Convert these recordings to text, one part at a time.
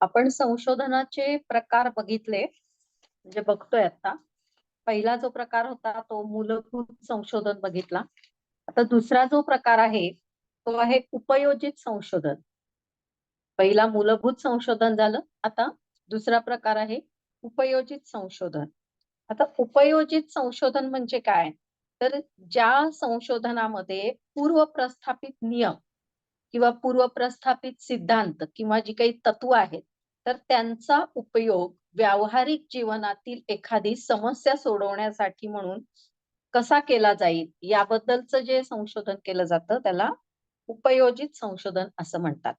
आपण संशोधनाचे प्रकार बघितले म्हणजे बघतोय आता. पहिला जो प्रकार होता तो मूलभूत संशोधन बघितला. आता दुसरा जो प्रकार आहे तो आहे उपयोजित संशोधन. पहिला मूलभूत संशोधन झालं, आता दुसरा प्रकार आहे उपयोजित संशोधन. आता उपयोजित संशोधन म्हणजे काय, तर ज्या संशोधनामध्ये पूर्व प्रस्थापित नियम किंवा पूर्व प्रस्थापित सिद्धांत किंवा जी काही तत्व आहेत तर त्यांचा उपयोग व्यावहारिक जीवनातील एखादी समस्या सोडवण्यासाठी म्हणून कसा केला जाईल याबद्दलचं जे संशोधन केलं जातं त्याला उपयोजित संशोधन असं म्हणतात.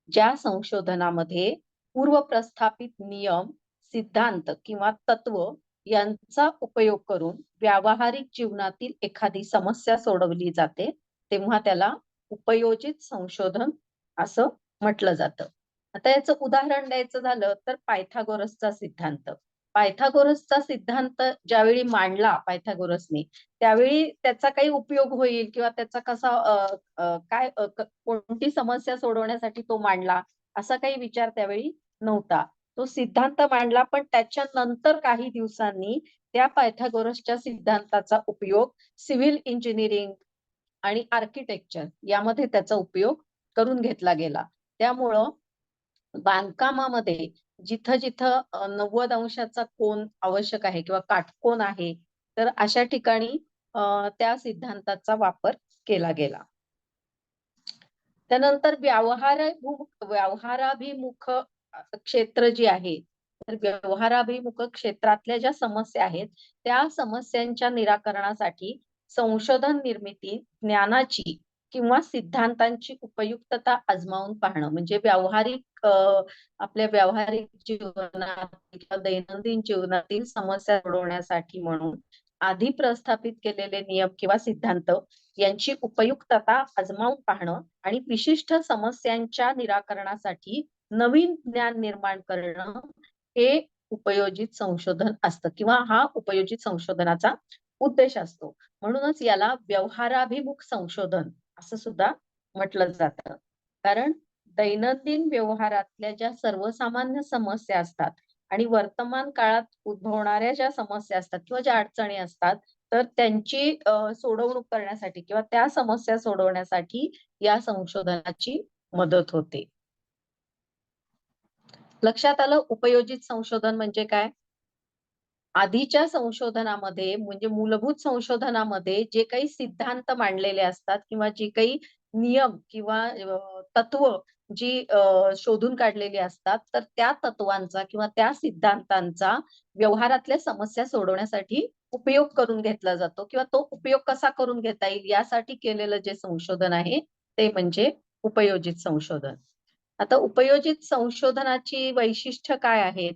ज्या संशोधनामध्ये पूर्व प्रस्थापित नियम, सिद्धांत किंवा तत्व यांचा उपयोग करून व्यावहारिक जीवनातील एखादी समस्या सोडवली जाते तेव्हा त्याला उपयोजित संशोधन असं म्हटलं जातं. आता याचं उदाहरण द्यायचं झालं तर पायथागोरसचा सिद्धांत. पायथागोरसचा सिद्धांत ज्यावेळी मांडला पायथागोरसने त्यावेळी त्याचा काही उपयोग होईल किंवा त्याचा कसा कोणती समस्या सोडवण्यासाठी तो मांडला असा काही विचार त्यावेळी नव्हता. तो सिद्धांत मांडला पण त्याच्यानंतर काही दिवसांनी त्या पायथागोरसच्या सिद्धांताचा उपयोग सिव्हिल इंजिनिअरिंग आणि आर्किटेक्चर यामध्ये त्याचा उपयोग करून घेतला गेला. त्यामुळं बांधकामामध्ये जिथं जिथं 90 अंशाचा कोन आवश्यक आहे किंवा काटकोन आहे तर अशा ठिकाणी त्या सिद्धांताचा वापर केला गेला. त्यानंतर व्यवहाराभिमुख क्षेत्र जी आहे तर व्यवहाराभिमुख क्षेत्रातल्या ज्या समस्या आहेत त्या समस्यांच्या निराकरणासाठी संशोधन निर्मिती ज्ञानाची किंवा सिद्धांतांची उपयुक्तता आजमावून पाहणं म्हणजे आपल्या व्यावहारिक जीवनात किंवा दैनंदिन जीवनातील समस्या सोडवण्यासाठी म्हणून आधी प्रस्थापित केलेले नियम किंवा सिद्धांत यांची उपयुक्तता आजमावून पाहणं आणि विशिष्ट समस्यांच्या निराकरणासाठी नवीन ज्ञान निर्माण करणं हे उपयोजित संशोधन असतं किंवा हा उपयोजित संशोधनाचा उद्देश असतो. म्हणूनच याला व्यवहाराभिमुख संशोधन असं सुद्धा म्हटलं जातं. कारण दैनंदिन व्यवहारातल्या ज्या सर्वसामान्य समस्या असतात आणि वर्तमान काळात उद्भवणाऱ्या ज्या समस्या असतात किंवा ज्या अडचणी असतात तर त्यांची सोडवणूक करण्यासाठी किंवा त्या समस्या सोडवण्यासाठी या संशोधनाची मदत होते. लक्षात आलं उपयोजित संशोधन म्हणजे काय? आधीच्या संशोधनामध्ये म्हणजे मूलभूत संशोधनामध्ये जे काही सिद्धांत मांडलेले असतात किंवा जे काही नियम किंवा तत्व जी शोधून काढलेली असतात तर त्या तत्वांचा किंवा त्या सिद्धांतांचा व्यवहारातल्या समस्या सोडवण्यासाठी उपयोग करून घेतला जातो किंवा तो उपयोग कसा करून घेता येईल यासाठी केलेलं जे संशोधन आहे ते म्हणजे उपयोजित संशोधन. आता उपयोजित संशोधनाची वैशिष्ट्य काय आहेत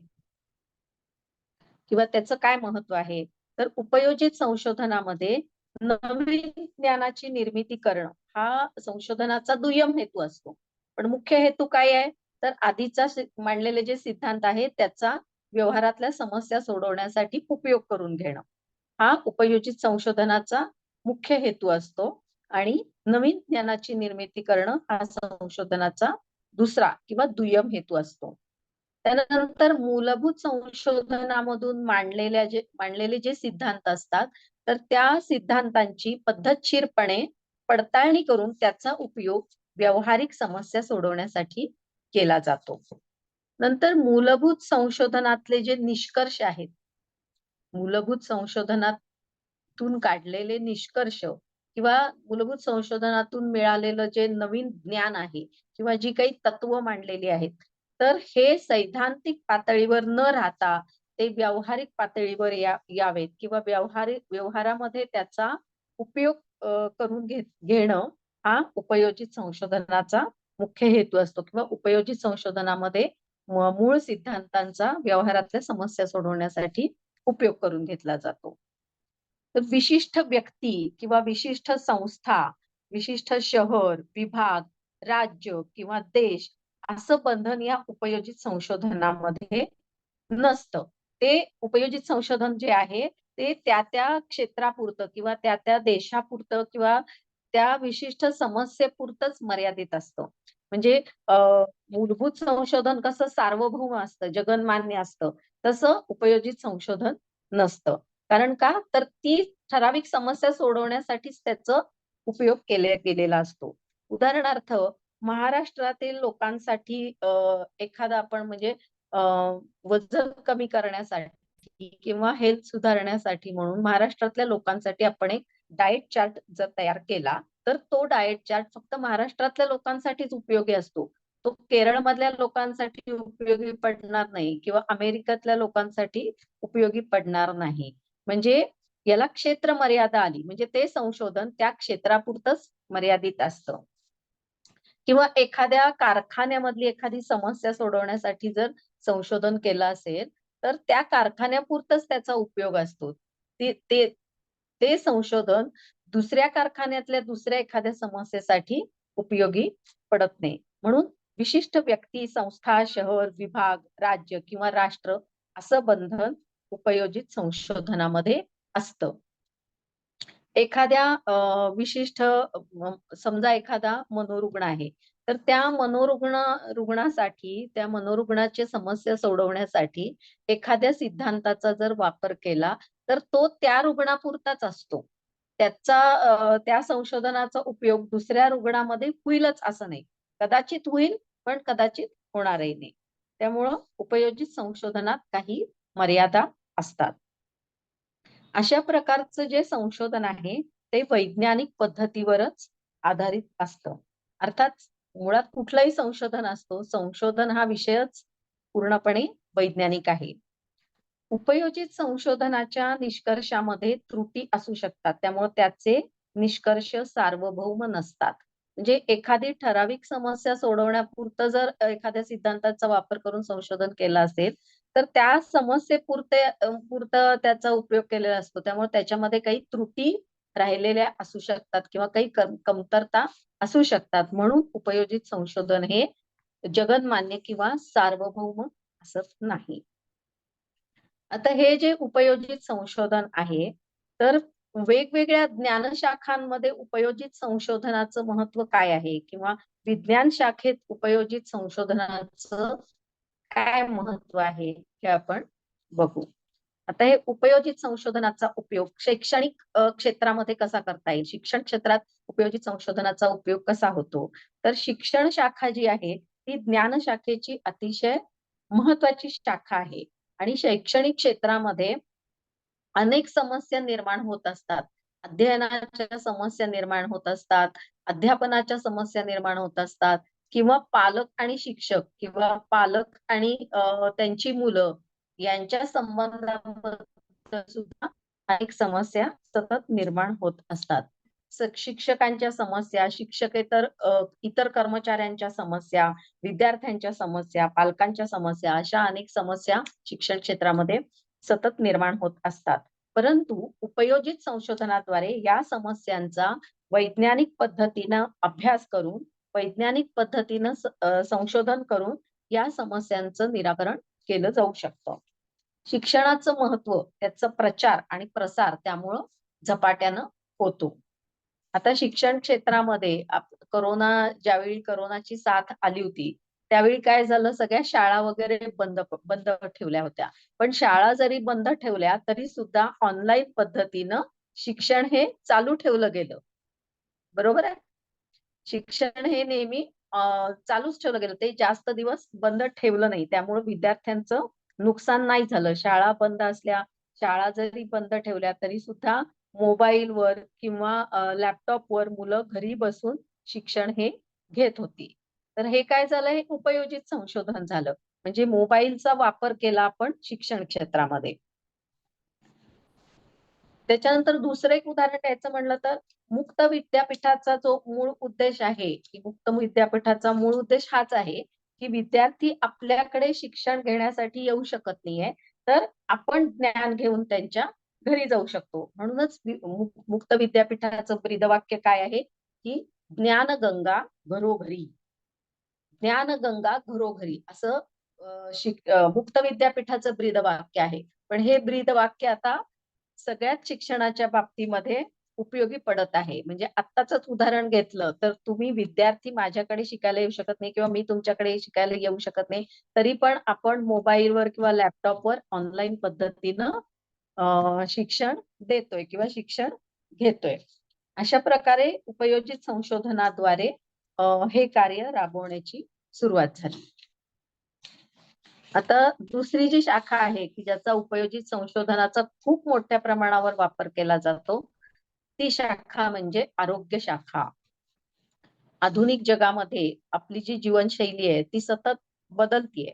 किंवा त्याचं काय महत्व आहे, तर उपयोजित संशोधनामध्ये नवीन ज्ञानाची निर्मिती करणं हा संशोधनाचा दुय्यम हेतू असतो. पण मुख्य हेतू काय आहे, तर आधीचा मांडलेले जे सिद्धांत आहेत त्याचा व्यवहारातल्या समस्या सोडवण्यासाठी उपयोग करून घेणं हा उपयोजित संशोधनाचा मुख्य हेतू असतो आणि नवीन ज्ञानाची निर्मिती करणं हा संशोधनाचा दुसरा किंवा दुय्यम हेतू असतो. त्यानंतर मूलभूत संशोधनामधून मांडलेले जे सिद्धांत असतात तर त्या सिद्धांतांची पद्धतशीरपणे पडताळणी करून त्याचा उपयोग व्यावहारिक समस्या सोडवण्यासाठी केला जातो. नंतर मूलभूत संशोधनातले जे निष्कर्ष आहेत, मूलभूत संशोधनातून काढलेले निष्कर्ष किंवा मूलभूत संशोधनातून मिळालेलं जे नवीन ज्ञान आहे किंवा जी काही तत्व मांडलेली आहेत तर हे सैद्धांतिक पातळीवर न राहता ते व्यावहारिक पातळीवर यावेत किंवा व्यवहारामध्ये त्याचा उपयोग करून घेणं हा उपयोजित संशोधनाचा मुख्य हेतू असतो किंवा उपयोजित संशोधनामध्ये मूळ सिद्धांतांचा व्यवहारातल्या समस्या सोडवण्यासाठी उपयोग करून घेतला जातो. तर विशिष्ट व्यक्ती किंवा विशिष्ट संस्था, विशिष्ट शहर, विभाग, राज्य किंवा देश असं बंधन या उपयोजित संशोधनामध्ये नसतं. ते उपयोजित संशोधन जे आहे ते त्या क्षेत्रापुरतं किंवा त्या देशापुरतं किंवा त्या विशिष्ट समस्येपुरतंच मर्यादित असतं. म्हणजे मूलभूत संशोधन कसं सार्वभौम असतं, जगन्मान्य असतं, तसं उपयोजित संशोधन नसतं. कारण का? तर ती ठराविक समस्या सोडवण्यासाठीच त्याचा उपयोग गेलेला असतो. उदाहरणार्थ महाराष्ट्रातील लोकांसाठी एखादा आपण म्हणजे अ, वजन कमी करण्यासाठी किंवा हेल्थ सुधारण्यासाठी म्हणून महाराष्ट्रातल्या लोकांसाठी आपण एक डाएट चार्ट जर तयार केला, तर तो डाएट चार्ट फक्त महाराष्ट्रातल्या लोकांसाठीच उपयोगी असतो. तो केरळमधल्या लोकांसाठी उपयोगी पडणार नाही किंवा अमेरिकेतल्या लोकांसाठी उपयोगी पडणार नाही. म्हणजे याला क्षेत्र मर्यादा आली. म्हणजे ते संशोधन त्या क्षेत्रापुरतंच मर्यादित असतं. किंवा एखाद्या कारखान्यामधली एखादी समस्या सोडवण्यासाठी जर संशोधन केलं असेल, तर त्या कारखान्यापुरतंच त्याचा उपयोग असतो. ते ते ते संशोधन दुसऱ्या कारखान्यातल्या दुसऱ्या एखाद्या समस्येसाठी उपयोगी पडत नाही. म्हणून विशिष्ट व्यक्ती, संस्था, शहर, विभाग, राज्य किंवा राष्ट्र असं बंधन उपयोजित संशोधनामध्ये असतं. एखाद्या विशिष्ट समजा एखादा मनोरुग्ण आहे. तर त्या रुग्णासाठी, त्या मनोरुग्णाची समस्या सोडवण्यासाठी एखाद्या सिद्धांताचा जर वापर केला, तर तो त्या रुग्णापुरताच असतो. त्या संशोधनाचा उपयोग दुसऱ्या रुग्णामध्ये होईलच असं नाही. कदाचित होईल, पण कदाचित होणारही नाही. त्यामुळं उपयोजित संशोधनात काही मर्यादा असतात. अशा प्रकारचं जे संशोधन आहे, ते वैज्ञानिक पद्धतीवरच आधारित असतं. अर्थात मुळात कुठलंही संशोधन असतो, संशोधन हा विषयच पूर्णपणे वैज्ञानिक आहे. उपयोजित संशोधनाच्या निष्कर्षामध्ये त्रुटी असू शकतात. त्यामुळे त्याचे निष्कर्ष सार्वभौम नसतात. म्हणजे एखादी ठराविक समस्या सोडवण्यापुरतं जर एखाद्या सिद्धांताचा वापर करून संशोधन केलं असेल, तर त्या पुरतं त्याचा उपयोग केलेला असतो. त्यामुळे त्याच्यामध्ये काही त्रुटी राहिलेल्या असू शकतात किंवा काही कमतरता असू शकतात. म्हणून उपयोजित संशोधन हे जगन्मान्य किंवा सार्वभौम असत नाही. आता हे जे उपयोजित संशोधन आहे, तर वेगवेगळ्या ज्ञानशाखांमध्ये उपयोजित संशोधनाचं महत्व काय आहे? किंवा विज्ञान शाखेत उपयोजित संशोधनाचं काय महत्व आहे? हे आपण बघू. आता हे उपयोजित संशोधनाचा उपयोग शैक्षणिक क्षेत्रामध्ये कसा करता येईल? शिक्षण क्षेत्रात उपयोजित संशोधनाचा उपयोग कसा होतो? तर शिक्षण शाखा जी आहे, ती ज्ञान शाखेची अतिशय महत्वाची शाखा आहे. आणि शैक्षणिक क्षेत्रामध्ये अनेक समस्या निर्माण होत असतात. अध्ययनाच्या समस्या निर्माण होत असतात, अध्यापनाच्या समस्या निर्माण होत असतात किंवा पालक आणि शिक्षक किंवा पालक आणि त्यांची मुलं यांच्या संबंधाबद्दल सुद्धा अनेक समस्या सतत निर्माण होत असतात. शिक्षकांच्या समस्या, शिक्षकेतर इतर कर्मचाऱ्यांच्या समस्या, विद्यार्थ्यांच्या समस्या, पालकांच्या समस्या अशा अनेक समस्या शिक्षण क्षेत्रामध्ये सतत निर्माण होत असतात. परंतु उपयोजित संशोधनाद्वारे या समस्यांचा वैज्ञानिक पद्धतीनं अभ्यास करून, वैज्ञानिक पद्धतीनं संशोधन करून या समस्यांचं निराकरण केलं जाऊ शकतं. शिक्षणाचं महत्व, त्याचा प्रचार आणि प्रसार त्यामुळं झपाट्यानं होतो. आता शिक्षण क्षेत्रामध्ये ज्यावेळी कोरोनाची साथ आली होती, त्यावेळी काय झालं सगळ्या शाळा वगैरे बंद ठेवल्या होत्या. पण शाळा जरी बंद ठेवल्या तरी सुद्धा ऑनलाईन पद्धतीनं शिक्षण हे चालू ठेवलं गेलं. बरोबर आहे? शिक्षण हे नेहमी चालूच ठेवलं गेलं. ते जास्त दिवस बंद ठेवलं नाही. त्यामुळे विद्यार्थ्यांचं नुकसान नाही झालं. शाळा बंद असल्या, शाळा जरी बंद ठेवल्या तरी सुद्धा मोबाईलवर किंवा लॅपटॉपवर मुलं घरी बसून शिक्षण हे घेत होती. तर हे काय झालं, हे उपयोजित संशोधन झालं. म्हणजे मोबाईलचा वापर केला आपण शिक्षण क्षेत्रामध्ये. त्याच्यानंतर दुसरं एक उदाहरण द्यायचं म्हणलं तर मुक्त विद्यापीठाचा जो मूळ उद्देश आहे, की मुक्त विद्यापीठाचा मूळ उद्देश हाच आहे, की विद्यार्थी आपल्याकडे शिक्षण घेण्यासाठी येऊ शकत नाहीये, तर आपण ज्ञान घेऊन त्यांच्या घरी जाऊ शकतो. म्हणूनच मुक्त विद्यापीठाचं ब्रीदवाक्य काय आहे, की ज्ञानगंगा घरोघरी. ज्ञानगंगा घरोघरी असं मुक्त विद्यापीठाचं ब्रीदवाक्य आहे. पण हे ब्रीदवाक्य आता सगळ्याच शिक्षणाच्या बाबतीमध्ये उपयोगी पडत आहे. म्हणजे आत्ताचंच उदाहरण घेतलं तर तुम्ही विद्यार्थी माझ्याकडे शिकायला येऊ शकत नाही किंवा मी तुमच्याकडे शिकायला येऊ शकत नाही. तरी पण आपण मोबाईलवर किंवा लॅपटॉपवर ऑनलाईन पद्धतीनं शिक्षण देतोय किंवा शिक्षण घेतोय. अशा प्रकारे उपयोजित संशोधनाद्वारे हे कार्य राबवण्याची सुरुवात झाली. आता दुसरी जी शाखा आहे की ज्याचा उपयोजित संशोधनाचा खूप मोठ्या प्रमाणावर वापर केला जातो, ती शाखा म्हणजे आरोग्य शाखा. आधुनिक जगामध्ये आपली जी जीवनशैली आहे ती सतत बदलतीये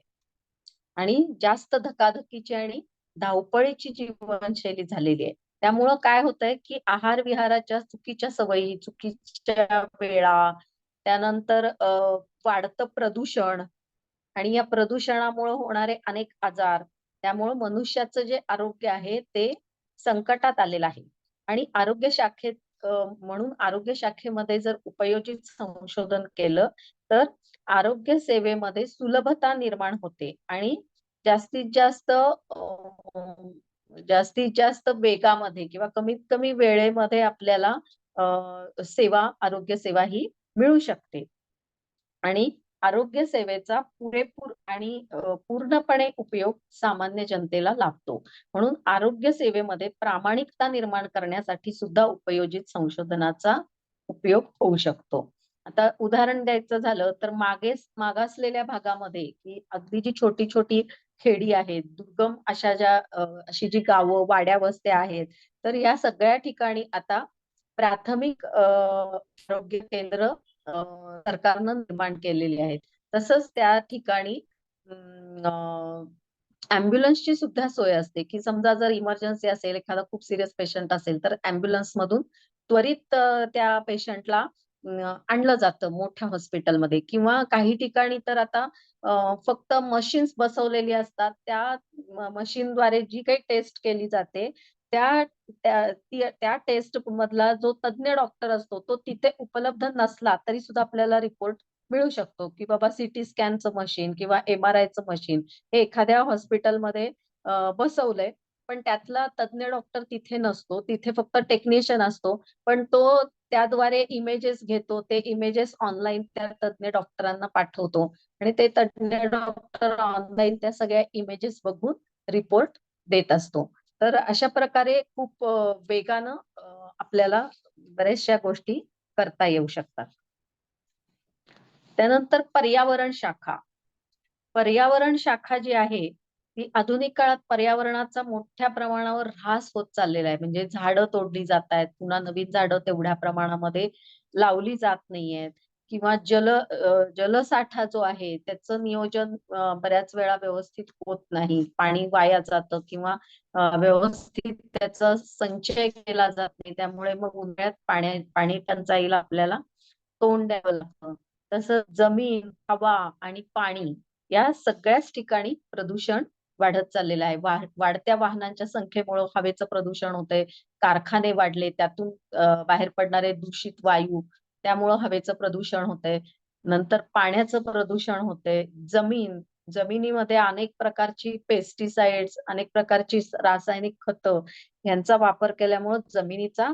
आणि जास्त धकाधकीची आणि धावपळीची जीवनशैली झालेली आहे. त्यामुळं काय होतंय की आहार-विहाराच्या चुकीच्या सवयी, चुकीच्या वेळा, त्यानंतर वाढतं प्रदूषण आणि या प्रदूषणामुळे होणारे अनेक आजार, त्यामुळे मनुष्याचं जे आरोग्य आहे ते संकटात आलेलं आहे. आणि आरोग्य शाखेत म्हणून आरोग्य शाखेमध्ये जर उपयोजित संशोधन केलं तर आरोग्य सेवेमध्ये सुलभता निर्माण होते आणि जास्तीत जास्त जास्तीत जास्त वेगामध्ये किंवा कमीत कमी वेळेमध्ये आपल्याला आरोग्य सेवा ही मिळू शकते. आणि आरोग्य सेवेचा पुरेपूर आणि पूर्णपणे उपयोग सामान्य जनतेला लाभतो. म्हणून आरोग्य सेवेमध्ये प्रामाणिकता निर्माण करण्यासाठी सुद्धा उपयोजित संशोधनाचा उपयोग होऊ शकतो. आता उदाहरण द्यायचं झालं तर मागासलेल्या भागामध्ये की अगदी जी छोटी-छोटी खेडी आहेत, दुर्गम अशी जी गावं, वाड्या-वस्त्या आहेत, तर या सगळ्या ठिकाणी आता प्राथमिक आरोग्य केंद्र सरकारनं निर्माण केलेली आहेत. तसंच त्या ठिकाणी ॲम्ब्युलन्सची सुद्धा सोय असते, की समजा जर इमर्जन्सी असेल, एखादा खूप सीरियस पेशंट असेल, तर ॲम्ब्युलन्समधून त्वरित त्या पेशंटला आणलं जातं मोठ्या हॉस्पिटलमध्ये किंवा काही ठिकाणी तर आता फक्त मशीन्स बसवलेली असतात. त्या मशीनद्वारे जी काही टेस्ट केली जाते, त्या त्या टेस्ट मधला जो तज्ञ डॉक्टर असतो, तो तिथे उपलब्ध नसला तरी सुद्धा आपल्याला रिपोर्ट मिळू शकतो, की बाबा सीटी स्कॅनचं मशीन किंवा एम-आर-आयचं मशीन हे एखाद्या हॉस्पिटलमध्ये बसवलंय, पण त्यातला तज्ञ डॉक्टर तिथे नसतो. तिथे फक्त टेक्निशियन असतो. पण तो त्याद्वारे इमेजेस घेतो. ते इमेजेस ऑनलाईन त्या तज्ञ डॉक्टरांना पाठवतो आणि ते तज्ञ डॉक्टर ऑनलाईन त्या सगळ्या इमेजेस बघून रिपोर्ट देत असतो. तर अशा प्रकारे खूप वेगानं आपल्याला बऱ्याचशा गोष्टी करता येऊ शकतात. त्यानंतर पर्यावरण शाखा. पर्यावरण शाखा जी आहे, ती आधुनिक काळात पर्यावरणाचा मोठ्या प्रमाणावर ऱ्हास होत चाललेला आहे. म्हणजे झाडं तोडली जातायत, पुन्हा नवीन झाडं तेवढ्या प्रमाणामध्ये लावली जात नाहीयेत किंवा जलसाठा जो आहे त्याचं नियोजन बऱ्याच वेळा व्यवस्थित होत नाही. पाणी वाया जातं किंवा व्यवस्थित त्याचा संचय केला जात नाही. त्यामुळे मग उन्हाळ्यात पाणी टंचाईला आपल्याला तोंड द्यावं लागतं. तसंच जमीन, हवा आणि पाणी या सगळ्याच ठिकाणी प्रदूषण वाढत चाललेलं आहे. वाढत्या वाहनांच्या संख्येमुळं हवेचं प्रदूषण होतंय. कारखाने वाढले, त्यातून बाहेर पडणारे दूषित वायू, त्यामुळं हवेचं प्रदूषण होतंय. नंतर पाण्याचं प्रदूषण होतंय. जमिनीमध्ये अनेक प्रकारची पेस्टिसाइड्स, अनेक प्रकारची रासायनिक खतं यांचा वापर केल्यामुळं जमिनीचा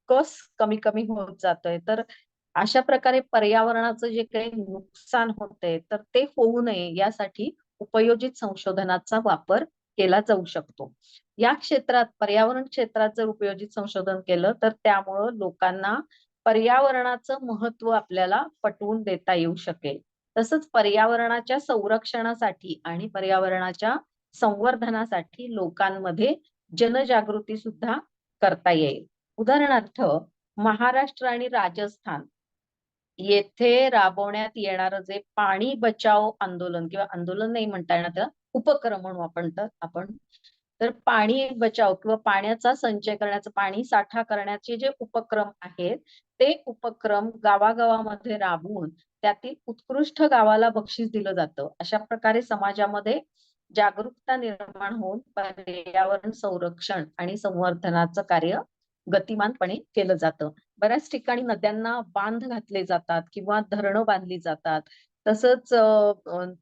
कस कमी-कमी होत जातोय. तर अशा प्रकारे पर्यावरणाचं जे काही नुकसान होतंय, तर ते होऊ नये यासाठी उपयोजित संशोधनाचा वापर केला जाऊ शकतो. या क्षेत्रात पर्यावरण क्षेत्रात जर उपयोजित संशोधन केलं, तर त्यामुळं लोकांना पर्यावरणाचं महत्त्व आपल्याला पटवून देता येऊ शकेल. तसंच पर्यावरणाच्या संरक्षणासाठी आणि पर्यावरणाच्या संवर्धनासाठी लोकांमध्ये जनजागृती सुद्धा करता येईल. उदाहरणार्थ महाराष्ट्र आणि राजस्थान येथे राबवण्यात येणारं जे पाणी बचाव आंदोलन किंवा आंदोलन नाही म्हणता येणार त्याला, उपक्रम म्हणू आपण. तर पाणी बचाव किंवा पाण्याचा संचय करण्याचं, पाणी साठा करण्याचे जे उपक्रम आहेत, ते उपक्रम गावागावामध्ये राबवून त्यातील उत्कृष्ट गावाला बक्षीस दिलं जातं. अशा प्रकारे समाजामध्ये जागरूकता निर्माण होऊन पर्यावरण संरक्षण आणि संवर्धनाचं कार्य गतिमानपणे केलं जातं. बऱ्याच ठिकाणी नद्यांना बांध घातले जातात किंवा धरणं बांधली जातात. तसंच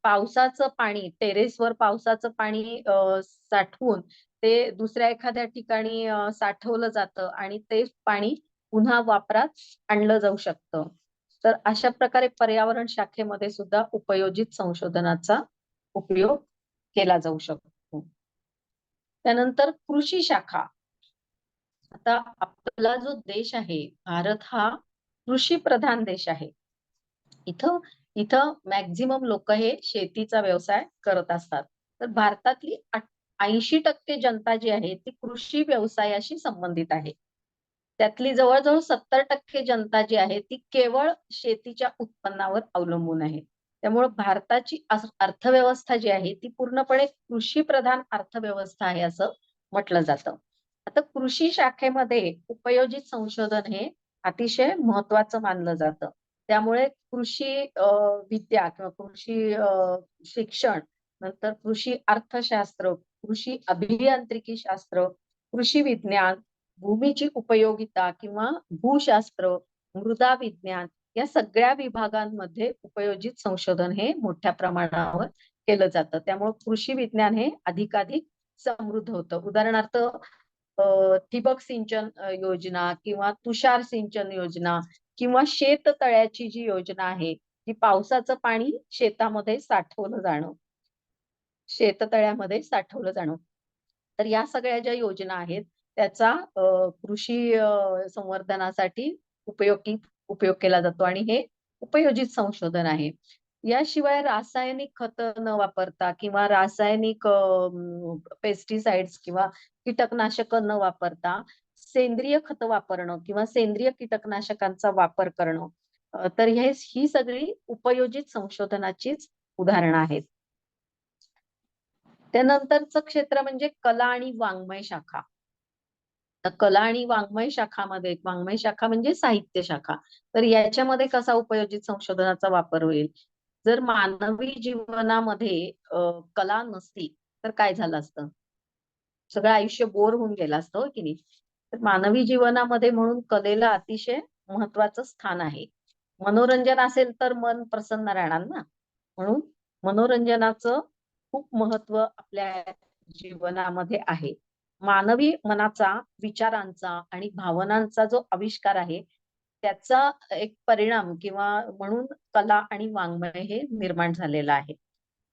पावसाचं पाणी टेरेसवर पावसाचं पाणी साठवून ते दुसऱ्या एखाद्या ठिकाणी साठवलं जातं आणि ते पाणी पुन्हा वापरात आणलं जाऊ शकतं. तर अशा प्रकारे पर्यावरण शाखेमध्ये सुद्धा उपयोजित संशोधनाचा उपयोग केला जाऊ शकतो. त्यानंतर कृषी शाखा. आता आपला जो देश आहे, भारत हा कृषी प्रधान देश आहे. इथं इथं मॅक्झिमम लोक हे शेतीचा व्यवसाय करत असतात. तर भारतातली 80% जनता जी आहे ती कृषी व्यवसायाशी संबंधित आहे. त्यातली जवळजवळ 70% जनता जी आहे ती केवळ शेतीच्या उत्पन्नावर अवलंबून आहे. त्यामुळे भारताची अर्थव्यवस्था जी आहे ती पूर्णपणे कृषी प्रधान अर्थव्यवस्था आहे असं म्हटलं जातं. आता कृषी शाखेमध्ये उपयोजित संशोधन हे अतिशय महत्वाचं मानलं जातं. त्यामुळे कृषी विद्या किंवा कृषी शिक्षण, नंतर कृषी अर्थशास्त्र, कृषी अभियांत्रिकी शास्त्र, कृषी विज्ञान, भूमीची उपयोगिता किंवा भूशास्त्र, मृदा विज्ञान या सगळ्या विभागांमध्ये उपयोजित संशोधन हे मोठ्या प्रमाणावर केलं जातं. त्यामुळे कृषी विज्ञान हे अधिकाधिक समृद्ध होतं. उदाहरणार्थ ठिबक सिंचन योजना किंवा तुषार सिंचन योजना किंवा शेततळ्याची जी योजना आहे, ती पावसाचं पाणी शेतामध्ये साठवलं जाणं, शेततळ्यामध्ये साठवलं जाणं. तर या सगळ्या ज्या योजना आहेत त्याचा कृषी संवर्धनासाठी उपयोग केला जातो आणि हे उपयोजित संशोधन आहे. याशिवाय रासायनिक खतं न वापरता किंवा रासायनिक पेस्टिसाइड्स किंवा कीटकनाशकं न वापरता सेंद्रिय खतं वापरणं किंवा सेंद्रिय कीटकनाशकांचा वापर करणं, तर ही सगळी उपयोजित संशोधनाचीच उदाहरणं आहेत. त्यानंतरचं क्षेत्र म्हणजे कला आणि वाङ्मय शाखा. तर कला आणि वाङ्मय शाखा म्हणजे साहित्य शाखा. तर याच्यामध्ये कसा उपयोजित संशोधनाचा वापर होईल? जर मानवी जीवनामध्ये कला नसती तर काय झालं असतं? सगळं आयुष्य बोर होऊन गेलं असतं, हो की नाही? तर मानवी जीवनामध्ये म्हणून कलेला अतिशय महत्वाचं स्थान आहे. मनोरंजन असेल तर मन प्रसन्न राहणार ना. म्हणून मनोरंजनाचं खूप महत्व आपल्या जीवनामध्ये आहे. मानवी मनाचा, विचारांचा आणि भावनांचा जो आविष्कार आहे, त्याचा एक परिणाम किंवा म्हणून कला आणि वाङ्मय हे निर्माण झालेलं आहे.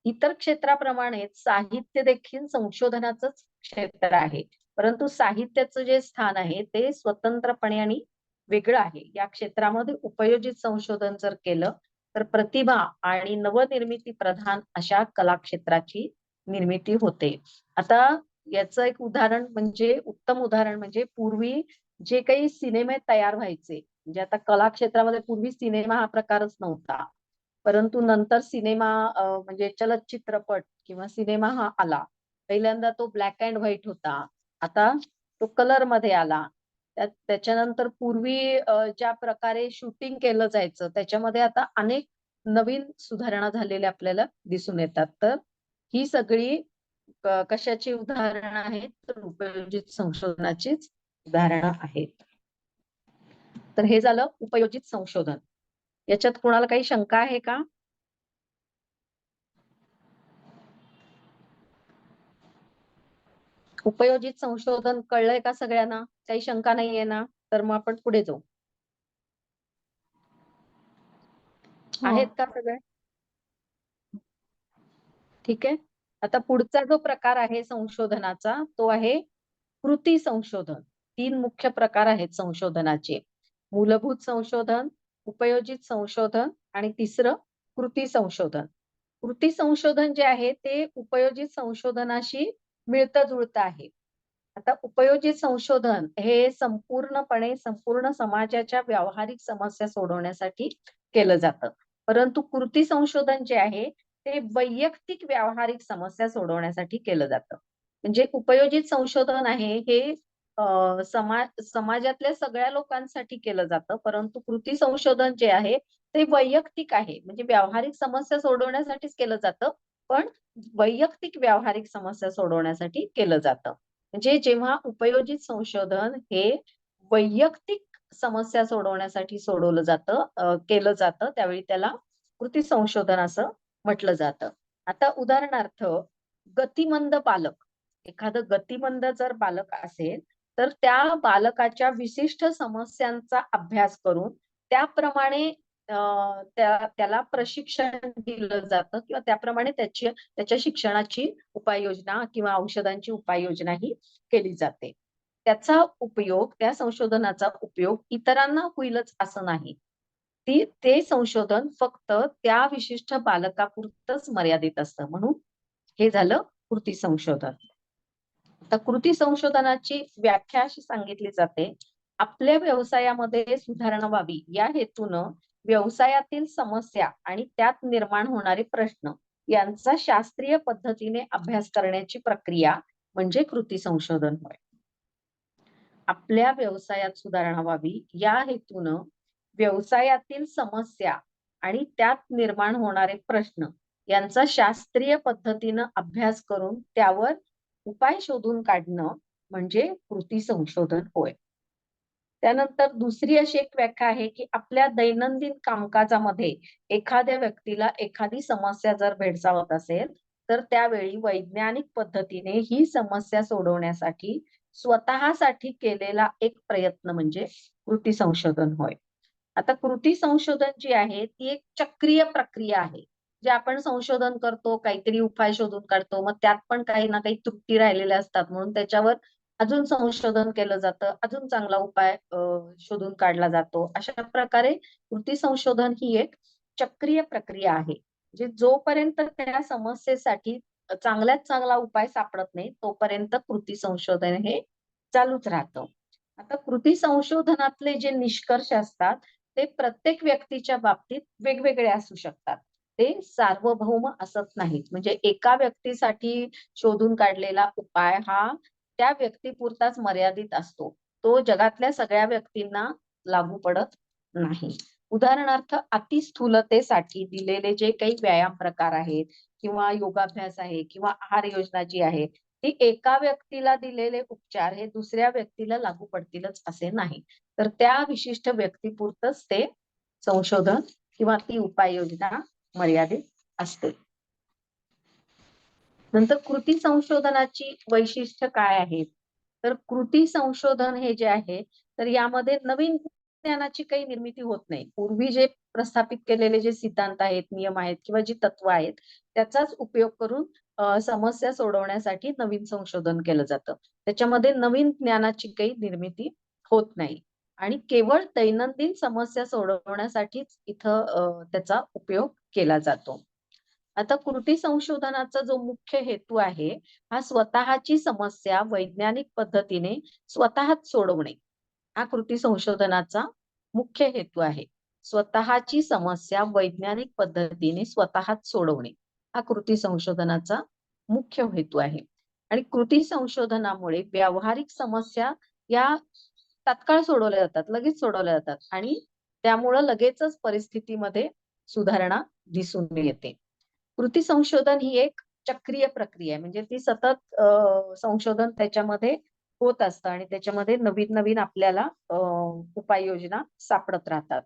इतर क्षेत्राप्रमाणेच साहित्य देखील संशोधनाचंच क्षेत्र आहे. परंतु साहित्याचं जे स्थान आहे ते स्वतंत्रपणे आणि वेगळं आहे. या क्षेत्रामध्ये उपयोजित संशोधन जर केलं तर प्रतिभा आणि नवनिर्मिती प्रधान अशा कला क्षेत्राची निर्मिती होते. आता याचं एक उदाहरण म्हणजे उत्तम उदाहरण म्हणजे पूर्वी जे काही सिनेमे तयार व्हायचे, म्हणजे आता कला क्षेत्रामध्ये पूर्वी सिनेमा हा प्रकारच नव्हता. परंतु नंतर सिनेमा म्हणजे चलचित्रपट किंवा सिनेमा हा आला. पहिल्यांदा तो ब्लॅक अँड व्हाईट होता. आता तो कलर मध्ये आला. त्याच्यानंतर पूर्वी ज्या प्रकारे शूटिंग केलं जायचं त्याच्यामध्ये आता अनेक नवीन सुधारणा झालेल्या आपल्याला दिसून येतात. तर ही सगळी कशाची उदाहरणं आहेत? तर उपयोजित संशोधनाचीच उदाहरणं आहेत. तर हे झालं उपयोजित संशोधन. याच्यात कोणाला काही शंका आहे का? उपयोजित संशोधन कळलंय का सगळ्यांना? काही शंका नाहीये ना? तर मग आपण पुढे जाऊ. हो. आहेत का सगळे? ठीक आहे. आता पुढचा जो प्रकार आहे संशोधनाचा तो आहे कृती संशोधन. 3 मुख्य प्रकार आहेत संशोधनाचे. मूलभूत संशोधन, उपयोजित संशोधन आणि तिसरं कृती संशोधन. कृती संशोधन जे आहे ते उपयोजित संशोधनाशी मिळतं-जुळतं आहे. आता उपयोजित संशोधन हे संपूर्ण समाजाच्या व्यावहारिक समस्या सोडवण्यासाठी केलं जातं. परंतु कृती संशोधन जे आहे ते वैयक्तिक व्यावहारिक समस्या सोडवण्यासाठी केलं जातं. म्हणजे उपयोजित संशोधन आहे हे समाजातल्या सगळ्या लोकांसाठी केलं जातं. परंतु कृती संशोधन जे आहे ते वैयक्तिक आहे. म्हणजे व्यावहारिक समस्या सोडवण्यासाठीच केलं जातं, पण वैयक्तिक व्यावहारिक समस्या सोडवण्यासाठी केलं जातं. म्हणजे जेव्हा उपयोजित संशोधन हे वैयक्तिक समस्या सोडवण्यासाठी केलं जातं त्यावेळी त्याला कृती संशोधन असं म्हटलं जातं. आता उदाहरणार्थ गतिमंद बालक, एखादं गतिमंद जर बालक असेल तर त्या बालकाच्या विशिष्ट समस्यांचा अभ्यास करून त्याप्रमाणे त्याला प्रशिक्षण दिलं जातं किंवा त्याप्रमाणे त्याच्या शिक्षणाची उपाययोजना किंवा औषधांची उपाययोजना ही केली जाते. त्याचा उपयोग, त्या संशोधनाचा उपयोग इतरांना होईलच असं नाही. ते संशोधन फक्त त्या विशिष्ट बालकापुरतंच मर्यादित असतं. म्हणून हे झालं कृती संशोधन. तर कृती संशोधनाची व्याख्या अशी सांगितली जाते, आपल्या व्यवसायामध्ये सुधारणा व्हावी या हेतूनं व्यवसायातील समस्या आणि त्यात निर्माण होणारे प्रश्न यांचा शास्त्रीय पद्धतीने अभ्यास करण्याची प्रक्रिया म्हणजे कृती संशोधन होय. आपल्या व्यवसायात सुधारणा व्हावी या हेतूनं व्यवसायातील समस्या आणि त्यात निर्माण होणारे प्रश्न यांचा शास्त्रीय पद्धतीनं अभ्यास करून त्यावर उपाय शोधून काढणं म्हणजे कृती संशोधन होय. त्यानंतर दुसरी अशी एक व्याख्या आहे, की आपल्या दैनंदिन कामकाजामध्ये एखाद्या व्यक्तीला एखादी समस्या जर भेडसावत असेल, तर त्यावेळी वैज्ञानिक पद्धतीने ही समस्या सोडवण्यासाठी स्वतःसाठी केलेला एक प्रयत्न म्हणजे कृती संशोधन होय. आता कृती संशोधन जी आहे ती एक चक्रीय प्रक्रिया आहे. जे आपण संशोधन करतो, काहीतरी उपाय शोधून काढतो, मग त्यात पण काही ना काही त्रुटी राहिलेल्या असतात म्हणून त्याच्यावर अजून संशोधन केलं जातं, अजून चांगला उपाय शोधून काढला जातो. अशा प्रकारे कृती संशोधन ही एक चक्रीय प्रक्रिया आहे. म्हणजे जोपर्यंत त्या समस्येसाठी चांगल्यात चांगला उपाय सापडत नाही, तोपर्यंत कृती संशोधन हे चालूच राहतं. आता कृती संशोधनातले जे निष्कर्ष असतात, ते प्रत्येक व्यक्तीच्या बाबतीत वेगवेगळे असू शकतात. ते सार्वभौम असत नाहीत. म्हणजे एका व्यक्तीसाठी शोधून काढलेला उपाय हा त्या व्यक्तीपुरताच मर्यादित असतो. तो जगातल्या सगळ्या व्यक्तींना लागू पडत नाही. उदाहरणार्थ अतिस्थूलतेसाठी दिलेले जे काही व्यायाम प्रकार आहेत किंवा योगाभ्यास आहे किंवा आहार योजना जी आहे, ती एका व्यक्तीला दिलेले उपचार हे दुसऱ्या व्यक्तीला लागू पडतीलच असे नाही. तर त्या विशिष्ट व्यक्तीपुरतंच ते संशोधन किंवा ती उपाययोजना मर्यादित असते. नंतर कृती संशोधनाची वैशिष्ट्य काय आहेत? तर कृती संशोधन हे जे आहे, तर यामध्ये नवीन ज्ञानाची काही निर्मिती होत नाही. पूर्वी जे प्रस्थापित केलेले जे सिद्धांत आहेत, नियम आहेत किंवा जी तत्व आहेत, त्याचाच उपयोग करून समस्या सोडवण्यासाठी नवीन संशोधन केलं जातं. त्याच्यामध्ये नवीन ज्ञानाची काही निर्मिती होत नाही आणि केवळ दैनंदिन समस्या सोडवण्यासाठीच इथं त्याचा उपयोग केला जातो. आता कृती संशोधनाचा जो मुख्य हेतू आहे, हा स्वतःची समस्या वैज्ञानिक पद्धतीने स्वतःच सोडवणे. हा कृती संशोधनाचा मुख्य हेतू आहे. स्वतःची समस्या वैज्ञानिक पद्धतीने स्वतःच सोडवणे. हा कृती संशोधनाचा मुख्य हेतू आहे. आणि कृती संशोधनामुळे व्यावहारिक समस्या या तात्काळ सोडवल्या जातात, लगेच सोडवल्या जातात आणि त्यामुळं लगेचच परिस्थितीमध्ये सुधारणा दिसून येते. कृती संशोधन ही एक चक्रीय प्रक्रिया आहे. म्हणजे ती सतत संशोधन त्याच्यामध्ये होत असतं आणि त्याच्यामध्ये नवीन-नवीन आपल्याला उपाययोजना सापडत राहतात.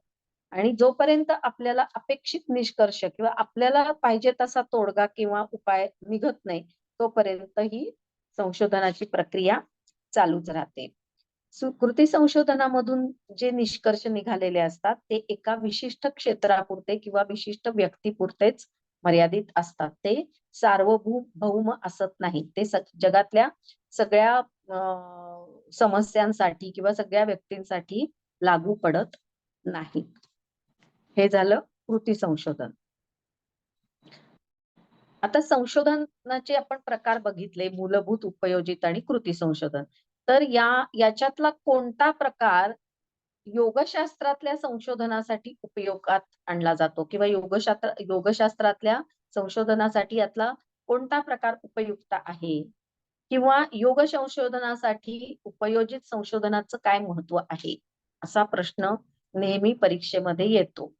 आणि जोपर्यंत आपल्याला अपेक्षित निष्कर्ष किंवा आपल्याला पाहिजे तसा तोडगा किंवा उपाय निघत नाही, तोपर्यंत ही संशोधनाची प्रक्रिया चालूच राहते. कृती संशोधनामधून जे निष्कर्ष निघालेले असतात, ते एका विशिष्ट क्षेत्रापुरते किंवा विशिष्ट व्यक्तीपुरतेच मर्यादित असतात. ते सार्वभौम असत नाहीत. ते जगातल्या सगळ्या समस्यांसाठी किंवा सगळ्या व्यक्तींसाठी लागू पडत नाहीत. हे झालं कृती संशोधन. आता संशोधनाचे आपण प्रकार बघितले, मूलभूत, उपयोजित आणि कृती संशोधन. तर याच्यातला कोणता प्रकार योगशास्त्रातल्या संशोधनासाठी उपयोगात आणला जातो किंवा योगशास्त्रातल्या संशोधनासाठी यातला कोणता प्रकार उपयुक्त आहे? किंवा योग संशोधनासाठी उपयोजित संशोधनाचं काय महत्व आहे? असा प्रश्न नेहमी परीक्षेमध्ये येतो.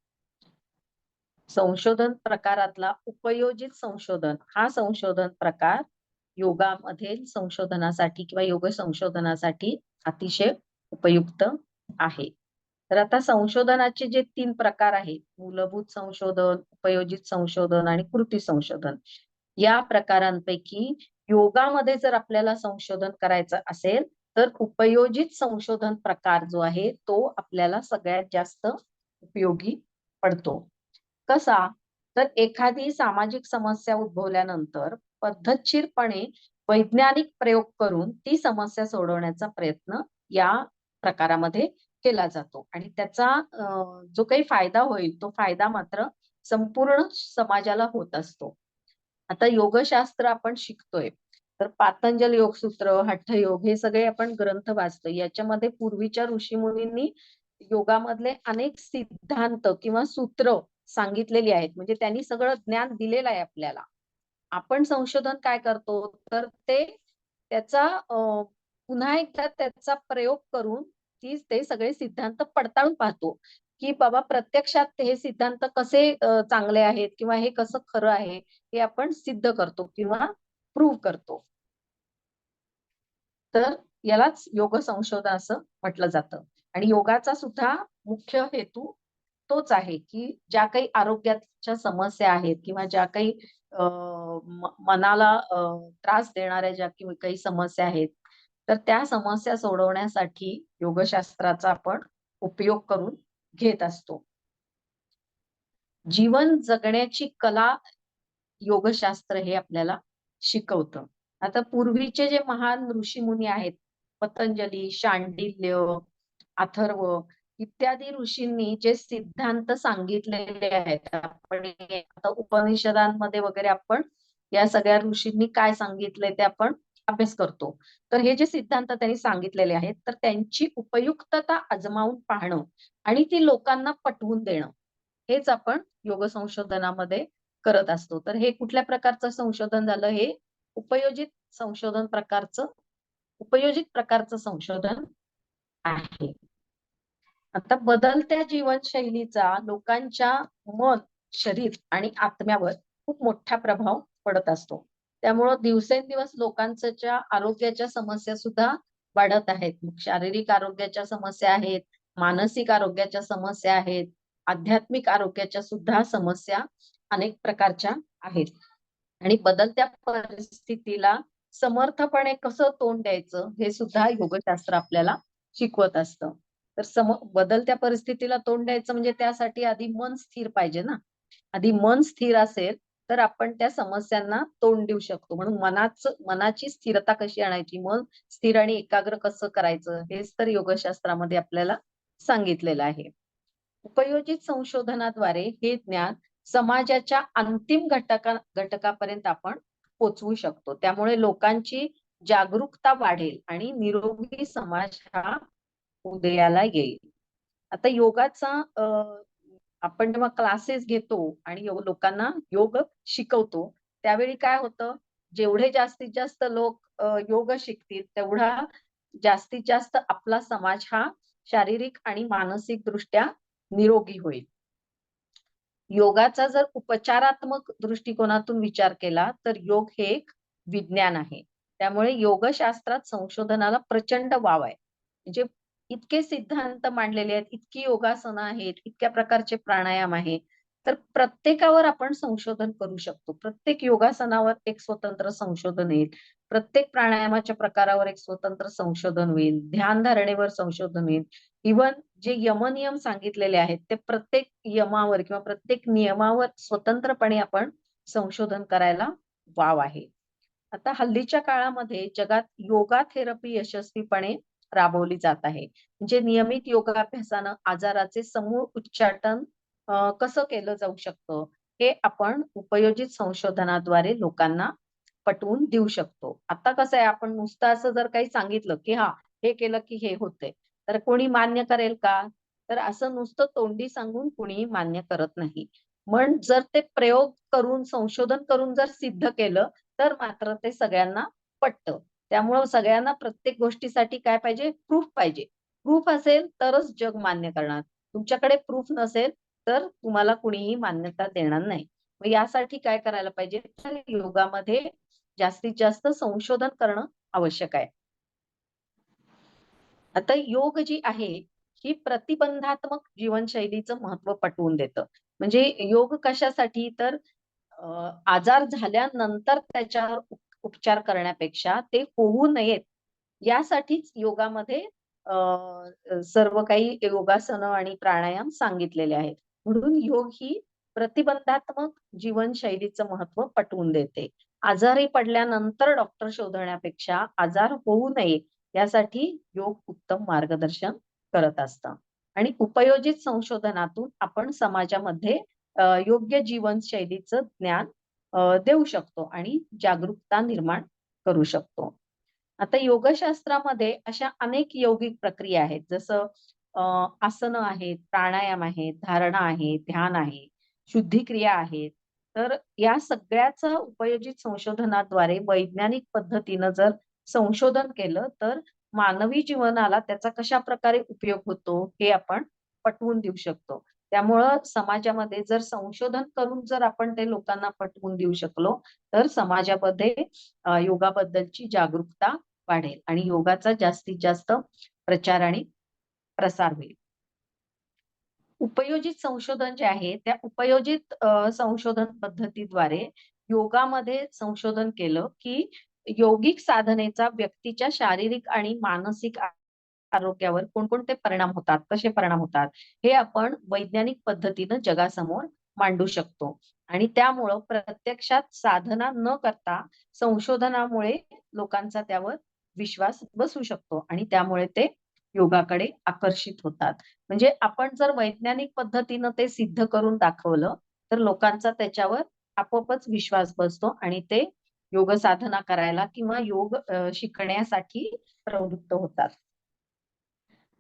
संशोधन प्रकारातला उपयोजित संशोधन हा संशोधन प्रकार योगामध्ये संशोधनासाठी किंवा योग संशोधनासाठी अतिशय उपयुक्त आहे. तर आता संशोधनाचे जे 3 प्रकार आहेत, मूलभूत संशोधन, उपयोजित संशोधन आणि कृती संशोधन. या प्रकारांपैकी योगामध्ये जर आपल्याला संशोधन करायचं असेल, तर उपयोजित संशोधन प्रकार जो आहे तो आपल्याला सगळ्यात जास्त उपयोगी पडतो. कसा? तर एखादी सामाजिक समस्या उद्भवल्यानंतर पद्धतशीरपणे वैज्ञानिक प्रयोग करून ती समस्या सोडवण्याचा प्रयत्न या प्रकारामध्ये केला जातो आणि त्याचा जो काही फायदा होईल तो फायदा मात्र संपूर्ण समाजाला होत असतो. आता योगशास्त्र आपण शिकतोय तर पातंजल योगसूत्र, हठयोग हे सगळे आपण ग्रंथ वाचतो. याच्यामध्ये पूर्वीच्या ऋषीमुनींनी योगामधले अनेक सिद्धांत किंवा सूत्र सांगितलेली आहेत. म्हणजे त्यांनी सगळं ज्ञान दिलेलं आहे आपल्याला. आपण संशोधन काय करतो तर त्याचा पुन्हा एकदा त्याचा प्रयोग करून ते सगळे सिद्धांत पडताळून पाहतो, की बाबा प्रत्यक्षात हे सिद्धांत कसे चांगले आहेत किंवा हे कसं खरं आहे हे आपण सिद्ध करतो किंवा प्रूव्ह करतो. तर यालाच योग संशोधन असं म्हटलं जातं. आणि योगाचा सुद्धा मुख्य हेतू तोच आहे, की ज्या काही आरोग्याच्या समस्या आहेत किंवा ज्या काही मनाला त्रास देणाऱ्या ज्या काही समस्या आहेत, तर त्या समस्या सोडवण्यासाठी योगशास्त्राचा आपण उपयोग करून घेत असतो. जीवन जगण्याची कला योगशास्त्र हे आपल्याला शिकवतं. आता पूर्वीचे जे महान ऋषीमुनी आहेत, पतंजली, शांडिल्य, अथर्व इत्यादी ऋषींनी जे सिद्धांत सांगितलेले आहेत, आपण आता उपनिषदांमध्ये वगैरे आपण या सगळ्या ऋषींनी काय सांगितलंय ते आपण अभ्यास करतो. तर हे जे सिद्धांत त्यांनी सांगितलेले आहेत, तर त्यांची उपयुक्तता आजमावून पाहणं आणि ती लोकांना पटवून देणं, हेच आपण योग संशोधनामध्ये करत असतो. तर हे कुठल्या प्रकारचं संशोधन झालं? हे उपयोजित संशोधन प्रकारचं उपयोजित प्रकारचं संशोधन आहे. आता बदलत्या जीवनशैलीचा लोकांच्या मन, शरीर आणि आत्म्यावर खूप मोठा प्रभाव पडत असतो. त्यामुळं दिवसेंदिवस लोकांच्या आरोग्याच्या समस्या सुद्धा वाढत आहेत. शारीरिक आरोग्याच्या समस्या आहेत, मानसिक आरोग्याच्या समस्या आहेत, आध्यात्मिक आरोग्याच्या सुद्धा समस्या अनेक प्रकारच्या आहेत. आणि बदलत्या परिस्थितीला समर्थपणे कसं तोंड द्यायचं हे सुद्धा योगशास्त्र आपल्याला शिकवत असतं. तर बदलत्या परिस्थितीला तोंड द्यायचं म्हणजे त्यासाठी आधी मन स्थिर पाहिजे ना. आधी मन स्थिर असेल तर आपण त्या समस्यांना तोंड देऊ शकतो. म्हणून मनाची स्थिरता कशी आणायची, मन स्थिर आणि एकाग्र कसं करायचं हेच तर योगशास्त्रामध्ये आपल्याला सांगितलेलं आहे. उपयोजित संशोधनाद्वारे हे ज्ञान समाजाच्या अंतिम घटकापर्यंत आपण पोहोचवू शकतो. त्यामुळे लोकांची जागरूकता वाढेल आणि निरोगी समाज हा उदयाला येईल. आता योगाचा आपण जेव्हा क्लासेस घेतो आणि लोकांना योग शिकवतो, त्यावेळी काय होतं, जेवढे जास्तीत जास्त लोक योग शिकतील, तेवढा जास्तीत जास्त आपला समाज हा शारीरिक आणि मानसिक दृष्ट्या निरोगी होईल. योगाचा जर उपचारात्मक दृष्टिकोनातून विचार केला तर योग हे एक विज्ञान आहे. त्यामुळे योगशास्त्रात संशोधनाला प्रचंड वाव आहे. म्हणजे इतके सिद्धांत मांडलेले आहेत, इतकी योगासनं आहेत, इतक्या प्रकारचे प्राणायाम आहे. तर प्रत्येकावर आपण संशोधन करू शकतो. प्रत्येक योगासनावर एक स्वतंत्र संशोधन येईल. प्रत्येक प्राणायामाच्या प्रकारावर एक स्वतंत्र संशोधन होईल. ध्यान धारणेवर संशोधन होईल. इव्हन जे यमनियम सांगितलेले आहेत ते प्रत्येक यमावर किंवा प्रत्येक नियमावर स्वतंत्रपणे आपण संशोधन करायला वाव आहे. आता हल्लीच्या काळामध्ये जगात योगा थेरपी यशस्वीपणे राबवली जात आहे. म्हणजे नियमित योगाभ्यासानं आजाराचे समूळ उच्चाटन कसं केलं जाऊ शकतं हे आपण उपयोजित संशोधनाद्वारे लोकांना पटवून देऊ शकतो. आता कसं आहे, आपण नुसतं असं जर काही सांगितलं की हा हे केलं की हे होतंय, तर कोणी मान्य करेल का? तर असं नुसतं तोंडी सांगून कुणीही मान्य करत नाही. पण जर ते प्रयोग करून संशोधन करून जर सिद्ध केलं तर मात्र ते सगळ्यांना पटतं. त्यामुळं सगळ्यांना प्रत्येक गोष्टीसाठी काय पाहिजे? प्रूफ पाहिजे. प्रूफ असेल तरच जग मान्य करणार. तुमच्याकडे प्रूफ नसेल तर तुम्हाला कुणीही मान्यता देणार नाही. मग यासाठी काय करायला पाहिजे? तर योगामध्ये जास्तीत जास्त संशोधन करणं आवश्यक आहे. आता योग जी आहे ही प्रतिबंधात्मक जीवनशैलीचं महत्व पटवून देतं. म्हणजे योग कशासाठी? तर आजार झाल्यानंतर त्याच्यावर उपचार करण्यापेक्षा ते होऊ नयेत यासाठीच योगामध्ये सर्व काही योगासनं आणि प्राणायाम सांगितलेले आहेत. म्हणून योग ही प्रतिबंधात्मक जीवनशैलीचं महत्त्व पटवून देते. आजारी पडल्यानंतर डॉक्टर शोधण्यापेक्षा आजार होऊ नये यासाठी योग उत्तम मार्गदर्शन करत असतं. आणि उपयोजित संशोधनातून आपण समाजामध्ये योग्य जीवनशैलीचं ज्ञान देऊ शकतो आणि जागरूकता निर्माण करू शकतो. आता योगशास्त्रामध्ये अशा अनेक यौगिक प्रक्रिया आहेत. जसं आसनं आहेत, प्राणायाम आहेत, धारणा आहे, ध्यान आहे, शुद्धिक्रिया आहेत. तर या सगळ्याचं उपयोजित संशोधनाद्वारे वैज्ञानिक पद्धतीनं जर संशोधन केलं, तर मानवी जीवनाला त्याचा कशाप्रकारे उपयोग होतो, हे आपण पटवून देऊ शकतो. त्यामुळं समाजामध्ये जर संशोधन करून जर आपण ते लोकांना पटवून देऊ शकलो, तर समाजामध्ये योगाबद्दलची जागरूकता वाढेल आणि योगाचा जास्तीत जास्त प्रचार आणि प्रसार होईल. उपयोजित संशोधन जे आहे, त्या उपयोजित संशोधन पद्धतीद्वारे योगामध्ये संशोधन केलं, की यौगिक साधनेचा व्यक्तीच्या शारीरिक आणि मानसिक आरोग्यावर कोणकोणते परिणाम होतात, कसे परिणाम होतात, हे आपण वैज्ञानिक पद्धतीनं जगासमोर मांडू शकतो. आणि त्यामुळं प्रत्यक्षात साधना न करता संशोधनामुळे लोकांचा त्यावर विश्वास बसू शकतो आणि त्यामुळे ते योगाकडे आकर्षित होतात. म्हणजे आपण जर वैज्ञानिक पद्धतीनं ते सिद्ध करून दाखवलं, तर लोकांचा त्याच्यावर आपोआपच विश्वास बसतो आणि ते योग साधना करायला किंवा योग शिकण्यासाठी प्रवृत्त होतात.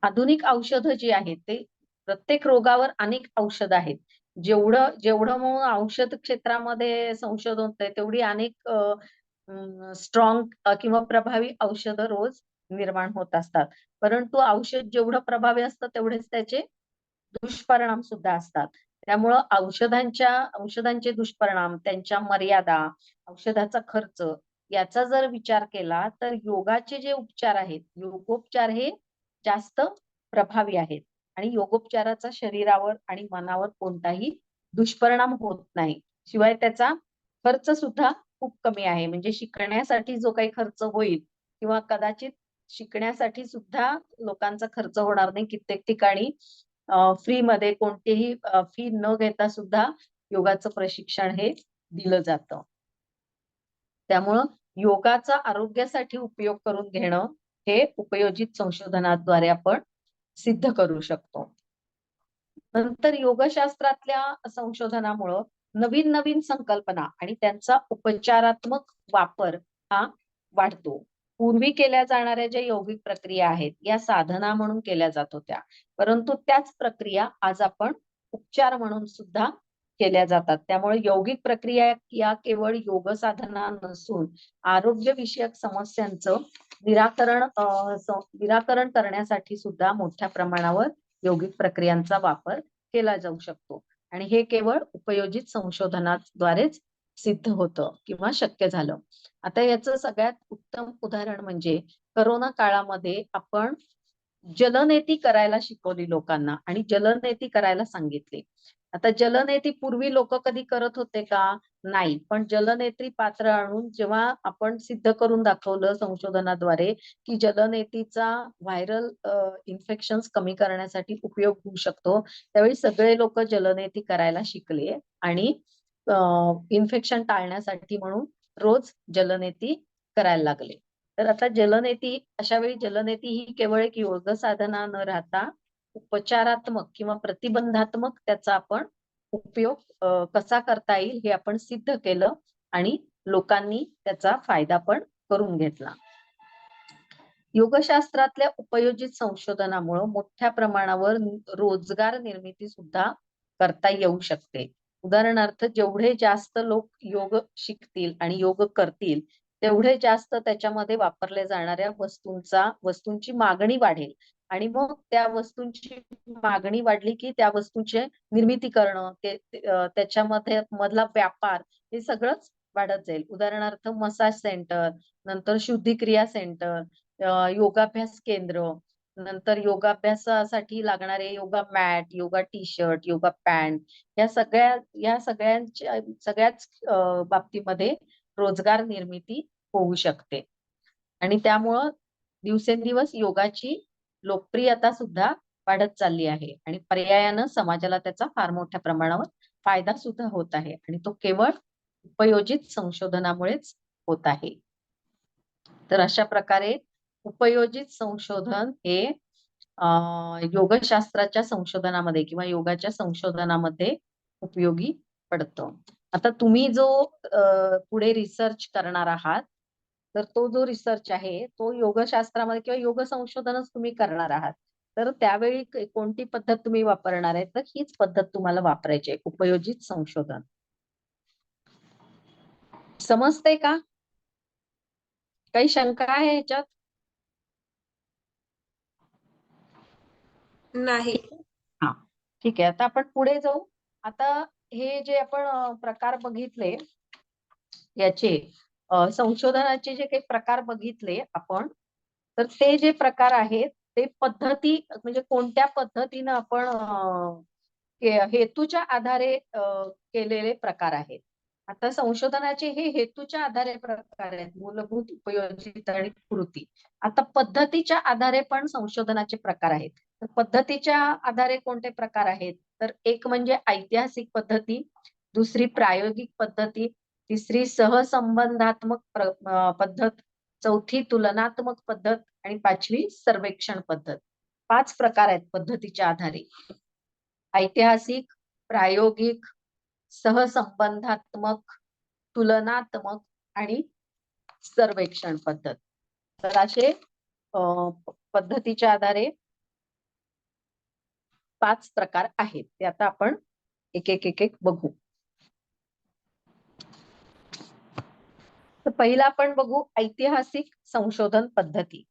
आधुनिक औषधं जी आहेत, ते प्रत्येक रोगावर अनेक औषधं आहेत. जेवढं जेवढं मग औषध क्षेत्रामध्ये संशोधन होतंय, तेवढी अनेक किंवा प्रभावी औषधं रोज निर्माण होत असतात. परंतु औषध जेवढं प्रभावी असतं, तेवढेच त्याचे दुष्परिणाम सुद्धा असतात. त्यामुळं औषधांचे दुष्परिणाम, त्यांच्या मर्यादा, औषधाचा खर्च याचा जर विचार केला, तर योगाचे जे उपचार आहेत, योगोपचार हे जास्त प्रभावी आहेत आणि योगोपचाराचा शरीरावर आणि मनावर कोणताही दुष्परिणाम होत नाही. शिवाय त्याचा खर्च सुद्धा खूप कमी आहे. म्हणजे शिकण्यासाठी जो काही खर्च होईल किंवा कदाचित शिकण्यासाठी सुद्धा लोकांचा खर्च होणार नाही. कित्येक ठिकाणी फ्रीमध्ये कोणतीही फी न घेता सुद्धा योगाचं प्रशिक्षण हे दिलं जातं. त्यामुळं योगाचा आरोग्यासाठी उपयोग करून घेणं हे उपयोजित संशोधनाद्वारे आपण सिद्ध करू शकतो. नंतर योगशास्त्रातल्या संशोधनामुळं नवीन-नवीन संकल्पना आणि त्यांचा उपचारात्मक वापर हा वाढतो. पूर्वी केल्या जाणाऱ्या ज्या यौगिक प्रक्रिया आहेत, या साधना म्हणून केल्या जात होत्या. परंतु त्याच प्रक्रिया आज आपण उपचार म्हणून सुद्धा केल्या जातात. त्यामुळे यौगिक प्रक्रिया या केवळ योग साधना नसून आरोग्यविषयक समस्यांचं निराकरण करण्यासाठी सुद्धा मोठ्या प्रमाणावर यौगिक प्रक्रियांचा वापर केला जाऊ शकतो आणि हे केवळ उपयोजित संशोधनाद्वारेच सिद्ध होतं किंवा शक्य झालं. आता याचं सगळ्यात उत्तम उदाहरण म्हणजे करोना काळामध्ये आपण जलनेती करायला शिकवली लोकांना आणि जलनेती करायला सांगितली. आता जलनेती पूर्वी लोक कधी करत होते का? नाही. पण जलनेत्री पात्र आणून जेव्हा आपण सिद्ध करून दाखवलं संशोधनाद्वारे, की जलनेतीचा व्हायरल इन्फेक्शन्स कमी करण्यासाठी उपयोग होऊ शकतो, त्यावेळी सगळे लोक जलनेती करायला शिकले आणि इन्फेक्शन टाळण्यासाठी म्हणून रोज जलनेती करायला लागले. तर आता अशा वेळी जलनेती ही केवळ एक योग साधना न राहता उपचारात्मक किंवा प्रतिबंधात्मक त्याचा आपण उपयोग कसा करता येईल हे आपण सिद्ध केलं आणि लोकांनी त्याचा फायदा पण करून घेतला. योगशास्त्रातल्या उपयोजित संशोधनामुळं मोठ्या प्रमाणावर रोजगार निर्मिती सुद्धा करता येऊ शकते. उदाहरणार्थ जेवढे जास्त लोक योग शिकतील आणि योग करतील, तेवढे जास्त त्याच्यामध्ये वापरल्या जाणाऱ्या वस्तूंची मागणी वाढेल आणि मग त्या वस्तूंची मागणी वाढली, की त्या वस्तूंची निर्मिती करणं, त्याच्यामध्ये मधला व्यापार हे सगळंच वाढत जाईल. उदाहरणार्थ मसाज सेंटर, नंतर शुद्धिक्रिया सेंटर, योगाभ्यास केंद्र, नंतर योगाभ्यासासाठी लागणारे yoga mat, yoga t shirt, yoga pant सगळ्याच बाबतीमध्ये रोजगार निर्मिती होऊ शकते. आणि त्यामुळं दिवसेंदिवस योगाची लोकप्रियता सुद्धा वाढत चालली आहे आणि पर्यायानं समाजाला त्याचा फार मोठ्या प्रमाणावर फायदा सुद्धा होत आहे आणि तो केवळ उपयोजित संशोधनामुळेच होत आहे. तर अशा प्रकारे उपयोजित संशोधन हे योगशास्त्राच्या संशोधनामध्ये किंवा योगाच्या संशोधनामध्ये उपयोगी पडतं. आता तुम्ही जो पुढे रिसर्च करणार आहात, तर तो जो रिसर्च आहे तो योगशास्त्रामध्ये किंवा योग संशोधनच तुम्ही करणार आहात. तर त्यावेळी कोणती पद्धत तुम्ही वापरणार आहे, तर हीच पद्धत तुम्हाला वापरायची आहे, उपयोजित संशोधन. समजतंय का? काही शंका आहे ह्याच्यात? नाही. हा, ठीक आहे. आता आपण पुढे जाऊ. आता हे जे आपण प्रकार बघितले याचे संशोधनाचे जे काही प्रकार बघितले आपण, तर ते जे प्रकार आहेत ते पद्धती म्हणजे कोणत्या पद्धतीनं आपण हेतूच्या आधारे केलेले प्रकार आहेत. आता संशोधनाचे हे हेतूच्या आधारे प्रकार आहेत, मूलभूत, उपयोजित आणि कृती. आता पद्धतीच्या आधारे पण संशोधनाचे प्रकार आहेत. तर पद्धतीच्या आधारे कोणते प्रकार आहेत, तर एक म्हणजे ऐतिहासिक पद्धती, दुसरी प्रायोगिक पद्धती, तिसरी सहसंबंधात्मक पद्धत, चौथी तुलनात्मक पद्धत आणि पाचवी सर्वेक्षण पद्धत. 5 प्रकार आहेत पद्धतीच्या आधारे. ऐतिहासिक, प्रायोगिक, सहसंबंधात्मक, तुलनात्मक आणि सर्वेक्षण पद्धत. तर असे पद्धतीच्या आधारे 5 प्रकार आहेत. ते आता आपण एक बघू. तर पहिला आपण बघू ऐतिहासिक संशोधन पद्धती.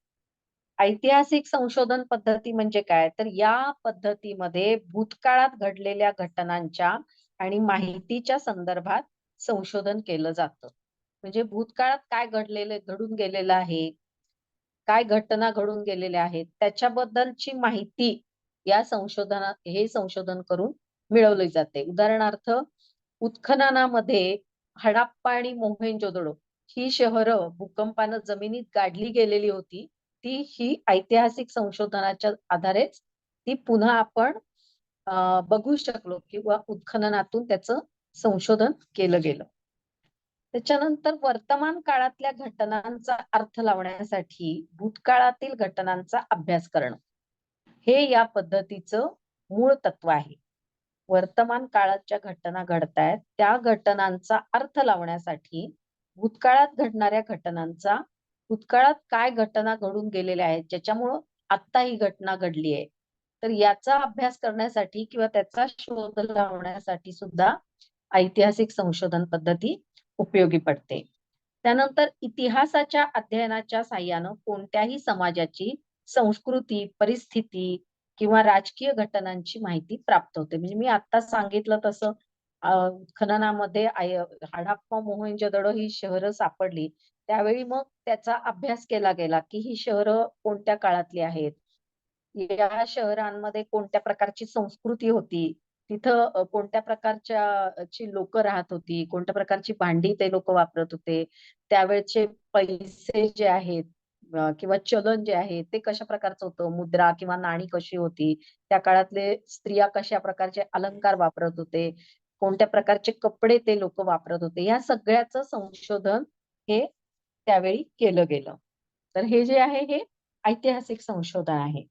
ऐतिहासिक संशोधन पद्धती म्हणजे काय, तर या पद्धतीमध्ये भूतकाळात घडलेल्या घटनांच्या आणि माहितीच्या संदर्भात संशोधन केलं जातं. म्हणजे भूतकाळात काय घडून गेलेलं आहे, काय घटना घडून गेलेल्या आहेत त्याच्याबद्दलची माहिती या हे संशोधन करून मिळवली जाते. उदाहरणार्थ उत्खननामध्ये हडप्पा आणि मोहेंजोदडो ही शहरं भूकंपानं जमिनीत गाडली गेलेली होती. ही ऐतिहासिक संशोधनाच्या आधारेच ती पुन्हा आपण बघू शकलो किंवा उत्खननातून त्याचं संशोधन केलं गेलं. त्याच्यानंतर वर्तमान काळातल्या घटनांचा अर्थ लावण्यासाठी भूतकाळातील घटनांचा अभ्यास करणं हे या पद्धतीचं मूळ तत्व आहे. वर्तमान काळात ज्या घटना घडतायत त्या घटनांचा अर्थ लावण्यासाठी भूतकाळात घडणाऱ्या घटनांचा, भूतकाळात काय घटना घडून गेलेल्या आहेत ज्याच्यामुळं आत्ता ही घटना घडली आहे, तर याचा अभ्यास करण्यासाठी किंवा त्याचा शोध लावण्यासाठी सुद्धा ऐतिहासिक संशोधन पद्धती उपयोगी पडते. त्यानंतर इतिहासाच्या अध्ययनाच्या साहाय्यानं कोणत्याही समाजाची संस्कृती, परिस्थिती किंवा राजकीय घटनांची माहिती प्राप्त होते. म्हणजे मी आता सांगितलं तसं खननामध्ये हडप्पा, मोहेंजोदडो ही शहरं सापडली. त्यावेळी मग त्याचा अभ्यास केला गेला, की ही शहरं कोणत्या काळातली आहेत. या शहरांमध्ये कोणत्या प्रकारची संस्कृती होती. तिथं कोणत्या प्रकारची लोक राहत होती, कोणत्या प्रकारची भांडी ते लोक वापरत होते. त्यावेळचे पैसे जे आहेत किंवा चलन जे आहे ते कशा प्रकारचं होतं, मुद्रा किंवा नाणी कशी होती, त्या काळातले स्त्रिया कशा प्रकारचे अलंकार वापरत होते, कोणत्या प्रकारचे कपडे ते लोक वापरत होते, या सगळ्याचं संशोधन हे त्यावेळी केलं गेलं. तर हे जे आहे हे ऐतिहासिक संशोधन आहे.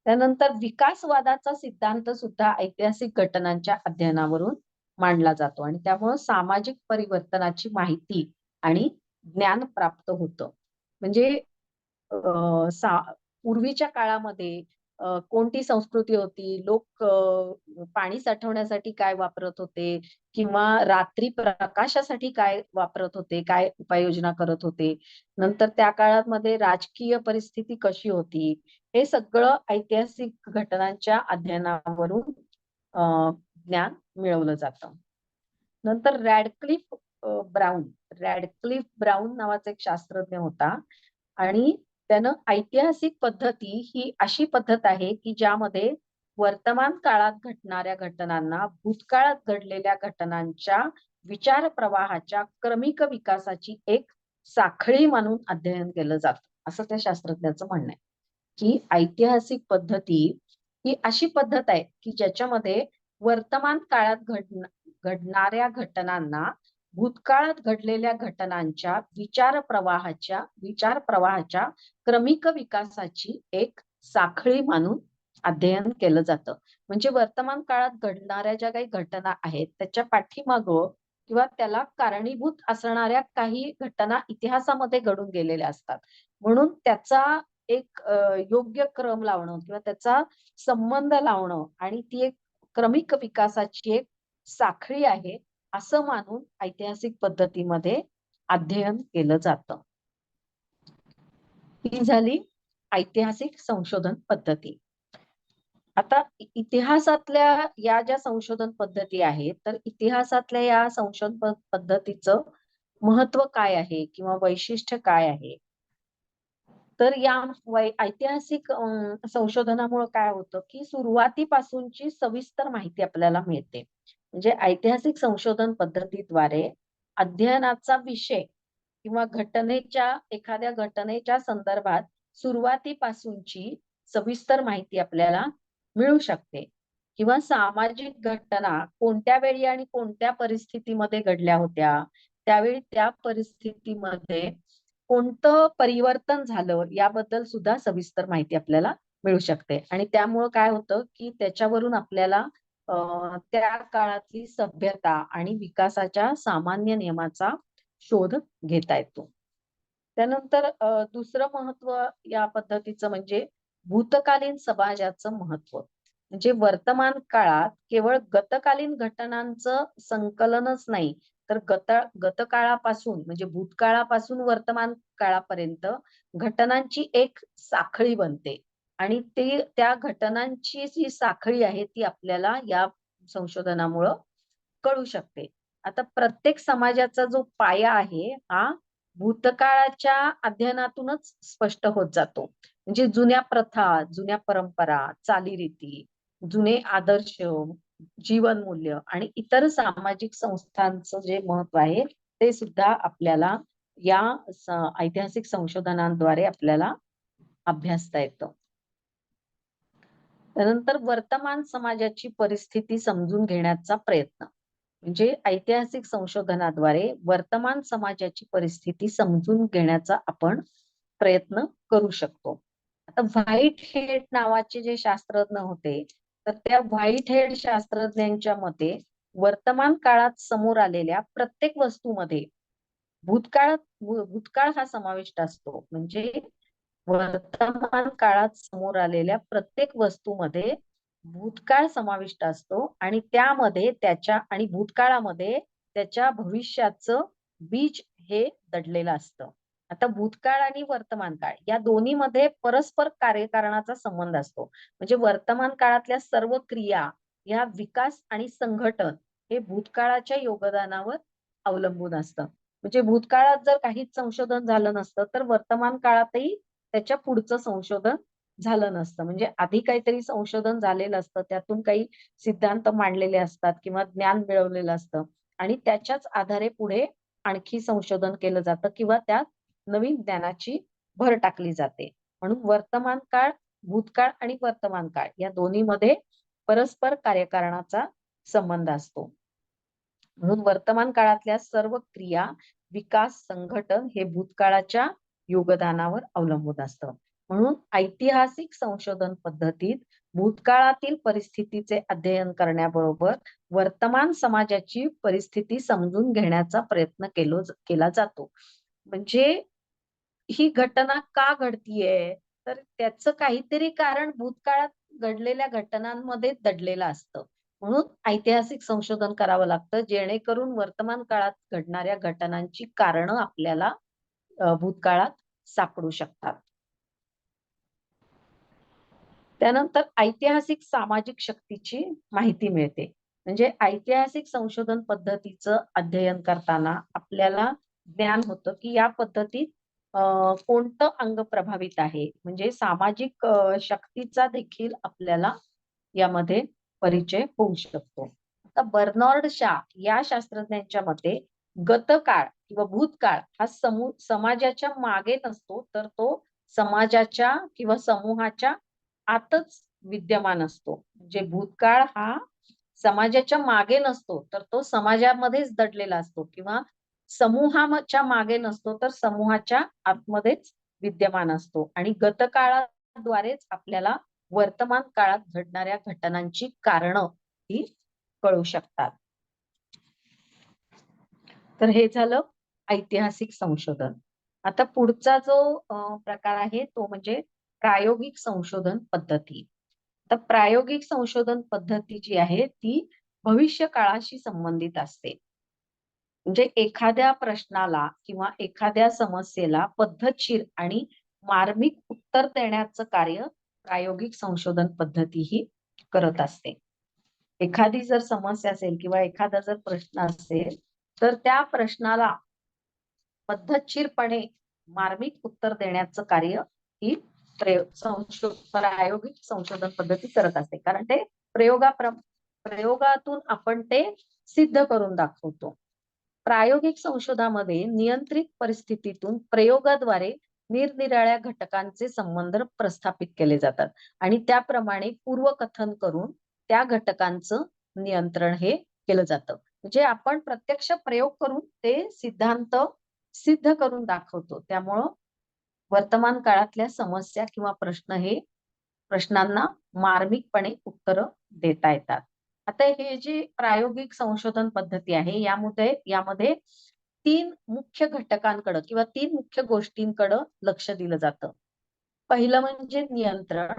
त्यानंतर विकासवादाचा सिद्धांत सुद्धा ऐतिहासिक घटनांच्या अध्ययनावरून मांडला जातो आणि त्यामुळे सामाजिक परिवर्तनाची माहिती आणि ज्ञान प्राप्त होतं. म्हणजे पूर्वीच्या काळामध्ये कोणती संस्कृती होती, लोक पाणी साठवण्यासाठी काय वापरत होते किंवा रात्री प्रकाशासाठी काय वापरत होते, काय उपाययोजना करत होते. नंतर त्या काळामध्ये राजकीय परिस्थिती कशी होती, हे सगळं ऐतिहासिक घटनांच्या अध्ययनावरून ज्ञान मिळवलं जातं. नंतर रॅडक्लिफ ब्राऊन नावाचा एक शास्त्रज्ञ होता आणि त्यानं ऐतिहासिक पद्धती ही अशी पद्धत आहे की ज्यामध्ये वर्तमान काळात घडणाऱ्या घटनांना भूतकाळात घडलेल्या घटनांच्या विचार प्रवाहाच्या क्रमिक विकासाची एक साखळी मानून अध्ययन केलं जातं. असं त्या शास्त्रज्ञाचं म्हणणं आहे की ऐतिहासिक पद्धती ही अशी पद्धत आहे की ज्याच्यामध्ये वर्तमान काळात घडणाऱ्या घटनांना भूतकाळात घडलेल्या घटनांच्या विचार प्रवाहाच्या क्रमिक विकासाची एक साखळी मानून अध्ययन केलं जातं. म्हणजे वर्तमान काळात घडणाऱ्या ज्या काही घटना आहेत त्याच्या पाठीमागं किंवा त्याला कारणीभूत असणाऱ्या काही घटना इतिहासामध्ये घडून गेलेल्या असतात. म्हणून त्याचा एक योग्य क्रम लावणं किंवा त्याचा संबंध लावणं आणि ती एक क्रमिक विकासाची एक साखळी आहे असं मानून ऐतिहासिक पद्धतीमध्ये अध्ययन केलं जातं. ही झाली ऐतिहासिक संशोधन पद्धती. आता इतिहासातल्या या ज्या संशोधन पद्धती आहेत तर इतिहासातल्या या संशोधन पद्धतीचं महत्व काय आहे किंवा वैशिष्ट्य काय आहे? तर या ऐतिहासिक संशोधनामुळे काय होतं की सुरुवातीपासूनची सविस्तर माहिती आपल्याला मिळते. म्हणजे ऐतिहासिक संशोधन पद्धतीद्वारे अध्ययनाचा विषय किंवा एखाद्या घटनेच्या संदर्भात सुरुवातीपासूनची सविस्तर माहिती आपल्याला मिळू शकते. किंवा सामाजिक घटना कोणत्या वेळी आणि कोणत्या परिस्थितीमध्ये घडल्या होत्या, त्यावेळी त्या परिस्थितीमध्ये कोणतं परिवर्तन झालं याबद्दल सुद्धा सविस्तर माहिती आपल्याला मिळू शकते. आणि त्यामुळं काय होतं की त्याच्यावरून आपल्याला त्या काळातली सभ्यता आणि विकासाच्या सामान्य नियमाचा शोध घेता येतो. त्यानंतर दुसरं महत्व या पद्धतीचं म्हणजे भूतकालीन समाजाचं महत्व. म्हणजे वर्तमान काळात केवळ गतकालीन घटनांचं संकलनच नाही तर गतकाळापासून म्हणजे भूतकाळापासून वर्तमान काळापर्यंत घटनांची एक साखळी बनते आणि त्या घटनांची जी साखळी आहे ती आपल्याला या संशोधनामुळं कळू शकते. आता प्रत्येक समाजाचा जो पाया आहे हा भूतकाळाच्या अध्ययनातूनच स्पष्ट होत जातो. म्हणजे जुन्या प्रथा, जुन्या परंपरा, चालीरीती, जुने आदर्श, जीवनमूल्य आणि इतर सामाजिक संस्थांचं जे महत्व आहे ते सुद्धा आपल्याला या ऐतिहासिक संशोधनाद्वारे आपल्याला अभ्यासता येतं. त्यानंतर वर्तमान समाजाची परिस्थिती समजून घेण्याचा प्रयत्न. म्हणजे ऐतिहासिक संशोधनाद्वारे वर्तमान समाजाची परिस्थिती समजून घेण्याचा आपण प्रयत्न करू शकतो. आता व्हाईट हेड नावाचे जे शास्त्रज्ञ होते तर त्या व्हाईट हेड शास्त्रज्ञांच्या मते वर्तमान काळात समोर आलेल्या प्रत्येक वस्तूमध्ये भूतकाळ हा समाविष्ट असतो. म्हणजे वर्तमान काळात समोर आलेल्या प्रत्येक वस्तूमध्ये भूतकाळ समाविष्ट असतो आणि भूतकाळामध्ये त्याच्या भविष्याचं बीज हे दडलेलं असतं. आता भूतकाळ आणि वर्तमान काळ या दोन्हीमध्ये परस्पर कार्यकारणाचा संबंध असतो. म्हणजे वर्तमान काळातल्या सर्व क्रिया या विकास आणि संघटन हे भूतकाळाच्या योगदानावर अवलंबून असतं. म्हणजे भूतकाळात जर काहीच संशोधन झालं नसतं तर वर्तमान काळातही त्याच्या पुढचं संशोधन झालं नसतं. म्हणजे आधी काहीतरी संशोधन झालेलं असतं, त्यातून काही सिद्धांत मांडलेले असतात किंवा ज्ञान मिळवलेलं असतं आणि त्याच्याच आधारे पुढे आणखी संशोधन केलं जातं किंवा त्यात नवीन ज्ञानाची भर टाकली जाते. म्हणून भूतकाळ आणि वर्तमान काळ या दोन्हीमध्ये परस्पर कार्यकारणाचा संबंध असतो. म्हणून वर्तमान काळातल्या सर्व क्रिया, विकास, संघटन हे भूतकाळाच्या योगदानावर अवलंबून असतं. म्हणून ऐतिहासिक संशोधन पद्धतीत भूतकाळातील परिस्थितीचे अध्ययन करण्याबरोबर वर्तमान समाजाची परिस्थिती समजून घेण्याचा प्रयत्न केला जातो. म्हणजे ही घटना का घडतीये तर त्याचं काहीतरी कारण भूतकाळात घडलेल्या घटनांमध्ये दडलेलं असतं. म्हणून ऐतिहासिक संशोधन करावं लागतं जेणेकरून वर्तमान काळात घडणाऱ्या घटनांची कारणं आपल्याला भूतकाळात सापडू शकतात. त्यानंतर ऐतिहासिक सामाजिक शक्तीची माहिती मिळते. म्हणजे ऐतिहासिक संशोधन पद्धतीचं अध्ययन करताना आपल्याला ज्ञान होतं की या पद्धतीत कोणतं अंग प्रभावित आहे. म्हणजे सामाजिक शक्तीचा देखील आपल्याला यामध्ये परिचय होऊ शकतो. आता बर्नार्ड शॉ या शास्त्रज्ञांच्या मते गतकाळ किंवा भूतकाळ हा समाजाच्या मागे नसतो तर तो समाजाच्या किंवा समूहाच्या आतच विद्यमान असतो. म्हणजे भूतकाळ हा समाजाच्या मागे नसतो, तर तो समाजामध्येच दडलेला असतो किंवा समूहाच्या मागे नसतो, तर समूहाच्या आतमध्येच विद्यमान असतो आणि गतकाळाद्वारेच आपल्याला वर्तमान काळात घडणाऱ्या घटनांची कारणं ही कळू शकतात. तर हे झालं ऐतिहासिक संशोधन. आता पुढचा जो प्रकार आहे तो म्हणजे प्रायोगिक संशोधन पद्धती. तर प्रायोगिक संशोधन पद्धती जी आहे ती भविष्य काळाशी संबंधित असते. म्हणजे एखाद्या प्रश्नाला किंवा एखाद्या समस्येला पद्धतशीर आणि मार्मिक उत्तर देण्याचं कार्य प्रायोगिक संशोधन पद्धती ही करत असते. एखादी जर समस्या असेल किंवा एखादा जर प्रश्न असेल, तर त्या प्रश्नाला पद्धतशीरपणे मार्मिक उत्तर देण्याचं कार्य ही प्रायोगिक संशोधन पद्धती करत असते. कारण ते प्रयोगातून आपण ते सिद्ध करून दाखवतो. प्रायोगिक संशोधनामध्ये नियंत्रित परिस्थितीतून प्रयोगाद्वारे निरनिराळ्या घटकांचे संबंध प्रस्थापित केले जातात आणि त्याप्रमाणे पूर्वकथन करून त्या घटकांचं नियंत्रण हे केलं जातं. म्हणजे आपण प्रत्यक्ष प्रयोग करून ते सिद्धांत सिद्ध करून दाखवतो. त्यामुळं वर्तमान काळातल्या समस्या किंवा प्रश्नांना मार्मिकपणे उत्तरं देता येतात. आता हे जी प्रायोगिक संशोधन पद्धती आहे यामध्ये 3 मुख्य घटकांकडे किंवा 3 मुख्य गोष्टींकडे लक्ष दिलं जातं. पहिलं म्हणजे नियंत्रण,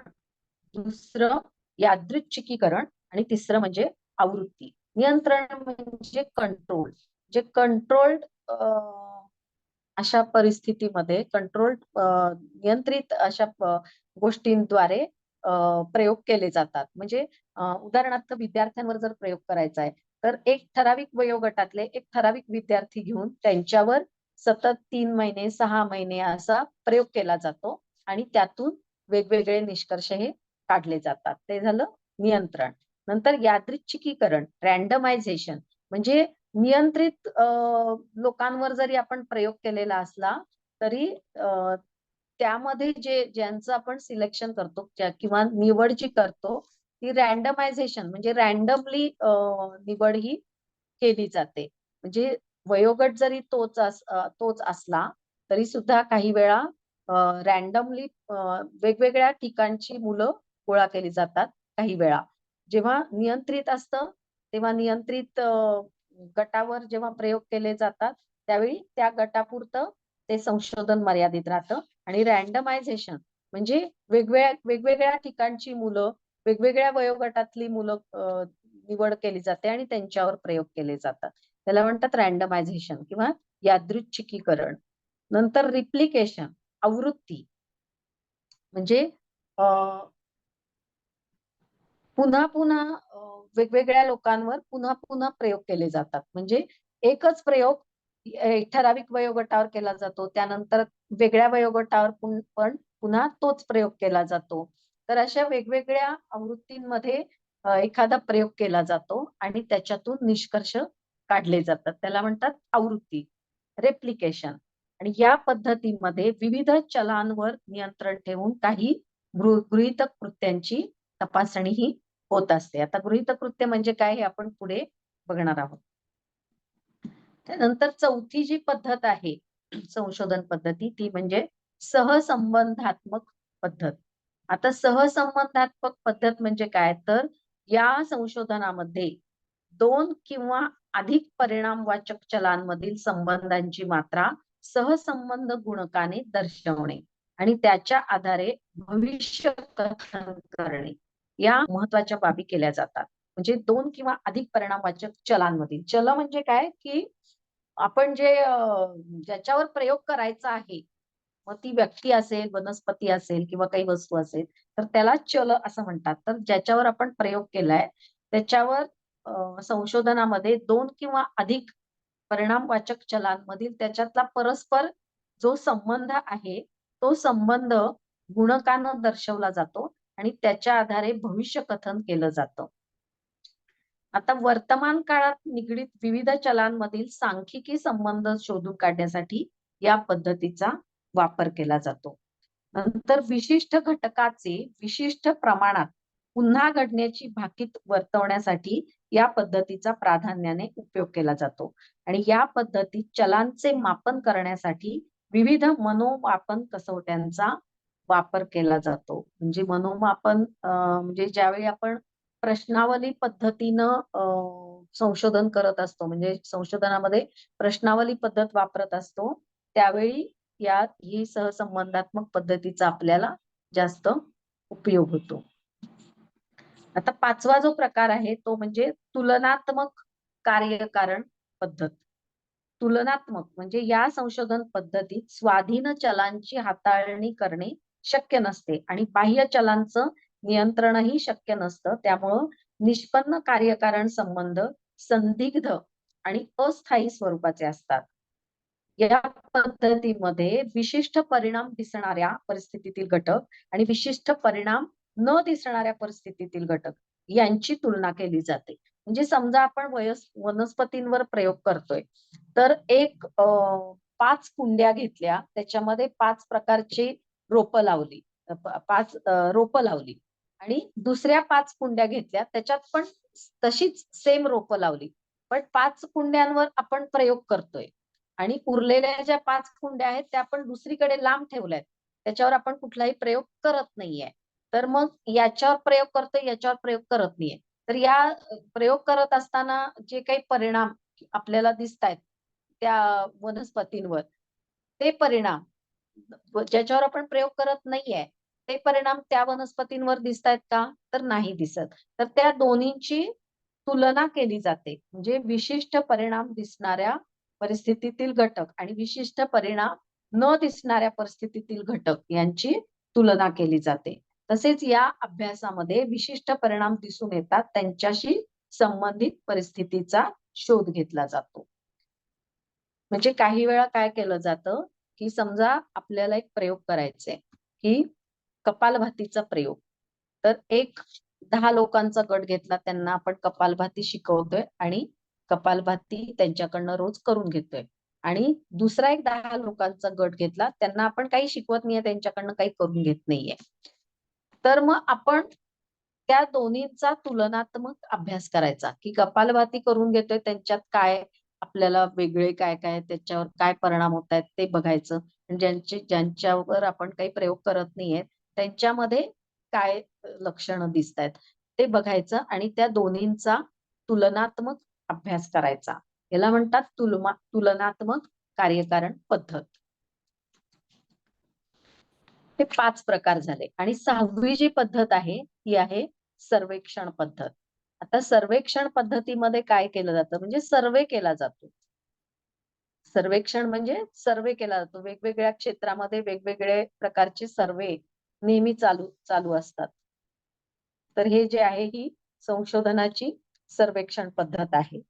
दुसरं यादृच्छिकीकरण आणि तिसरं म्हणजे आवृत्ती. नियंत्रण म्हणजे कंट्रोल. जे कंट्रोल्ड अशा परिस्थितीमध्ये नियंत्रित अशा गोष्टींद्वारे प्रयोग केले जातात. म्हणजे उदाहरणार्थ विद्यार्थ्यांवर जर प्रयोग करायचा आहे, तर एक ठराविक वयोगटातले एक ठराविक विद्यार्थी घेऊन त्यांच्यावर सतत 3 महिने, 6 महिने असा प्रयोग केला जातो आणि त्यातून वेगवेगळे निष्कर्ष हे काढले जातात. ते झालं नियंत्रण. नंतर यादृच्छिकीकरण, रँडमायझेशन म्हणजे नियंत्रित लोकांवर जरी आपण प्रयोग केलेला असला तरी त्यामध्ये ज्यांचं आपण सिलेक्शन करतो किंवा निवड जी करतो ती रँडमायझेशन म्हणजे रँडमली निवड ही केली जाते. म्हणजे वयोगट जरी तोच असला तरी सुद्धा काही वेळा रँडमली वेगवेगळ्या ठिकाणची मुलं गोळा केली जातात काही वेळा. जेव्हा नियंत्रित असतं तेव्हा नियंत्रित गटावर जेव्हा प्रयोग केले जातात त्यावेळी त्या गटापुरतं ते संशोधन मर्यादित राहतं आणि रँडमायझेशन म्हणजे वेगवेगळ्या ठिकाणची मुलं, वेगवेगळ्या वयोगटातली मुलं निवड केली जाते आणि त्यांच्यावर प्रयोग केले जातात. त्याला म्हणतात रँडमायझेशन किंवा यादृच्छिकीकरण. नंतर रिप्लिकेशन, आवृत्ती म्हणजे पुन्हा पुन्हा वेगवेगळ्या लोकांवर पुन्हा पुन्हा प्रयोग केले जातात. म्हणजे एकच प्रयोग ठराविक वयोगटावर केला जातो. त्यानंतर वेगळ्या वयोगटावर पण पुन्हा तोच प्रयोग केला जातो. तर अशा वेगवेगळ्या आवृत्तींमध्ये एखादा प्रयोग केला जातो आणि त्याच्यातून निष्कर्ष काढले जातात. त्याला म्हणतात आवृत्ती, रेप्लिकेशन. आणि या पद्धतीमध्ये विविध चलांवर नियंत्रण ठेवून काही गृहीतक कृत्यांची तपासणी ही होत असते. आता गृहीतक कृत्य म्हणजे काय हे आपण पुढे बघणार आहोत. त्यानंतर चौथी जी पद्धत आहे संशोधन पद्धती ती म्हणजे सहसंबंधात्मक पद्धत. आता सहसंबंधात्मक पद्धत म्हणजे काय तर या संशोधनामध्ये 2 किंवा अधिक परिणामवाचक चलांमधील संबंधांची मात्रा सहसंबंध गुणकाने दर्शवणे आणि त्याच्या आधारे भविष्य कथन करणे या महत्वाच्या बाबी केल्या जातात. म्हणजे 2 किंवा अधिक परिणामवाचक चलांमधील. चल म्हणजे काय की आपण ज्याच्यावर प्रयोग करायचा आहे, मग ती व्यक्ती असेल, वनस्पती असेल किंवा काही वस्तू असेल, तर त्याला चल असं म्हणतात. तर ज्याच्यावर आपण प्रयोग केलाय त्याच्यावर संशोधनामध्ये 2 किंवा अधिक परिणामवाचक चलांमधील त्याच्यातला परस्पर जो संबंध आहे, तो संबंध गुणकानं दर्शवला जातो आणि त्याच्या आधारे भविष्य कथन केलं जातं. आता वर्तमान काळात निगडीत विविध चलांमधील सांख्यिकी संबंध शोधून काढण्यासाठी या पद्धतीचा वापर केला जातो. नंतर विशिष्ट घटकाचे विशिष्ट प्रमाणात पुन्हा घडण्याची भाकीत वर्तवण्यासाठी या पद्धतीचा प्राधान्याने उपयोग केला जातो. आणि या पद्धतीत चलांचे मापन करण्यासाठी विविध मनोमापन कसोट्यांचा वापर केला जातो. म्हणजे मनोमापन म्हणजे ज्यावेळी आपण प्रश्नावली पद्धतीनं संशोधन करत असतो, म्हणजे संशोधनामध्ये प्रश्नावली पद्धत वापरत असतो, त्यावेळी यात ही सहसंबंधात्मक पद्धतीचा आपल्याला जास्त उपयोग होतो. आता 5वा जो प्रकार आहे तो म्हणजे तुलनात्मक कार्यकारण पद्धत. तुलनात्मक म्हणजे या संशोधन पद्धतीत स्वाधीन चलांची हाताळणी करणे शक्य नसते आणि बाह्य चलांचं नियंत्रणही शक्य नसतं. त्यामुळं निष्पन्न कार्यकारण संबंध संदिग्ध आणि अस्थायी स्वरूपाचे असतात. या पद्धतीमध्ये विशिष्ट परिणाम दिसणाऱ्या परिस्थितीतील घटक आणि विशिष्ट परिणाम न दिसणाऱ्या परिस्थितीतील घटक यांची तुलना केली जाते. म्हणजे समजा आपण वनस्पतींवर प्रयोग करतोय, तर 5 कुंड्या घेतल्या, त्याच्यामध्ये 5 प्रकारची रोपं लावली, 5 रोपं लावली आणि दुसऱ्या 5 कुंड्या घेतल्या, त्याच्यात पण तशीच सेम रोपं लावली. पण 5 कुंड्यांवर आपण प्रयोग करतोय आणि उरलेल्या ज्या 5 कुंड्या आहेत त्या आपण दुसरीकडे लांब ठेवल्यात. त्याच्यावर आपण कुठलाही प्रयोग करत नाहीये. तर मग याच्यावर प्रयोग करतोय, याच्यावर प्रयोग करत नाहीये. तर या प्रयोग करत असताना जे काही परिणाम आपल्याला दिसतायत त्या वनस्पतींवर, ते परिणाम ज्याच्यावर आपण प्रयोग करत नाहीये, ते परिणाम त्या वनस्पतींवर दिसतायत का? तर नाही दिसत. तर त्या दोन्हींची तुलना केली जाते. म्हणजे विशिष्ट परिणाम दिसणाऱ्या परिस्थितीतील घटक आणि विशिष्ट परिणाम न दिसणाऱ्या परिस्थितीतील घटक यांची तुलना केली जाते. तसेच या अभ्यासामध्ये विशिष्ट परिणाम दिसून येतात, त्यांच्याशी संबंधित परिस्थितीचा शोध घेतला जातो. म्हणजे काही वेळा काय केलं जातं, की समजा आपल्याला एक प्रयोग करायचा आहे, की कपालभातीचा प्रयोग. तर 10 लोकांचा गट घेतला, त्यांना आपण कपालभाती शिकवतोय आणि कपालभाती त्यांच्याकडनं रोज करून घेतोय. आणि दुसरा 10 लोकांचा गट घेतला, त्यांना आपण काही शिकवत नाहीये, त्यांच्याकडनं काही करून घेत नाहीये. तर मग आपण त्या दोन्हींचा तुलनात्मक अभ्यास करायचा, की कपालभाती करून घेतोय त्यांच्यात काय आपल्याला वेगळे काय-काय त्याच्यावर काय परिणाम होत आहेत ते बघायचं. ज्यांच्यावर आपण काही प्रयोग करत नाहीये, त्यांच्यामध्ये काय लक्षणं दिसतायत ते बघायचं आणि त्या दोन्हींचा तुलनात्मक अभ्यास करायचा. याला म्हणतात तुलनात्मक कार्यकारण पद्धत. हे 5 प्रकार झाले आणि 6वी जी पद्धत आहे ती आहे सर्वेक्षण पद्धत. आता सर्वेक्षण पद्धतीमध्ये काय केलं जातं म्हणजे सर्वे केला जातो. सर्वेक्षण म्हणजे सर्वे केला जातो. वेगवेगळ्या क्षेत्रामध्ये वेगवेगळे प्रकारचे सर्वे नेहमी चालू असतात. तर हे जे आहे ही संशोधनाची सर्वेक्षण पद्धत आहे.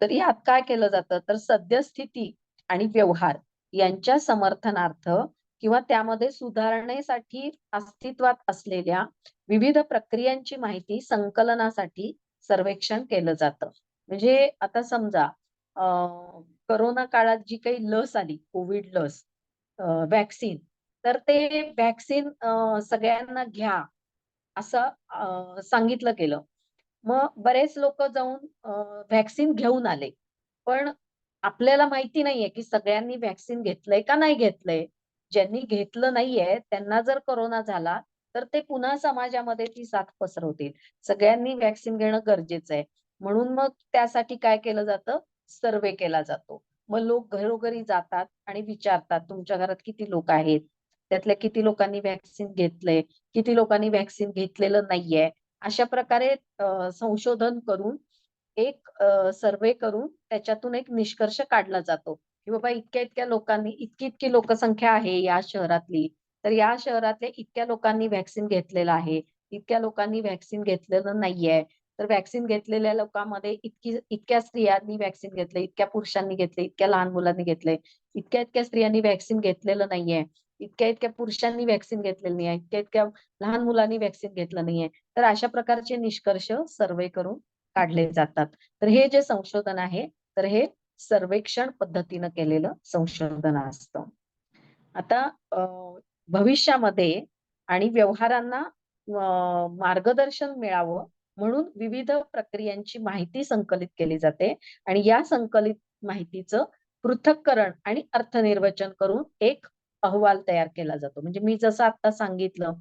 तर यात काय केलं जातं तर सद्यस्थिती आणि व्यवहार यांच्या समर्थनार्थ किंवा त्यामध्ये सुधारणेसाठी अस्तित्वात असलेल्या विविध प्रक्रियांची माहिती संकलनासाठी सर्वेक्षण केलं जातं. म्हणजे आता समजा कोरोना काळात जी काही लस आली, कोविड लस, व्हॅक्सिन, तर ते व्हॅक्सिन सगळ्यांना घ्या असं सांगितलं गेलं. मग बरेच लोक जाऊन व्हॅक्सिन घेऊन आले. पण आपल्याला माहिती नाहीये, की सगळ्यांनी व्हॅक्सिन घेतलंय का नाही घेतलंय. ज्यांनी घेतलं नाहीये त्यांना जर कोरोना झाला, तर ते पुन्हा समाजामध्ये ती साथ पसरवतील. सगळ्यांनी व्हॅक्सिन घेणं गरजेचं आहे. म्हणून मग त्यासाठी काय केलं जातं, सर्व्हे केला जातो. मग लोक घरोघरी जातात आणि विचारतात, तुमच्या घरात किती लोक आहेत? त्यातल्या किती लोकांनी व्हॅक्सिन घेतलंय? किती लोकांनी व्हॅक्सिन घेतलेलं नाहीये? अशा प्रकारे संशोधन करून एक सर्व्हे करून त्याच्यातून एक निष्कर्ष काढला जातो, की बाबा इतक्या-इतक्या लोकांनी इतकी-इतकी लोकसंख्या आहे या शहरातली, तर या शहरातल्या इतक्या लोकांनी व्हॅक्सिन घेतलेलं आहे, इतक्या लोकांनी व्हॅक्सिन घेतलेलं नाहीये. तर व्हॅक्सिन घेतलेल्या लोकांमध्ये इतक्या स्त्रियांनी व्हॅक्सिन घेतलंय, इतक्या पुरुषांनी घेतलंय, इतक्या लहान मुलांनी घेतलंय, इतक्या-इतक्या स्त्रियांनी व्हॅक्सिन घेतलेलं नाहीये, इतक्या-इतक्या पुरुषांनी व्हॅक्सिन घेतलेलं नाहीये, इतक्या-इतक्या लहान मुलांनी व्हॅक्सिन घेतलं नाहीये. तर अशा प्रकारचे निष्कर्ष सर्व्हे करून काढले जातात. तर हे जे संशोधन आहे, तर हे सर्वेक्षण पद्धतीनं केलेलं संशोधन असतं. आता भविष्यामध्ये आणि व्यवहारांना मार्गदर्शन मिळावं म्हणून विविध प्रक्रियांची माहिती संकलित केली जाते आणि या संकलित माहितीचं पृथक्करण आणि अर्थनिर्वचन करून एक अहवाल तयार केला जातो. म्हणजे मी जसं आता सांगितलं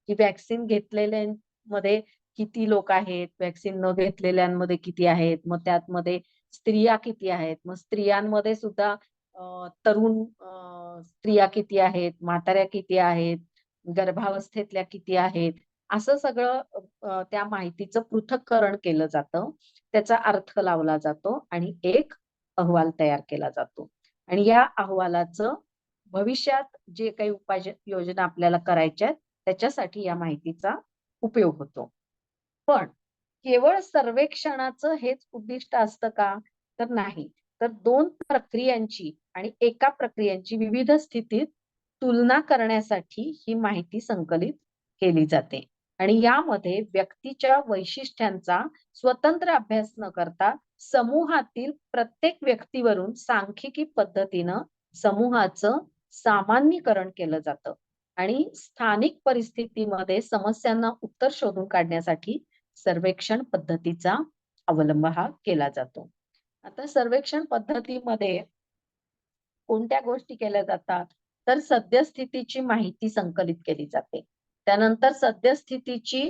की व्हॅक्सिन घेतलेल्यांमध्ये किती लोक आहेत, व्हॅक्सिन न घेतलेल्यांमध्ये किती आहेत, मग त्यातमध्ये स्त्रिया किती आहेत, मग स्त्रियांमध्ये सुद्धा तरुण स्त्रिया किती आहेत, म्हाताऱ्या किती आहेत, गर्भावस्थेतल्या किती आहेत, असं सगळं त्या माहितीचं पृथक्करण केलं जातं, त्याचा अर्थ लावला जातो आणि एक अहवाल तयार केला जातो. आणि या अहवालाचं भविष्यात जे काही योजना आपल्याला करायच्या आहेत त्याच्यासाठी या माहितीचा उपयोग होतो. पण केवळ सर्वेक्षणाचं हेच उद्दिष्ट असतं का? तर नाही. तर 2 प्रक्रियांची आणि एका प्रक्रियांची विविध स्थितीत तुलना करण्यासाठी ही माहिती संकलित केली जाते. आणि यामध्ये व्यक्तीच्या वैशिष्ट्यांचा स्वतंत्र अभ्यास न करता समूहातील प्रत्येक व्यक्तीवरून सांख्यिकी पद्धतीनं समूहाचं सामान्यीकरण केलं जातं आणि स्थानिक परिस्थितीमध्ये समस्यांना उत्तर शोधून काढण्यासाठी सर्वेक्षण पद्धतीचा अवलंब हा केला जातो. आता सर्वेक्षण पद्धतीमध्ये कोणत्या गोष्टी केल्या जातात? तर सद्यस्थितीची माहिती संकलित केली जाते. त्यानंतर सद्यस्थितीची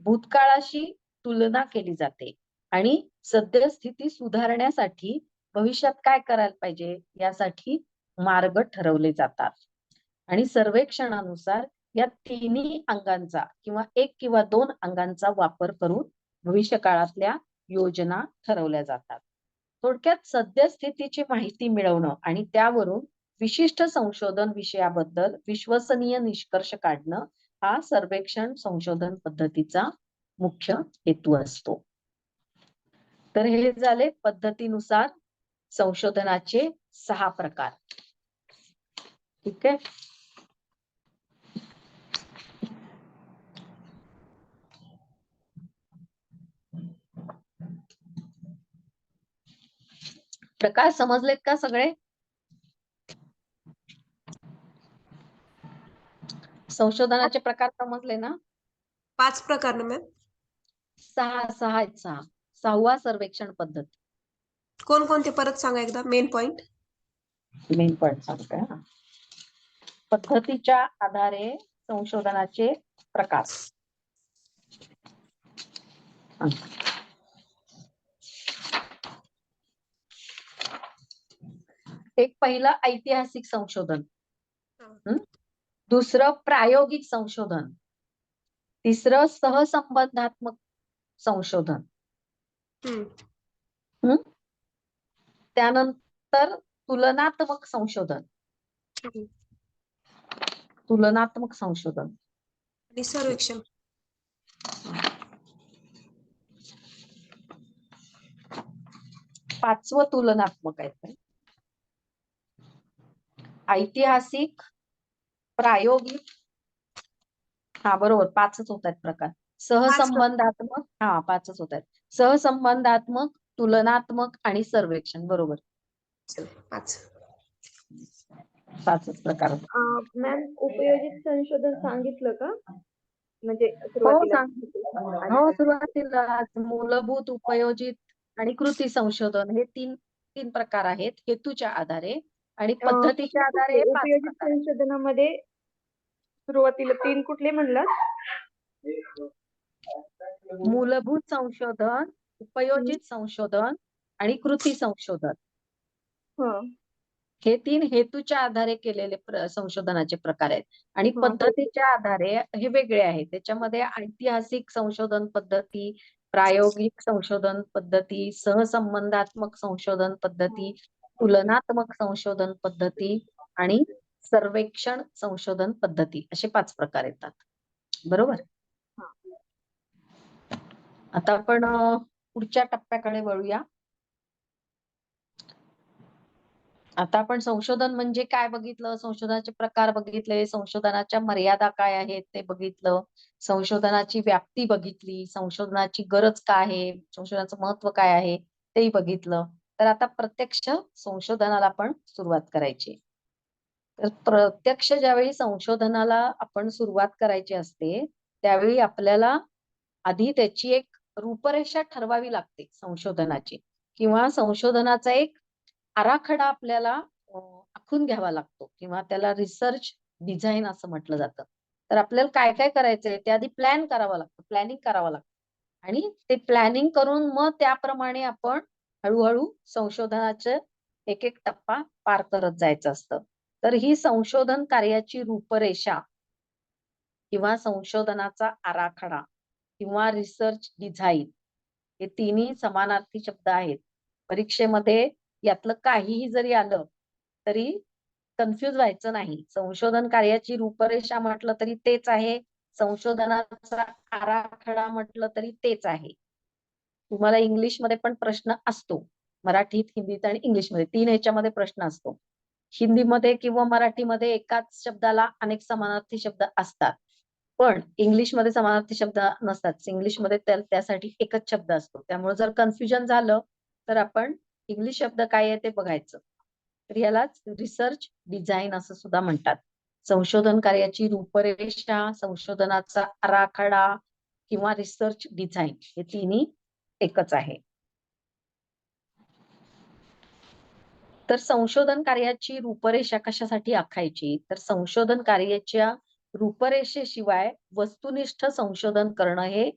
भूतकाळाशी तुलना केली जाते आणि सद्यस्थिती सुधारण्यासाठी भविष्यात काय करायला पाहिजे यासाठी मार्ग ठरवले जातात. आणि सर्वेक्षणानुसार या तिन्ही अंगांचा किंवा 1 किंवा 2 अंगांचा वापर करून भविष्यकाळातल्या योजना ठरवल्या जातात. थोडक्यात सद्यस्थितीची माहिती मिळवणं आणि त्यावरून विशिष्ट संशोधन विषयाबद्दल विश्वसनीय निष्कर्ष काढणं हा सर्वेक्षण संशोधन पद्धतीचा मुख्य हेतू असतो. तर हे झाले पद्धतीनुसार संशोधनाचे 6 प्रकार. ठीक आहे. प्रकार समजलेत का सगळे? संशोधनाचे प्रकार समजले ना? 5 प्रकार ना मॅम? 6 आहेत 6. 6वा सर्वेक्षण पद्धत. कोणकोणते परत सांगा एकदा मेन पॉइंट. मेन पॉइंट सांगते हा. पद्धतीच्या आधारे संशोधनाचे प्रकार. एक पहिलं ऐतिहासिक संशोधन, दुसरं प्रायोगिक संशोधन, तिसरं सहसंबंधात्मक संशोधन, त्यानंतर तुलनात्मक संशोधन, तुलनात्मक संशोधन आणि सर्वेक्षण. पाचवं तुलनात्मक आहे. ऐतिहासिक, प्रायोगिक, हा बरोबर 5च होत आहेत प्रकार. सहसंबंधात्मक, हा 5च होत आहेत. सहसंबंधात्मक, तुलनात्मक आणि सर्वेक्षण. बरोबर 5च प्रकार. मॅम उपयोजित संशोधन सांगितलं का? म्हणजे हो सुरुवातीला सुरुवातीला मूलभूत, उपयोजित आणि कृती संशोधन हे तीन प्रकार आहेत हेतूच्या आधारे आणि पद्धतीच्या आधारे 5 उपयोजित प्रकार. संशोधनामध्ये सुरुवातीला 3 कुठले म्हणलात? मूलभूत संशोधन, उपयोजित संशोधन आणि कृती संशोधन. हे 3 हेतूच्या आधारे केलेले संशोधनाचे प्रकार आहेत आणि पद्धतीच्या आधारे हे वेगळे आहेत. त्याच्यामध्ये ऐतिहासिक संशोधन पद्धती, प्रायोगिक संशोधन पद्धती, सहसंबंधात्मक संशोधन पद्धती, तुलनात्मक संशोधन पद्धती आणि सर्वेक्षण संशोधन पद्धती असे 5 प्रकार येतात. बरोबर. आता आपण पुढच्या टप्प्याकडे वळूया. आता आपण संशोधन म्हणजे काय बघितलं, संशोधनाचे प्रकार बघितले, संशोधनाच्या मर्यादा काय आहेत ते बघितलं, संशोधनाची व्याप्ती बघितली, संशोधनाची गरज काय आहे, संशोधनाचं महत्व काय आहे तेही बघितलं. तर आता प्रत्यक्ष संशोधनाला आपण सुरुवात करायची. तर प्रत्यक्ष ज्यावेळी संशोधनाला आपण सुरुवात करायची असते त्यावेळी आपल्याला आधी त्याची एक रूपरेषा ठरवावी लागते संशोधनाची, किंवा संशोधनाचा एक आराखडा आपल्याला आखून घ्यावा लागतो, किंवा त्याला रिसर्च डिझाईन असं म्हटलं जातं. तर आपल्याला काय काय करायचंय ते आधी प्लॅन करावं लागतं, प्लॅनिंग करावं लागतं, आणि ते प्लॅनिंग करून मग त्याप्रमाणे आपण हळूहळू संशोधनाचं एक एक टप्पा पार करत जायचं असतं. तर ही संशोधन कार्याची रूपरेषा किंवा संशोधनाचा आराखडा किंवा रिसर्च डिझाईन हे तिन्ही समानार्थी शब्द आहेत. परीक्षेमध्ये यातलं काहीही जरी आलं तरी कन्फ्यूज व्हायचं नाही. संशोधन कार्याची रूपरेषा म्हटलं तरी तेच आहे, संशोधनाचा आराखडा म्हटलं तरी तेच आहे. तुम्हाला इंग्लिशमध्ये पण प्रश्न असतो, मराठीत, हिंदीत आणि इंग्लिशमध्ये 3 ह्याच्यामध्ये प्रश्न असतो. हिंदीमध्ये किंवा मराठीमध्ये एकाच शब्दाला अनेक समानार्थी शब्द असतात, पण इंग्लिशमध्ये समानार्थी शब्द नसतात. इंग्लिशमध्ये त्यासाठी एकच शब्द असतो. त्यामुळे जर कन्फ्युजन झालं तर आपण इंग्लिश शब्द काय आहे ते बघायचं. तर यालाच रिसर्च डिझाईन असं सुद्धा म्हणतात. संशोधन कार्याची रूपरेषा, संशोधनाचा आराखडा किंवा रिसर्च डिझाईन हे तिन्ही एकच आहे. तर संशोधन कार्याची रूपरेषा कशासाठी आखायची? तर संशोधन कार्याच्या रूपरेषेशिवाय वस्तुनिष्ठ संशोधन करणं हे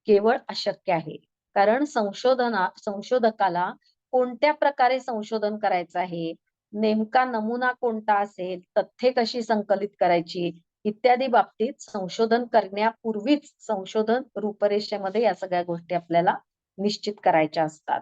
केवळ अशक्य आहे. कारण संशोधकाला कोणत्या प्रकारे संशोधन करायचं आहे, नेमका नमुना कोणता असेल, तथ्ये कशी संकलित करायची इत्यादी बाबतीत संशोधन करण्यापूर्वीच संशोधन रूपरेषेमध्ये या सगळ्या गोष्टी आपल्याला निश्चित करायच्या असतात.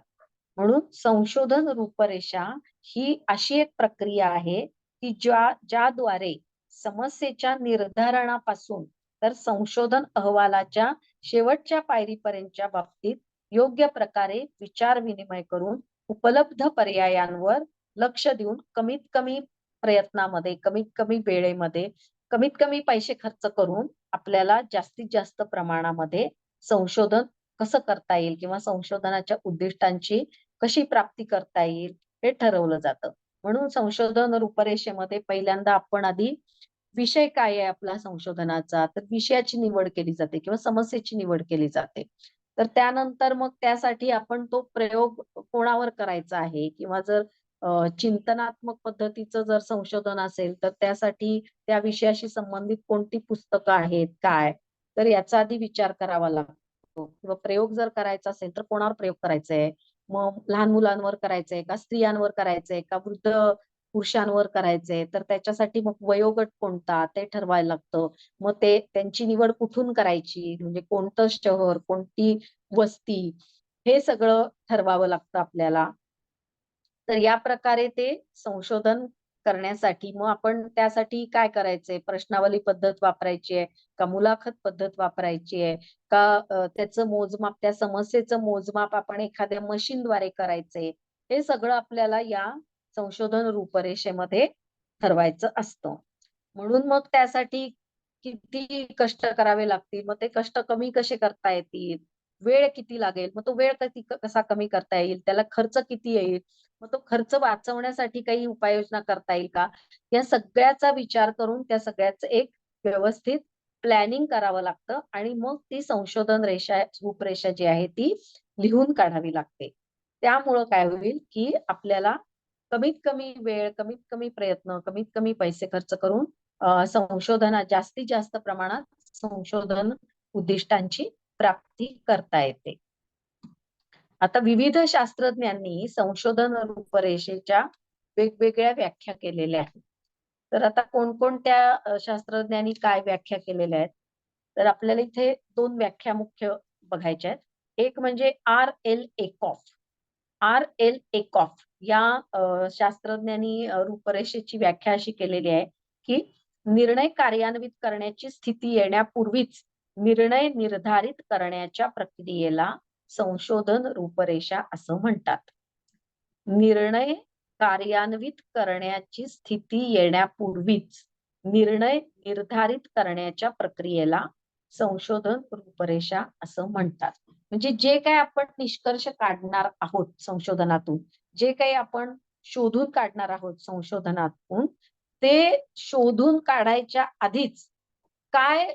म्हणून संशोधन रूपरेषा ही अशी एक प्रक्रिया आहे की ज्याद्वारे समस्येच्या निर्धारणापासून तर संशोधन अहवालाच्या शेवटच्या पायरीपर्यंतच्या बाबतीत योग्य प्रकारे विचार विनिमय करून उपलब्ध पर्यायांवर लक्ष देऊन कमीत कमी प्रयत्नामध्ये, कमीत कमी वेळेमध्ये, कमीत कमी पैसे खर्च करून आपल्याला जास्तीत जास्त प्रमाणामध्ये संशोधन कसं करता येईल किंवा संशोधनाच्या उद्दिष्टांची कशी प्राप्ती करता येईल हे ठरवलं जातं. म्हणून संशोधन रूपरेषेमध्ये पहिल्यांदा आपण आधी विषय काय आहे आपला संशोधनाचा, तर विषयाची निवड केली जाते किंवा समस्येची निवड केली जाते. तर त्यानंतर मग त्यासाठी आपण तो प्रयोग कोणावर करायचा आहे, किंवा जर चिंतनात्मक पद्धतीचं जर संशोधन असेल तर त्यासाठी त्या विषयाशी संबंधित कोणती पुस्तकं आहेत, काय, तर याचा आधी विचार करावा लागतो. किंवा प्रयोग जर करायचा असेल तर कोणावर प्रयोग करायचा आहे, मग लहान मुलांवर करायचंय का, स्त्रियांवर करायचंय का, वृद्ध पुरुषांवर करायचंय, तर त्याच्यासाठी मग वयोगट कोणता ते ठरवायला लागतं. मग ते त्यांची निवड कुठून करायची, म्हणजे कोणतं शहर, कोणती वस्ती, हे सगळं ठरवावं लागतं आपल्याला. तर या प्रकारे ते संशोधन करण्यासाठी मग आपण त्यासाठी काय करायचंय, प्रश्नावली पद्धत वापरायची आहे का, मुलाखत पद्धत वापरायची आहे का, त्याचं मोजमाप, त्या समस्येचं मोजमाप आपण एखाद्या मशीनद्वारे करायचंय, हे सगळं आपल्याला या संशोधन रूपरेषेमध्ये ठरवायचं असतं. म्हणून मग त्यासाठी किती कष्ट करावे लागतील, मग ते कष्ट कमी कसे करता येतील, वेळ किती लागेल, मग तो वेळ कसा कमी करता येईल, त्याला खर्च किती येईल, मग तो खर्च वाचवण्यासाठी काही उपाययोजना करता येईल का, या सगळ्याचा विचार करून त्या सगळ्याचं एक व्यवस्थित प्लॅनिंग करावं लागतं आणि मग ती संशोधन रूपरेषा जी आहे ती लिहून काढावी लागते. त्यामुळं काय होईल की आपल्याला कमीत कमी वेळ, कमीत कमी प्रयत्न, कमीत कमी पैसे खर्च करून संशोधनात जास्तीत जास्त प्रमाणात संशोधन उद्दिष्टांची प्राप्ती करता येते. आता विविध शास्त्रज्ञांनी संशोधन रूपरेषेच्या वेगवेगळ्या व्याख्या केलेल्या आहेत. तर आता कोणकोणत्या शास्त्रज्ञांनी काय व्याख्या केलेल्या आहेत, तर आपल्याला इथे 2 व्याख्या मुख्य बघायच्या आहेत. एक म्हणजे R.L. एकॉफ. R.L. एकॉफ या शास्त्रज्ञांनी रूपरेषेची व्याख्या अशी केलेली आहे की निर्णय कार्यान्वित करण्याची स्थिती येण्यापूर्वीच निर्णय निर्धारित करण्याच्या प्रक्रियेला संशोधन रूपरेषा असं म्हणतात. निर्णय कार्यान्वित करण्याची स्थिती येण्यापूर्वीच निर्णय निर्धारित करण्याच्या प्रक्रियेला संशोधन रूपरेषा असं म्हणतात. म्हणजे जे काही आपण निष्कर्ष काढणार आहोत संशोधनातून, जे काही आपण शोधून काढणार आहोत संशोधनातून, ते शोधून काढायच्या आधीच काय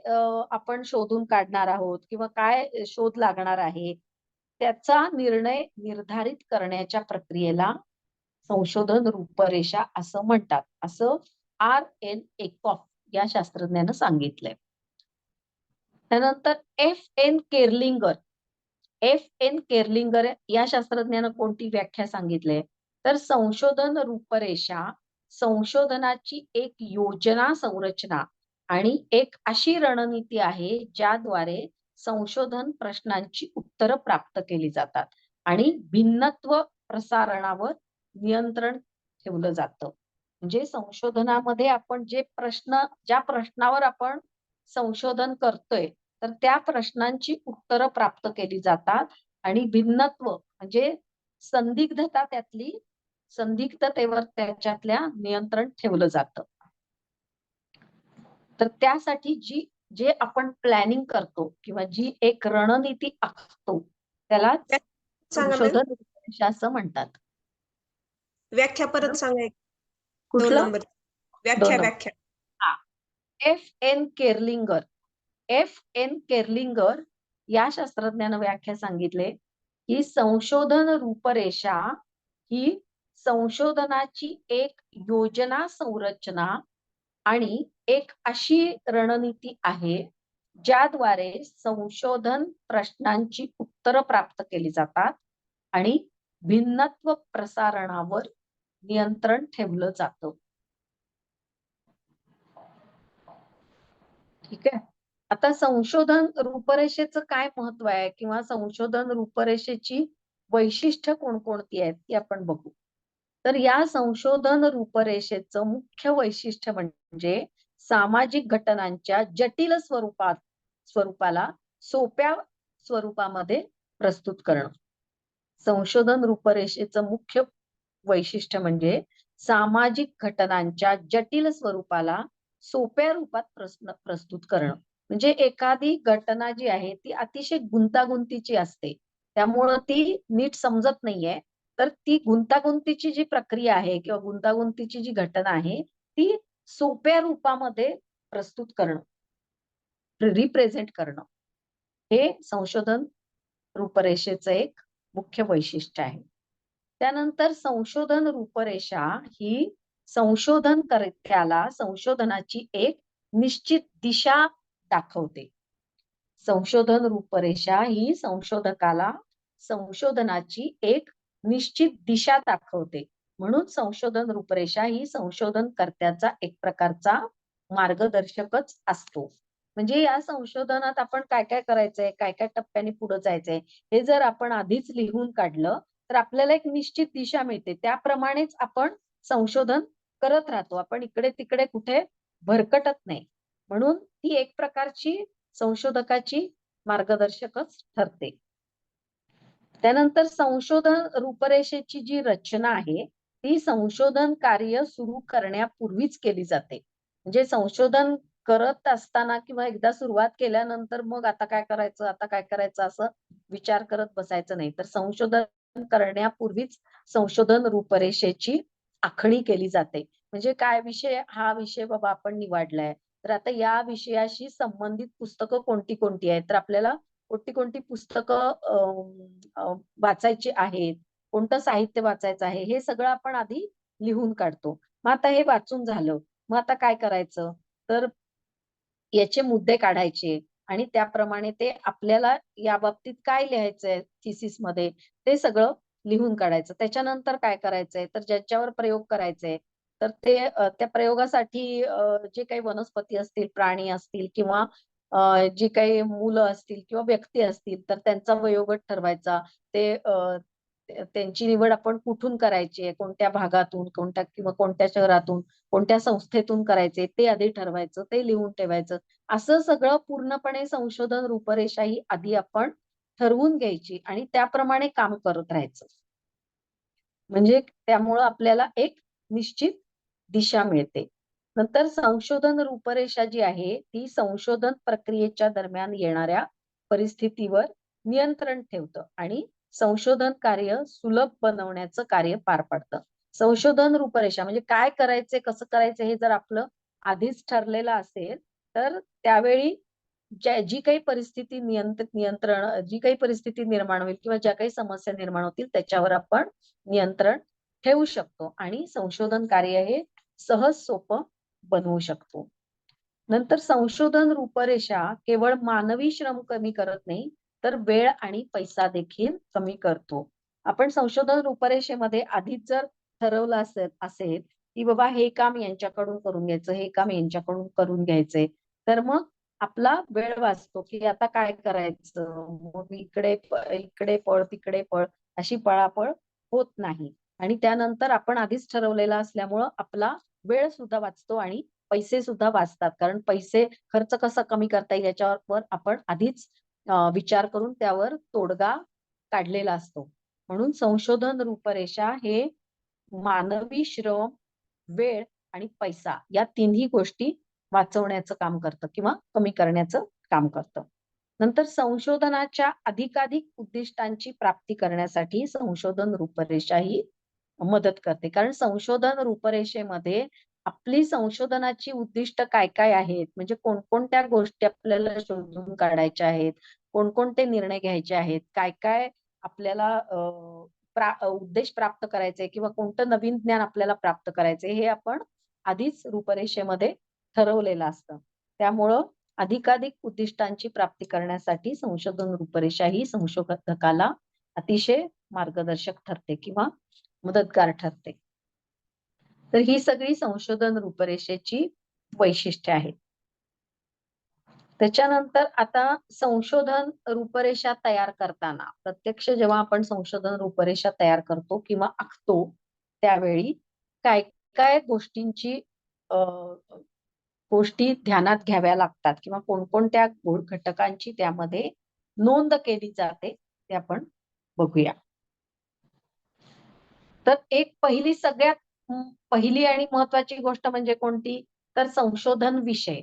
आपण शोधून काढणार आहोत किंवा काय शोध लागणार आहे त्याचा निर्णय निर्धारित करण्याच्या प्रक्रियेला संशोधन रूपरेषा असं म्हणतात, असं R.N. एकॉफ या शास्त्रज्ञानं सांगितलंय. त्यानंतर F.N. केर्लिंगर या शास्त्रज्ञानं कोणती व्याख्या सांगितली, तर संशोधन रूपरेषा संशोधनाची एक योजना संरचना आणि एक अशी रणनीती आहे ज्याद्वारे संशोधन प्रश्नांची उत्तरं प्राप्त केली जातात आणि भिन्नत्व प्रसारणावर नियंत्रण ठेवलं जातं. म्हणजे संशोधनामध्ये आपण ज्या प्रश्नावर आपण संशोधन करतोय तर त्या प्रश्नांची उत्तरं प्राप्त केली जातात आणि भिन्नत्व म्हणजे संदिग्धतेवर त्याच्यातल्या नियंत्रण ठेवलं जातं. तर त्यासाठी जे आपण प्लॅनिंग करतो किंवा जी एक रणनीती आखतो त्याला सांगा मॅम. संशोधन रूपरेषा असं म्हणतात. व्याख्या परत सांगा. 2 कुठलं? नंबर दोन व्याख्या. F.N. केर्लिंगर या शास्त्रज्ञानं व्याख्या सांगितले की संशोधन रूपरेषा ही संशोधनाची एक योजना संरचना आणि एक अशी रणनीती आहे ज्याद्वारे संशोधन प्रश्नांची उत्तरं प्राप्त केली जातात आणि भिन्नत्व प्रसारणावर नियंत्रण ठेवलं जातं. ठीक आहे. आता संशोधन रूपरेषेचं काय महत्व आहे किंवा संशोधन रूपरेषेची वैशिष्ट्य कोणकोणती आहेत ती आपण बघू. तर या संशोधन रूपरेषेचं मुख्य वैशिष्ट्य म्हणजे सामाजिक घटनांच्या जटिल स्वरूपाला सोप्या स्वरूपामध्ये प्रस्तुत करणं. संशोधन रूपरेषेचं मुख्य वैशिष्ट्य म्हणजे सामाजिक घटनांच्या जटिल स्वरूपाला सोप्या रूपात प्रस्तुत करणं. म्हणजे एखादी घटना जी आहे ती अतिशय गुंतागुंतीची असते, त्यामुळं ती नीट समजत नाहीये. तर ती गुंतागुंतीची जी प्रक्रिया आहे किंवा गुंतागुंतीची जी घटना आहे ती सोप्या रूपामध्ये प्रस्तुत करणं, रिप्रेझेंट करणं, हे संशोधन रूपरेषेचं एक मुख्य वैशिष्ट्य आहे. त्यानंतर संशोधन रूपरेषा ही संशोधनकर्त्याला संशोधनाची एक निश्चित दिशा दाखवते. संशोधन रूपरेषा ही संशोधकाला संशोधनाची एक निश्चित दिशा दाखवते. म्हणून संशोधन रूपरेषा ही संशोधनकर्त्याचा एक प्रकारचा मार्गदर्शकच असतो. म्हणजे या संशोधनात आपण काय काय करायचंय, काय काय टप्प्याने पुढे जायचंय हे जर आपण आधीच लिहून काढलं तर आपल्याला एक निश्चित दिशा मिळते. त्याप्रमाणेच आपण संशोधन करत राहतो. आपण इकडे तिकडे कुठे भरकटत नाही. म्हणून ती एक प्रकारची संशोधकाची मार्गदर्शकच ठरते. त्यानंतर संशोधन रूपरेषेची जी रचना आहे ती संशोधन कार्य सुरू करण्यापूर्वीच केली जाते. म्हणजे संशोधन करत असताना किंवा एकदा सुरुवात केल्यानंतर मग आता काय करायचं असं विचार करत बसायचं नाही. तर संशोधन करण्यापूर्वीच संशोधन रूपरेषेची आखणी केली जाते. म्हणजे हा विषय बाबा आपण निवडलाय तर आता या विषयाशी संबंधित पुस्तकं कोणती आहेत, तर आपल्याला कोणती पुस्तकं वाचायची आहेत, कोणतं साहित्य वाचायचं आहे हे सगळं आपण आधी लिहून काढतो. मग आता हे वाचून झालं, मग आता काय करायचं, तर याचे मुद्दे काढायचे आणि त्याप्रमाणे ते आपल्याला या बाबतीत काय लिहायचंय थिसिस मध्ये ते सगळं लिहून काढायचं. त्याच्यानंतर काय करायचंय, तर ज्याच्यावर प्रयोग करायचे तर ते त्या प्रयोगासाठी जे काही वनस्पती असतील, प्राणी असतील किंवा जी काही मुलं असतील किंवा व्यक्ती असतील तर त्यांचा वयोगट ठरवायचा. त्यांची निवड आपण कुठून करायची, कोणत्या भागातून, कोणत्या शहरातून, कोणत्या संस्थेतून करायचे ते आधी ठरवायचं, ते लिहून ठेवायचं. असं सगळं पूर्णपणे संशोधन रूपरेषा ही आधी आपण ठरवून घ्यायची आणि त्याप्रमाणे काम करत राहायचं. म्हणजे त्यामुळं आपल्याला एक निश्चित दिशा मिळते. नंतर संशोधन रूपरेषा जी आहे ती संशोधन प्रक्रियेच्या दरम्यान येणाऱ्या परिस्थितीवर नियंत्रण ठेवतं आणि संशोधन कार्य सुलभ बनवण्याचं कार्य पार पाडतं. संशोधन रूपरेषा म्हणजे काय करायचे, कसं करायचं हे जर आपलं आधीच ठरलेलं असेल, तर त्यावेळी जी काही परिस्थिती जी काही परिस्थिती निर्माण होईल किंवा ज्या काही समस्या निर्माण होतील त्याच्यावर आपण नियंत्रण ठेवू शकतो आणि संशोधन कार्य हे सहज सोपं बनवू शकतो. नंतर संशोधन रूपरेषा केवळ मानवी श्रम कमी करत नाही, तर वेळ आणि पैसा देखील कमी करतो. आपण संशोधन रूपरेषेमध्ये आधीच जर ठरवलं असेल की बाबा हे काम यांच्याकडून करून घ्यायचं, हे काम यांच्याकडून करून घ्यायचंय, तर मग आपला वेळ वाचतो की आता काय करायचं, मग इकडे पळ तिकडे पळ अशी पळापळ होत नाही. आणि त्यानंतर आपण आधीच ठरवलेला असल्यामुळं आपला वेळ सुद्धा वाचतो आणि पैसे सुद्धा वाचतात, कारण पैसे खर्च कसा कमी करता येईल याच्यावर आपण आधीच विचार करून त्यावर तोडगा काढलेला असतो. म्हणून संशोधन रूपरेषा हे मानवी श्रम, वेळ आणि पैसा या तिन्ही गोष्टी वाचवण्याचं काम करतं किंवा कमी करण्याचं काम करतं. नंतर संशोधनाच्या अधिकाधिक उद्दिष्टांची प्राप्ती करण्यासाठी संशोधन रूपरेषा ही मदत करते. कारण संशोधन रूपरेषेमध्ये आपली संशोधनाची उद्दिष्ट काय काय आहेत, म्हणजे कोणकोणत्या गोष्टी आपल्याला शोधून काढायच्या आहेत, कोणकोणते निर्णय घ्यायचे आहेत, काय काय आपल्याला उद्देश प्राप्त करायचे किंवा कोणतं नवीन ज्ञान आपल्याला प्राप्त करायचे हे आपण आधीच रूपरेषेमध्ये ठरवलेलं असतं. त्यामुळं अधिकाधिक उद्दिष्टांची प्राप्ती करण्यासाठी संशोधन रूपरेषा ही संशोधकाला अतिशय मार्गदर्शक ठरते किंवा मदतगार ठरते. तर ही सगळी संशोधन रूपरेषेची वैशिष्ट्ये आहेत. त्याच्यानंतर आता संशोधन रूपरेषा तयार करताना प्रत्यक्ष जेव्हा आपण संशोधन रूपरेषा तयार करतो किंवा आखतो त्यावेळी काय काय गोष्टी ध्यानात घ्याव्या लागतात किंवा कोणकोणत्या घटकांची त्यामध्ये नोंद केली जाते ते आपण बघूया. तर एक पहिली आणि महत्वाची गोष्ट म्हणजे कोणती, तर संशोधन विषय.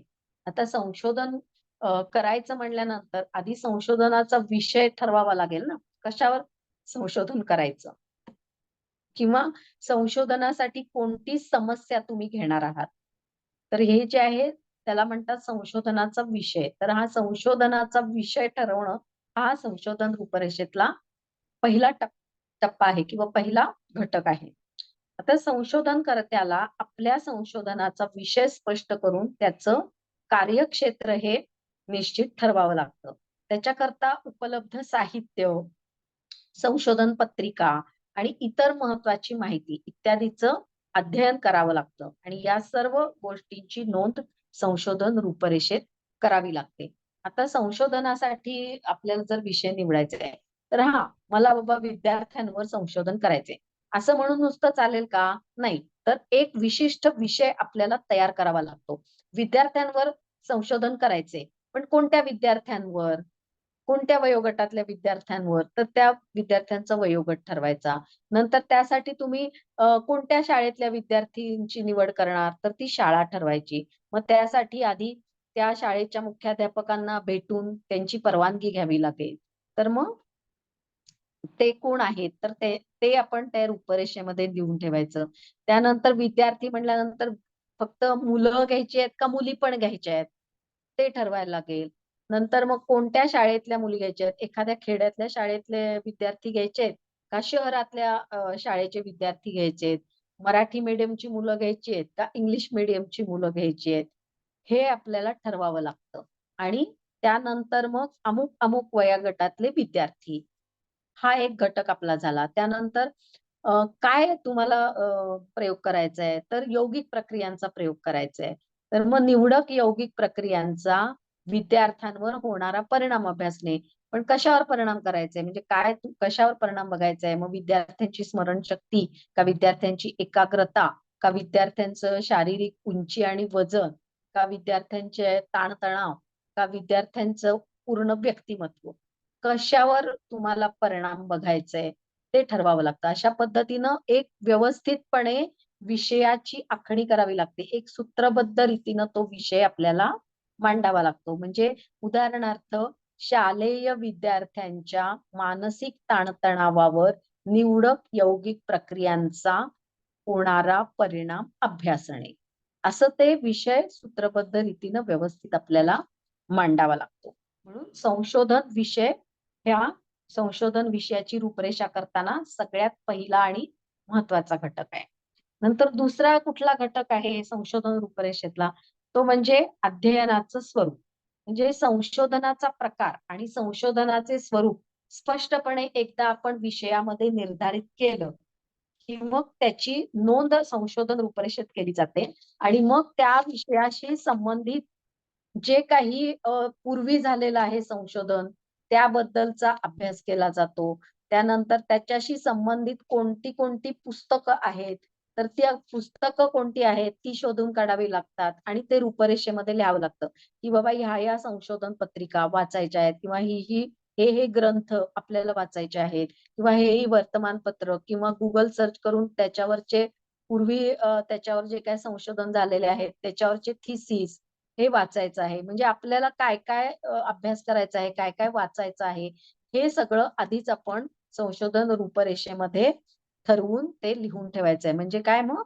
आता संशोधन करायचं म्हणल्यानंतर आधी संशोधनाचा विषय ठरवावा लागेल ना, कशावर संशोधन करायचं किंवा संशोधनासाठी कोणती समस्या तुम्ही घेणार आहात. तर हे जे आहे त्याला म्हणतात संशोधनाचा विषय. तर हा संशोधनाचा विषय ठरवणं हा संशोधन रूपरेषेतला पहिला टप्पा आहे किंवा पहिला घटक आहे. आता संशोधनकर्त्याला आपल्या संशोधनाचा विषय स्पष्ट करून त्याचं कार्यक्षेत्र हे निश्चित ठरवावं लागतं. त्याच्याकरता उपलब्ध साहित्य, संशोधन पत्रिका आणि इतर महत्वाची माहिती इत्यादीचं अध्ययन करावं लागतं आणि या सर्व गोष्टींची नोंद संशोधन रूपरेषेत करावी लागते. आता संशोधनासाठी आपल्याला जर विषय निवडायचा आहे तर मला बाबा विद्यार्थ्यांवर संशोधन करायचे असं म्हणून नुसतं चालेल का? नाही. तर एक विशिष्ट विषय आपल्याला तयार करावा लागतो. विद्यार्थ्यांवर संशोधन करायचे, पण कोणत्या विद्यार्थ्यांवर, कोणत्या वयोगटातल्या विद्यार्थ्यांवर, तर त्या विद्यार्थ्यांचा वयोगट ठरवायचा. नंतर त्यासाठी तुम्ही कोणत्या शाळेतल्या विद्यार्थ्यांची निवड करणार, तर ती शाळा ठरवायची. मग त्यासाठी आधी त्या शाळेच्या मुख्याध्यापकांना भेटून त्यांची परवानगी घ्यावी लागेल. तर मग ते कोण आहेत, तर ते आपण त्या रूपरेषेमध्ये लिहून ठेवायचं. त्यानंतर विद्यार्थी म्हणल्यानंतर फक्त मुलं घ्यायची आहेत का मुली पण घ्यायच्या आहेत, ते ठरवायला लागेल. नंतर मग कोणत्या शाळेतल्या मुली घ्यायच्या आहेत, एखाद्या खेड्यातल्या शाळेतले विद्यार्थी घ्यायचे आहेत का शहरातल्या शाळेचे विद्यार्थी घ्यायचे आहेत, मराठी मीडियमची मुलं घ्यायची आहेत का इंग्लिश मीडियमची मुलं घ्यायची आहेत, हे आपल्याला ठरवावं लागतं. आणि त्यानंतर मग अमुक अमुक वयोगटातले विद्यार्थी हा एक घटक आपला झाला. त्यानंतर काय तुम्हाला प्रयोग करायचा आहे, तर यौगिक प्रक्रियांचा प्रयोग करायचा आहे. तर मग निवडक यौगिक प्रक्रियांचा विद्यार्थ्यांवर होणारा परिणाम अभ्यासणे. पण कशावर परिणाम करायचा आहे, म्हणजे कशावर परिणाम बघायचा आहे, मग विद्यार्थ्यांची स्मरणशक्ती का विद्यार्थ्यांची एकाग्रता का विद्यार्थ्यांचं शारीरिक उंची आणि वजन का विद्यार्थ्यांचे ताणतणाव का विद्यार्थ्यांचं पूर्ण व्यक्तिमत्व, कशावर तुम्हाला परिणाम बघायचाय ते ठरवावं लागतं. अशा पद्धतीनं एक व्यवस्थितपणे विषयाची आखणी करावी लागते. एक सूत्रबद्ध रीतीनं तो विषय आपल्याला मांडावा लागतो. म्हणजे उदाहरणार्थ शालेय विद्यार्थ्यांच्या मानसिक ताणतणावावर निवडक यौगिक प्रक्रियांचा होणारा परिणाम अभ्यासणे, असं ते विषय सूत्रबद्ध रीतीनं व्यवस्थित आपल्याला मांडावा लागतो. म्हणून संशोधन विषय ह्या संशोधन विषयाची रूपरेषा करताना सगळ्यात पहिला आणि महत्वाचा घटक आहे. नंतर दुसरा कुठला घटक आहे संशोधन रूपरेषेतला, तो म्हणजे अध्ययनाचं स्वरूप. म्हणजे संशोधनाचा प्रकार आणि संशोधनाचे स्वरूप स्पष्टपणे एकदा आपण विषयामध्ये निर्धारित केलं की मग त्याची नोंद संशोधन रूपरेषेत केली जाते आणि मग त्या विषयाशी संबंधित जे काही पूर्वी झालेलं आहे संशोधन त्याबद्दलचा अभ्यास केला जातो. त्यानंतर त्याच्याशी संबंधित कोणती कोणती पुस्तकं आहेत, तर ती पुस्तकं कोणती आहेत ती शोधून काढावी लागतात आणि ते रूपरेषेमध्ये लिहावं लागतं की बाबा ह्या संशोधन पत्रिका वाचायच्या आहेत किंवा हे ग्रंथ आपल्याला वाचायचे आहेत किंवा हे वर्तमानपत्र किंवा गुगल सर्च करून त्याच्यावरचे पूर्वी त्याच्यावर जे काय संशोधन झालेले आहेत त्याच्यावरचे थिसिस हे वाचायचं आहे. म्हणजे आपल्याला काय काय अभ्यास करायचा आहे, काय काय वाचायचं आहे, हे सगळं आधीच आपण संशोधन रूपरेषेमध्ये ठरवून ते लिहून ठेवायचं आहे. म्हणजे काय मग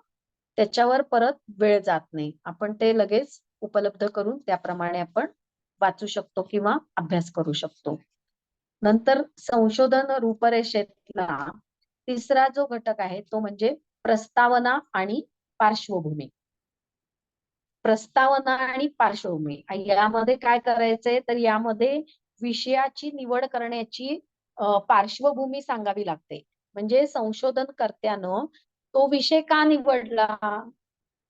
त्याच्यावर परत वेळ जात नाही. आपण ते लगेच उपलब्ध करून त्याप्रमाणे आपण वाचू शकतो किंवा अभ्यास करू शकतो. नंतर संशोधन रूपरेषेतला तिसरा जो घटक आहे तो म्हणजे प्रस्तावना आणि पार्श्वभूमी. प्रस्तावना आणि पार्श्वभूमी यामध्ये काय करायचंय तर यामध्ये विषयाची निवड करण्याची पार्श्वभूमी सांगावी लागते. म्हणजे संशोधनकर्त्यानं तो विषय का निवडला,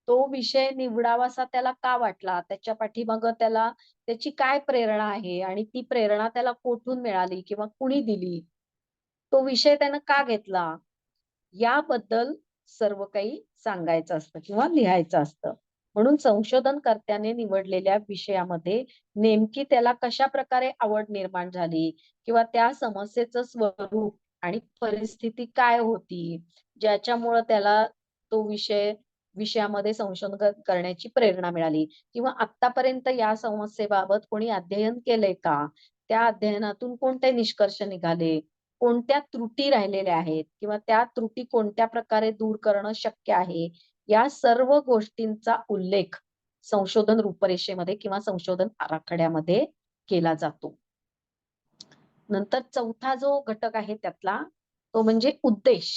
तो विषय निवडावासा त्याला का वाटला, त्याच्या पाठीमागं त्याला त्याची काय प्रेरणा आहे आणि ती प्रेरणा त्याला कोठून मिळाली किंवा कुणी दिली, तो विषय त्यानं का घेतला, याबद्दल सर्व काही सांगायचं असतं किंवा लिहायचं असतं. म्हणून संशोधनकर्त्याने निवडलेल्या विषयामध्ये नेमकी त्याला कशा प्रकारे आवड निर्माण झाली किंवा त्या समस्येचं स्वरूप आणि परिस्थिती काय होती ज्याच्यामुळे त्याला तो विषयामध्ये संशोधन करण्याची प्रेरणा मिळाली किंवा आतापर्यंत या समस्येबाबत कोणी अध्ययन केलंय का, त्या अध्ययनातून कोणते निष्कर्ष निघाले, कोणत्या त्रुटी राहिलेल्या आहेत किंवा त्या त्रुटी कोणत्या प्रकारे दूर करणं शक्य आहे, या सर्व गोष्टींचा उल्लेख संशोधन रूपरेषेमध्ये किंवा संशोधन आराखड्यामध्ये केला जातो. नंतर चौथा जो घटक आहे त्यातला तो म्हणजे उद्देश.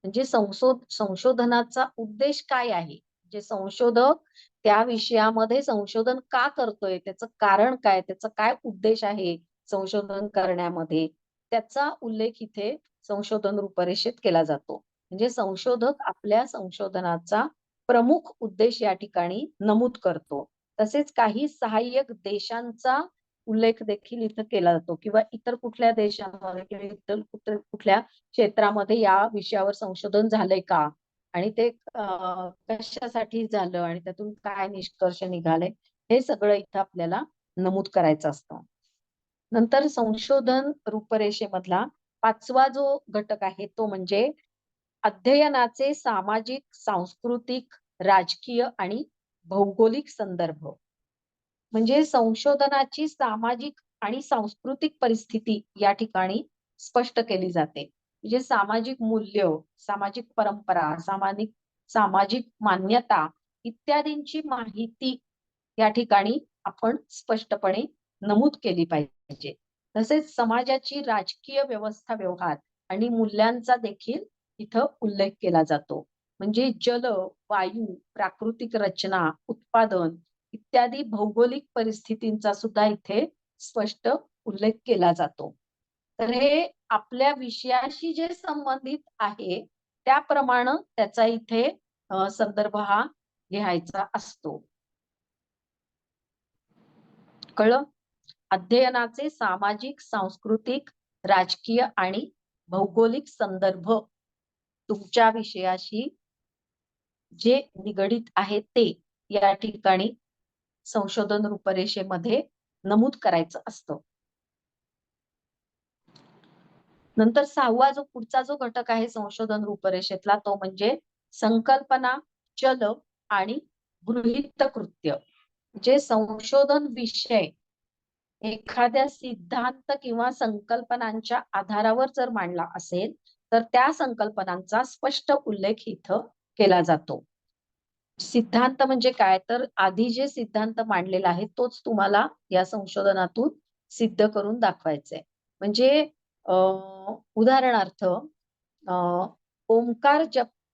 म्हणजे संशोधनाचा उद्देश काय आहे, जे संशोधक त्या विषयामध्ये संशोधन का करतोय, त्याचं कारण काय, त्याचा काय उद्देश आहे संशोधन करण्यामध्ये, त्याचा उल्लेख इथे संशोधन रूपरेषेत केला जातो. म्हणजे संशोधक आपल्या संशोधनाचा प्रमुख उद्देश या ठिकाणी नमूद करतो. तसेच काही सहाय्यक देशांचा उल्लेख देखील इथं केला जातो किंवा इतर कुठल्या देशांमध्ये किंवा इतर कुठल्या क्षेत्रामध्ये या विषयावर संशोधन झालंय का आणि ते कशासाठी झालं आणि त्यातून काय निष्कर्ष निघाले, हे सगळं इथं आपल्याला नमूद करायचं असतं. नंतर संशोधन रूपरेषेमधला पाचवा जो घटक आहे तो म्हणजे अध्ययनाचे सामाजिक, सांस्कृतिक, राजकीय आणि भौगोलिक संदर्भ. म्हणजे संशोधनाची सामाजिक आणि सांस्कृतिक परिस्थिती या ठिकाणी स्पष्ट केली जाते. म्हणजे सामाजिक मूल्य, सामाजिक परंपरा, सामाजिक मान्यता इत्यादींची माहिती या ठिकाणी आपण स्पष्टपणे नमूद केली पाहिजे. तसेच समाजाची राजकीय व्यवस्था, व्यवहार आणि मूल्यांचा देखील इथं उल्लेख केला जातो. म्हणजे जल, वायू, प्राकृतिक रचना, उत्पादन इत्यादी भौगोलिक परिस्थितींचा सुद्धा इथे स्पष्ट उल्लेख केला जातो. तर हे आपल्या विषयाशी जे संबंधित आहे त्याप्रमाणे त्याचा इथे संदर्भ हा लिहायचा असतो. कळलं? अध्ययनाचे सामाजिक, सांस्कृतिक, राजकीय आणि भौगोलिक संदर्भ तुमच्या विषयाशी जे निगडित आहे ते या ठिकाणी संशोधन रूपरेषेमध्ये नमूद करायचं असतं. नंतर सहावा जो पुढचा जो घटक आहे संशोधन रूपरेषेतला तो म्हणजे संकल्पना, चल आणि गृहीतकृत्य. जे संशोधन विषय एखाद्या सिद्धांत किंवा संकल्पनांच्या आधारावर जर मांडला असेल तर त्या संकल्पनांचा स्पष्ट उल्लेख इथं केला जातो. सिद्धांत म्हणजे काय, तर आधी जे सिद्धांत मांडलेला आहे तोच तुम्हाला या संशोधनातून सिद्ध करून दाखवायचंय. म्हणजे उदाहरणार्थ ओंकार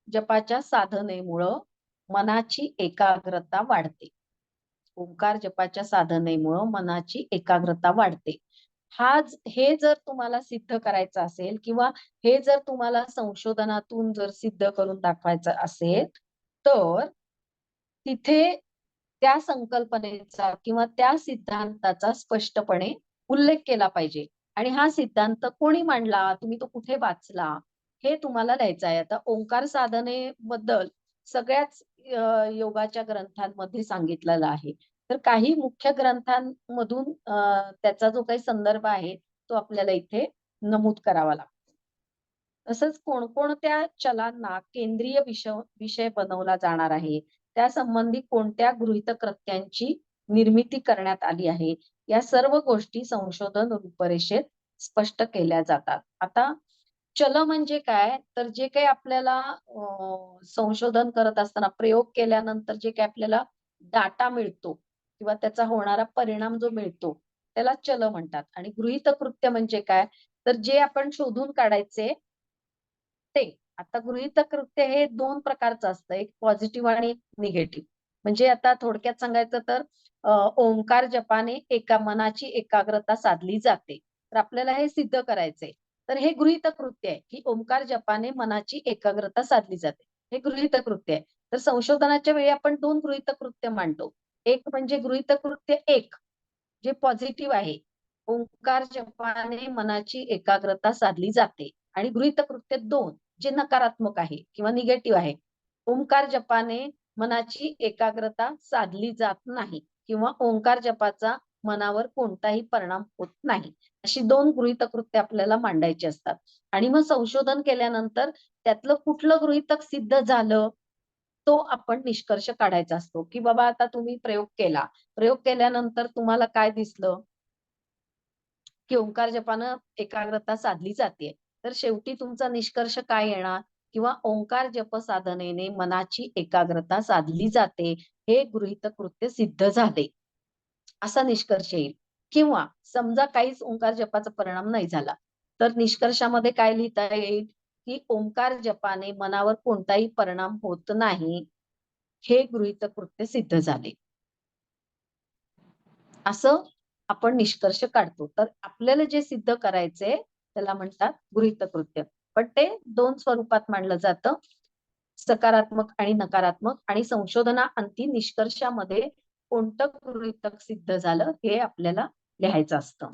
जपाच्या साधनेमुळं मनाची एकाग्रता वाढते. ओंकार जपाच्या साधनेमुळं मनाची एकाग्रता वाढते. हे जर तुम्हाला सिद्ध करायचं असेल किंवा हे जर तुम्हाला संशोधनातून जर सिद्ध करून दाखवायचं असेल, तर तिथे त्या संकल्पनेचा किंवा त्या सिद्धांताचा स्पष्टपणे उल्लेख केला पाहिजे. आणि हा सिद्धांत कोणी मांडला, तुम्ही तो कुठे वाचला, हे तुम्हाला लिहायचं आहे. आता ओंकार साधनेबद्दल सगळ्याच योगाच्या ग्रंथांमध्ये सांगितलेलं आहे. तर काही मुख्य ग्रंथांमधून त्याचा जो काही संदर्भ आहे तो आपल्याला इथे नमूद करावा लागतो. तसंच कोणकोणत्या चलांना केंद्रीय विषय बनवला जाणार आहे, त्या संबंधी कोणत्या गृहीतकृत्यांची निर्मिती करण्यात आली आहे, या सर्व गोष्टी संशोधन रूपरेषेत स्पष्ट केल्या जातात. आता चल म्हणजे काय, तर जे काही आपल्याला संशोधन करत असताना प्रयोग केल्यानंतर जे काही आपल्याला डाटा मिळतो किंवा त्याचा होणारा परिणाम जो मिळतो त्याला चल म्हणतात. आणि गृहीतकृत्य म्हणजे काय, तर जे आपण शोधून काढायचे ते. आता गृहीतकृत्य हे दोन प्रकारचं असतं, एक पॉझिटिव्ह आणि एक निगेटिव्ह. म्हणजे आता थोडक्यात सांगायचं तर ओंकार जपाने मनाची एकाग्रता साधली जाते. तर आपल्याला हे सिद्ध करायचंय. तर हे गृहीतकृत्य आहे की ओंकार जपाने मनाची एकाग्रता साधली जाते. हे गृहीतकृत्य आहे. तर संशोधनाच्या वेळी आपण दोन गृहीतकृत्य मांडतो. एक म्हणजे गृहीतकृत्य एक, जे पॉझिटिव्ह आहे, ओंकार जपाने मनाची एकाग्रता साधली जाते. आणि गृहीतकृत्य दोन, जे नकारात्मक आहे किंवा निगेटिव्ह आहे, ओंकार जपाने मनाची एकाग्रता साधली जात नाही किंवा ओंकार जपाचा मनावर कोणताही परिणाम होत नाही. अशी दोन गृहीतकृत्य आपल्याला मांडायची असतात. आणि मग संशोधन केल्यानंतर त्यातलं कुठलं गृहीतक सिद्ध झालं तो आपण निष्कर्ष काढायचा असतो. की बाबा आता तुम्ही प्रयोग केला, प्रयोग केल्यानंतर तुम्हाला काय दिसलं, की ओंकार जपानं एकाग्रता साधली जाते. तर शेवटी तुमचा निष्कर्ष काय येणार, किंवा ओंकार जप साधनेने मनाची एकाग्रता साधली जाते, हे गृहीतकृत्य सिद्ध झाले, असा निष्कर्ष येईल. किंवा समजा काहीच ओंकार जपाचा परिणाम नाही झाला, तर निष्कर्षामध्ये काय लिहिता येईल, की ओंकार जपाने मनावर कोणताही परिणाम होत नाही, हे गृहीतकृत्य सिद्ध झाले, असं आपण निष्कर्ष काढतो. तर आपल्याला जे सिद्ध करायचंय त्याला म्हणतात गृहीतकृत्य. पण ते दोन स्वरूपात मांडलं जातं, सकारात्मक आणि नकारात्मक. आणि संशोधनाअंती निष्कर्षामध्ये कोणतं गृहीतक सिद्ध झालं हे आपल्याला लिहायचं असतं.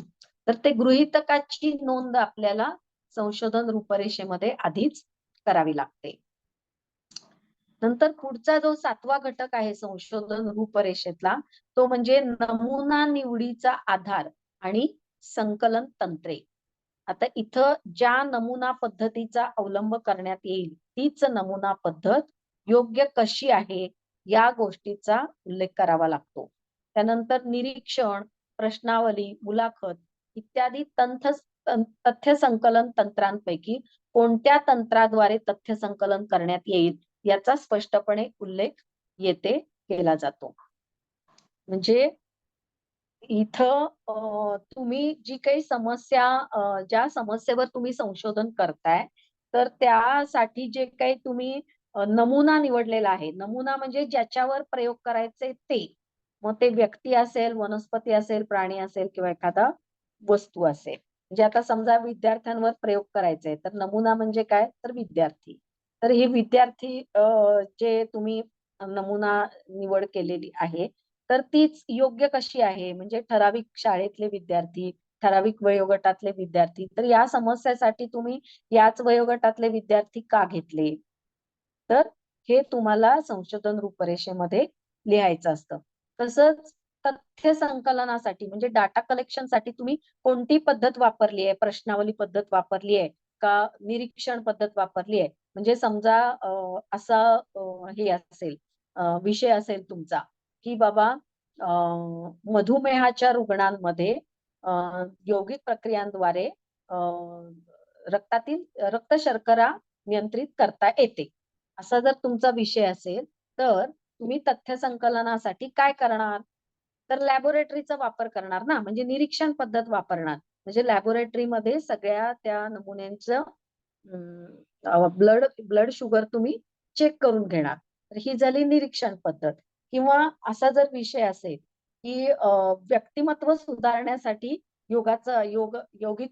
तर ते गृहीतकाची नोंद आपल्याला संशोधन रूपरेषेमध्ये आधीच करावी लागते. नंतर पुढचा जो 7वा घटक आहे संशोधन रूपरेषेतला, तो म्हणजे नमुना निवडीचा आधार आणि संकलन तंत्रे. आता इथं ज्या नमुना पद्धतीचा अवलंब करण्यात येईल तीच नमुना पद्धत योग्य कशी आहे या गोष्टीचा उल्लेख करावा लागतो. त्यानंतर निरीक्षण, प्रश्नावली, मुलाखत इत्यादी तथ्य संकलन तंत्रांपैकी कोणत्या तंत्राद्वारे तथ्य संकलन करण्यात येईल याचा स्पष्टपणे उल्लेख येथे केला जातो. म्हणजे इथं तुम्ही जी काही समस्या, ज्या समस्येवर तुम्ही संशोधन करताय, तर त्यासाठी जे काही तुम्ही नमुना निवडलेला आहे, नमुना म्हणजे ज्याच्यावर प्रयोग करायचे ते, मग ते व्यक्ती असेल, वनस्पती असेल, प्राणी असेल किंवा एखादा वस्तू असेल. म्हणजे आता समजा विद्यार्थ्यांवर प्रयोग करायचे आहे, तर नमुना म्हणजे काय, तर विद्यार्थी. तर हे विद्यार्थी जे तुम्ही नमुना निवड केलेली आहे, तर तीच योग्य कशी आहे, म्हणजे ठराविक शाळेतले विद्यार्थी, ठराविक वयोगटातले विद्यार्थी, तर या समस्येसाठी तुम्ही याच वयोगटातले विद्यार्थी का घेतले, तर हे तुम्हाला संशोधन रूपरेषेमध्ये लिहायचं असतं. तसंच तथ्य संकलनासाठी म्हणजे डाटा कलेक्शनसाठी तुम्ही कोणती पद्धत वापरली आहे, प्रश्नावली पद्धत वापरली आहे का निरीक्षण पद्धत वापरली आहे. म्हणजे समजा असा हे असेल, विषय असेल तुमचा, की बाबा मधुमेहाच्या रुग्णांमध्ये यौगिक प्रक्रियांद्वारे रक्तातील रक्त शर्करा नियंत्रित करता येते. असा जर तुमचा विषय असेल तर तुम्ही तथ्य संकलनासाठी काय करणार? तर लॅबोरेटरीचा वापर करणार ना, म्हणजे निरीक्षण पद्धत वापरणार. म्हणजे लॅबोरेटरीमध्ये सगळ्या त्या नमुन्यांचं ब्लड शुगर तुम्ही चेक करून घेणार. तर ही झाली निरीक्षण पद्धत. किंवा असा जर विषय असेल की व्यक्तिमत्व सुधारण्यासाठी योगिक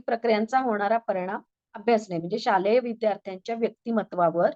प्रक्रियांचा होणारा परिणाम अभ्यासणे, म्हणजे शालेय विद्यार्थ्यांच्या व्यक्तिमत्वावर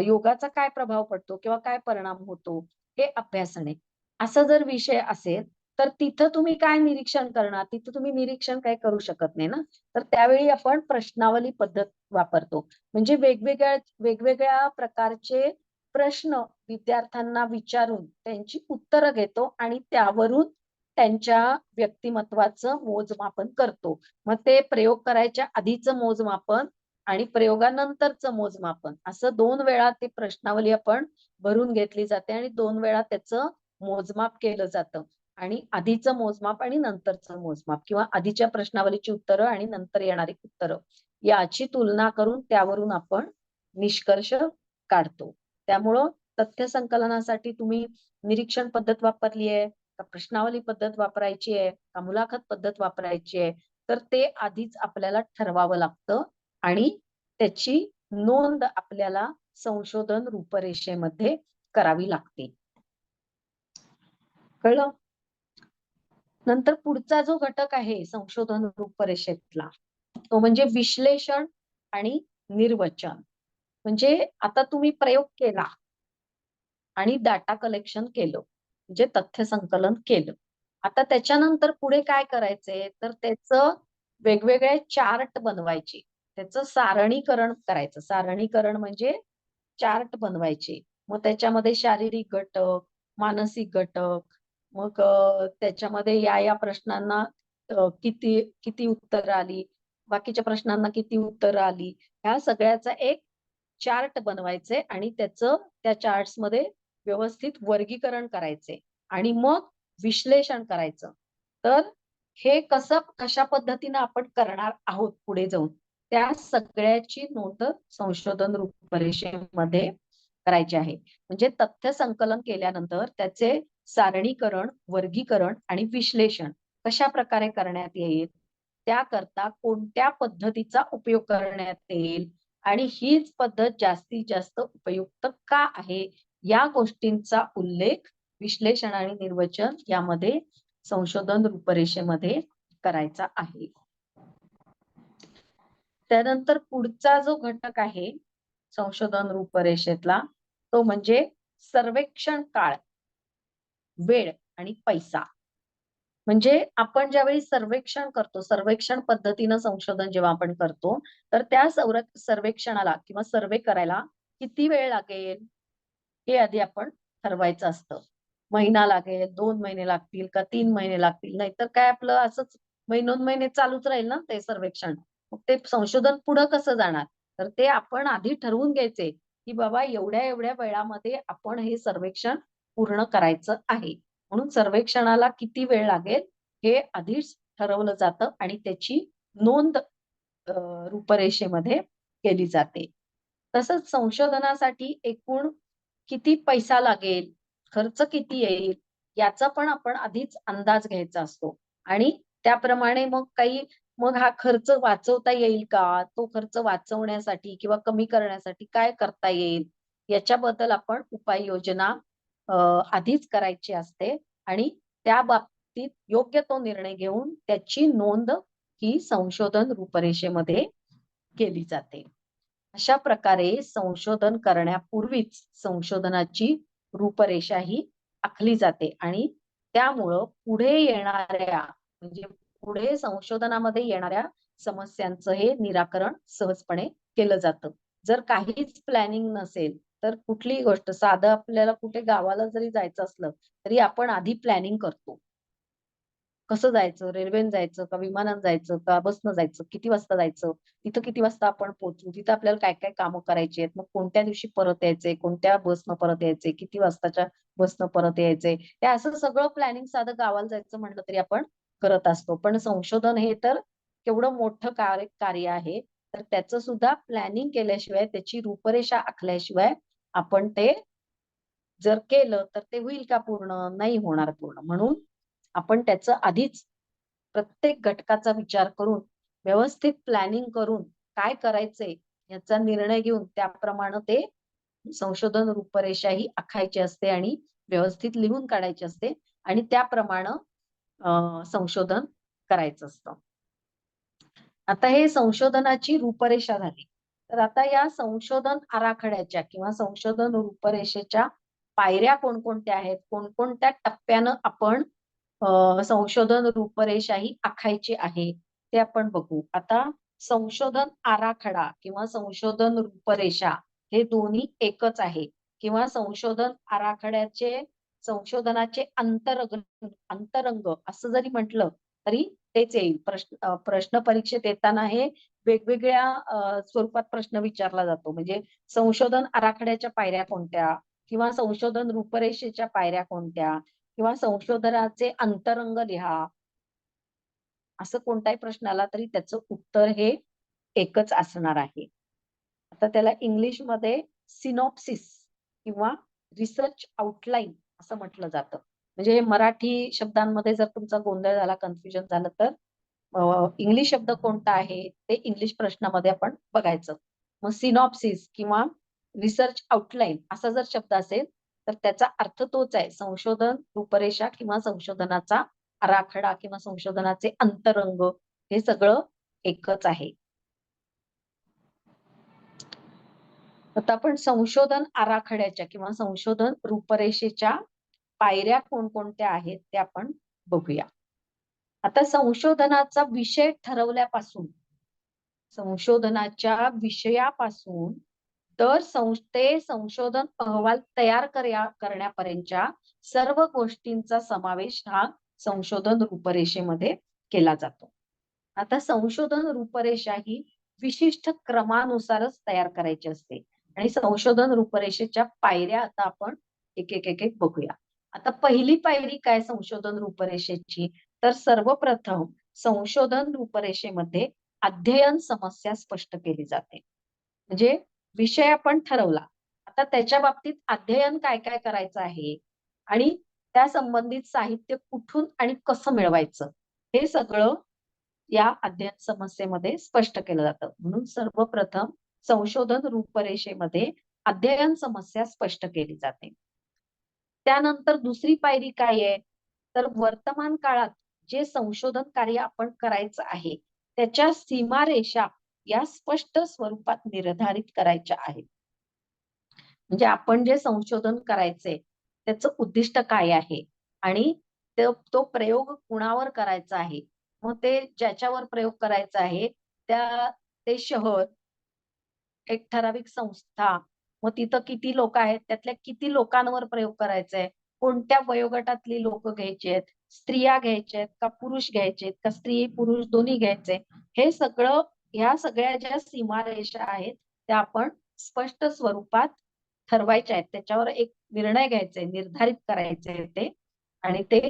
योगाचा काय प्रभाव पडतो किंवा काय परिणाम होतो हे अभ्यासणे. असा जर विषय असेल तर तिथं तुम्ही काय निरीक्षण करणार? तिथं तुम्ही निरीक्षण काय करू शकत नाही ना. तर त्यावेळी आपण प्रश्नावली पद्धत वापरतो. म्हणजे वेगवेगळ्या प्रकारचे प्रश्न विद्यार्थ्यांना विचारून त्यांची उत्तरं घेतो आणि त्यावरून त्यांच्या व्यक्तिमत्वाचं मोजमापन करतो. मग ते प्रयोग करायच्या आधीचं मोजमापन आणि प्रयोगानंतरचं मोजमापन असं 2 वेळा ती प्रश्नावली आपण भरून घेतली जाते आणि 2 वेळा त्याचं मोजमाप केलं जातं. आणि आधीचं मोजमाप आणि नंतरचं मोजमाप किंवा आधीच्या प्रश्नावलीची उत्तरं आणि नंतर येणारी उत्तरं याची तुलना करून त्यावरून आपण निष्कर्ष काढतो. त्यामुळं तथ्य संकलनासाठी तुम्ही निरीक्षण पद्धत वापरली आहे का प्रश्नावली पद्धत वापरायची आहे का मुलाखत पद्धत वापरायची आहे, तर ते आधीच आपल्याला ठरवावं लागतं आणि त्याची नोंद आपल्याला संशोधन रूपरेषेमध्ये करावी लागते. कळलं? नंतर पुढचा जो घटक आहे संशोधन रूपरेषेतला तो म्हणजे विश्लेषण आणि निर्वचन. म्हणजे आता तुम्ही प्रयोग केला आणि डाटा कलेक्शन केलं, म्हणजे तथ्य संकलन केलं. आता त्याच्यानंतर पुढे काय करायचंय तर त्याचं वेगवेगळे चार्ट बनवायचे, त्याचं सारणीकरण करायचं. सारणीकरण म्हणजे चार्ट बनवायचे. मग त्याच्यामध्ये शारीरिक घटक, मानसिक घटक, मग त्याच्यामध्ये या प्रश्नांना किती किती उत्तरं आली, बाकीच्या प्रश्नांना किती उत्तरं आली, ह्या सगळ्याचा एक चार्ट बनवायचे आणि त्या चार्ट्समध्ये व्यवस्थित वर्गीकरण करायचे आणि मग विश्लेषण करायचं. तर हे कशा पद्धतीने आपण करणार आहोत पुढे जाऊन त्या सगळ्याची नोंद संशोधन रूपरेषेमध्ये करायची आहे. म्हणजे तथ्य संकलन केल्यानंतर त्याचे सारणीकरण, वर्गीकरण आणि विश्लेषण कशा प्रकारे करण्यात येईल, त्याकरता कोणत्या पद्धतीचा उपयोग करण्यात येईल आणि हीच पद्धत जास्तीत जास्त उपयुक्त का आहे, या गोष्टींचा उल्लेख विश्लेषण आणि निर्वचन यामध्ये संशोधन रूपरेषेमध्ये करायचा आहे. त्यानंतर पुढचा जो घटक आहे संशोधन रूपरेषेतला तो म्हणजे सर्वेक्षण काळ, वेळ आणि पैसा. म्हणजे आपण ज्यावेळी सर्वेक्षण करतो, सर्वेक्षण पद्धतीनं संशोधन जेव्हा आपण करतो तर त्या सर्वेक्षणाला किंवा सर्वे करायला किती वेळ लागेल हे आधी आपण ठरवायचं असतं. महिना लागेल, 2 महिने लागतील का 3 महिने लागतील, नाहीतर काय आपलं असंच महिनोन-महिने चालूच राहील ना ते सर्वेक्षण. मग ते संशोधन पुढं कसं जाणार? तर ते आपण आधी ठरवून घ्यायचे की बाबा एवढ्या वेळामध्ये आपण हे सर्वेक्षण पूर्ण करायचं आहे. म्हणून सर्वेक्षणाला किती वेळ लागेल हे आधीच ठरवलं जातं आणि त्याची नोंद रूपरेषेमध्ये केली जाते. तसंच संशोधनासाठी एकूण किती पैसा लागेल, खर्च किती येईल याचा पण आपण आधीच अंदाज घ्यायचा असतो आणि त्याप्रमाणे मग हा खर्च वाचवता येईल का, तो खर्च वाचवण्यासाठी किंवा कमी करण्यासाठी काय करता येईल याच्याबद्दल आपण उपाययोजना आधीच करायची असते आणि त्या बाबतीत योग्य तो निर्णय घेऊन त्याची नोंद ही संशोधन रूपरेषेमध्ये केली जाते. अशा प्रकारे संशोधन करण्यापूर्वीच संशोधनाची रूपरेषा ही आखली जाते आणि त्यामुळं पुढे संशोधनामध्ये येणाऱ्या समस्यांचं हे निराकरण सहजपणे केलं जातं. जर काहीच प्लॅनिंग नसेल तर कुठलीही गोष्ट साधं आपल्याला कुठे गावाला जरी जायचं असलं तरी आपण आधी प्लॅनिंग करतो. कसं जायचं, रेल्वेने जायचं का विमानानं जायचं का बसनं जायचं, किती वाजता जायचं, तिथं किती वाजता आपण पोहोचू, तिथं आपल्याला काय काय कामं करायची आहेत, मग कोणत्या दिवशी परत यायचंय, कोणत्या बसनं परत यायचंय, किती वाजताच्या बसनं परत यायचंय, हे असं सगळं प्लॅनिंग साधं गावाला जायचं म्हटलं तरी आपण करत असतो. पण संशोधन हे तर केवढं मोठं कार्य आहे, तर त्याचं सुद्धा प्लॅनिंग केल्याशिवाय, त्याची रूपरेषा आखल्याशिवाय आपण ते जर केलं तर ते होईल का पूर्ण? नाही होणार पूर्ण. म्हणून आपण त्याचं आधीच प्रत्येक घटकाचा विचार करून, व्यवस्थित प्लॅनिंग करून काय करायचंय याचा निर्णय घेऊन त्याप्रमाणे ते संशोधन रूपरेषा ही आखायची असते आणि व्यवस्थित लिहून काढायची असते आणि त्याप्रमाणे संशोधन करायचं असतं. आता हे संशोधनाची रूपरेषा झाली. तर आता या संशोधन आराखड्याच्या किंवा संशोधन रूपरेषेच्या पायऱ्या कोणकोणत्या आहेत, कोणकोणत्या टप्प्यानं आपण संशोधन रूपरेषा ही आखायची आहे ते आपण बघू. आता संशोधन आराखडा किंवा संशोधन रूपरेषा हे दोन्ही एकच आहे किंवा संशोधन आराखड्याचे संशोधनाचे अंतरंग असं जरी म्हटलं तरी तेच येईल. प्रश्न परीक्षेत येताना हे वेगवेगळ्या स्वरूपात प्रश्न विचारला जातो. म्हणजे संशोधन आराखड्याच्या पायऱ्या कोणत्या किंवा संशोधन रूपरेषेच्या पायऱ्या कोणत्या किंवा संशोधनाचे अंतरंग लिहा. असं कोणताही प्रश्न आला तरी त्याचं उत्तर हे एकच असणार आहे. आता त्याला इंग्लिशमध्ये सिनॉप्सिस किंवा रिसर्च आउटलाईन असं म्हटलं जातं. म्हणजे मराठी शब्दांमध्ये जर तुमचा गोंधळ झाला, कन्फ्युजन झालं तर इंग्लिश शब्द कोणता आहे ते इंग्लिश प्रश्नामध्ये आपण बघायचं. मग सिनॉप्सिस किंवा रिसर्च आउटलाईन असा जर शब्द असेल तर त्याचा अर्थ तोच आहे, संशोधन रूपरेषा किंवा संशोधनाचा आराखडा किंवा संशोधनाचे अंतरंग हे सगळं एकच आहे. आता आपण संशोधन आराखड्याच्या किंवा संशोधन रूपरेषेच्या पायऱ्या कोणकोणत्या आहेत ते आपण बघूया. आता संशोधनाचा विषय ठरवल्यापासून, संशोधनाच्या विषयापासून तर ते संशोधन अहवाल तयार करण्यापर्यंतच्या सर्व गोष्टींचा समावेश हा संशोधन रूपरेषेमध्ये केला जातो. आता संशोधन रूपरेषा ही विशिष्ट क्रमानुसारच तयार करायची असते आणि संशोधन रूपरेषेच्या पायऱ्या आता आपण एक एक बघूया. आता पहिली पायरी काय संशोधन रूपरेषेची, तर सर्वप्रथम संशोधन रूपरेषेमध्ये अध्ययन समस्या स्पष्ट केली जाते. म्हणजे विषय आपण ठरवला, आता त्याच्या बाबतीत अध्ययन काय काय करायचं आहे आणि त्या संबंधित साहित्य कुठून आणि कसं मिळवायचं हे सगळं या अध्ययन समस्येमध्ये स्पष्ट केलं जातं. म्हणून सर्वप्रथम संशोधन रूपरेषेमध्ये अध्ययन समस्या स्पष्ट केली जाते. त्यानंतर दुसरी पायरी काय आहे, तर वर्तमान काळात जे संशोधन कार्य आपण करायचं आहे त्याच्या सीमारेषा या स्पष्ट स्वरूपात निर्धारित करायच्या आहेत. म्हणजे आपण जे संशोधन करायचंय त्याचं उद्दिष्ट काय आहे आणि तो प्रयोग कुणावर करायचा आहे, मग ते ज्याच्यावर प्रयोग करायचा आहे ते शहर, एक ठराविक संस्था, मग तिथं किती लोक आहेत, त्यातल्या किती लोकांवर प्रयोग करायचा आहे, कोणत्या वयोगटातली लोक घ्यायची आहेत, स्त्रिया घ्यायच्या आहेत का पुरुष घ्यायचे आहेत का स्त्री पुरुष दोन्ही घ्यायचे, हे सगळं ह्या सगळ्या ज्या सीमारेषा आहेत त्या आपण स्पष्ट स्वरूपात ठरवायच्या आहेत. त्याच्यावर एक निर्णय घ्यायचा आहे, निर्धारित करायचे ते आणि ते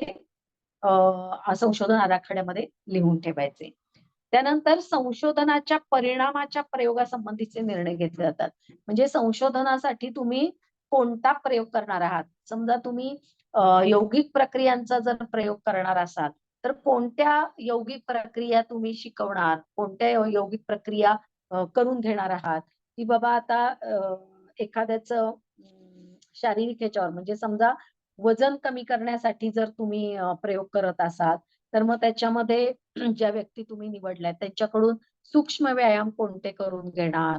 संशोधन आराखड्यामध्ये लिहून ठेवायचे. त्यानंतर संशोधनाच्या परिणामाच्या प्रयोगासंबंधीचे निर्णय घेतले जातात. म्हणजे संशोधनासाठी तुम्ही कोणता प्रयोग करणार आहात. समजा तुम्ही यौगिक प्रक्रियांचा जर प्रयोग करणार असाल तर कोणत्या यौगिक प्रक्रिया तुम्ही शिकवणार, कोणत्या यौगिक प्रक्रिया करून घेणार आहात, की बाबा आता एखाद्याचं शारीरिक ह्याच्यावर, म्हणजे समजा वजन कमी करण्यासाठी जर तुम्ही प्रयोग करत असाल तर मग त्याच्यामध्ये ज्या व्यक्ती तुम्ही निवडल्या त्यांच्याकडून सूक्ष्म व्यायाम कोणते करून घेणार,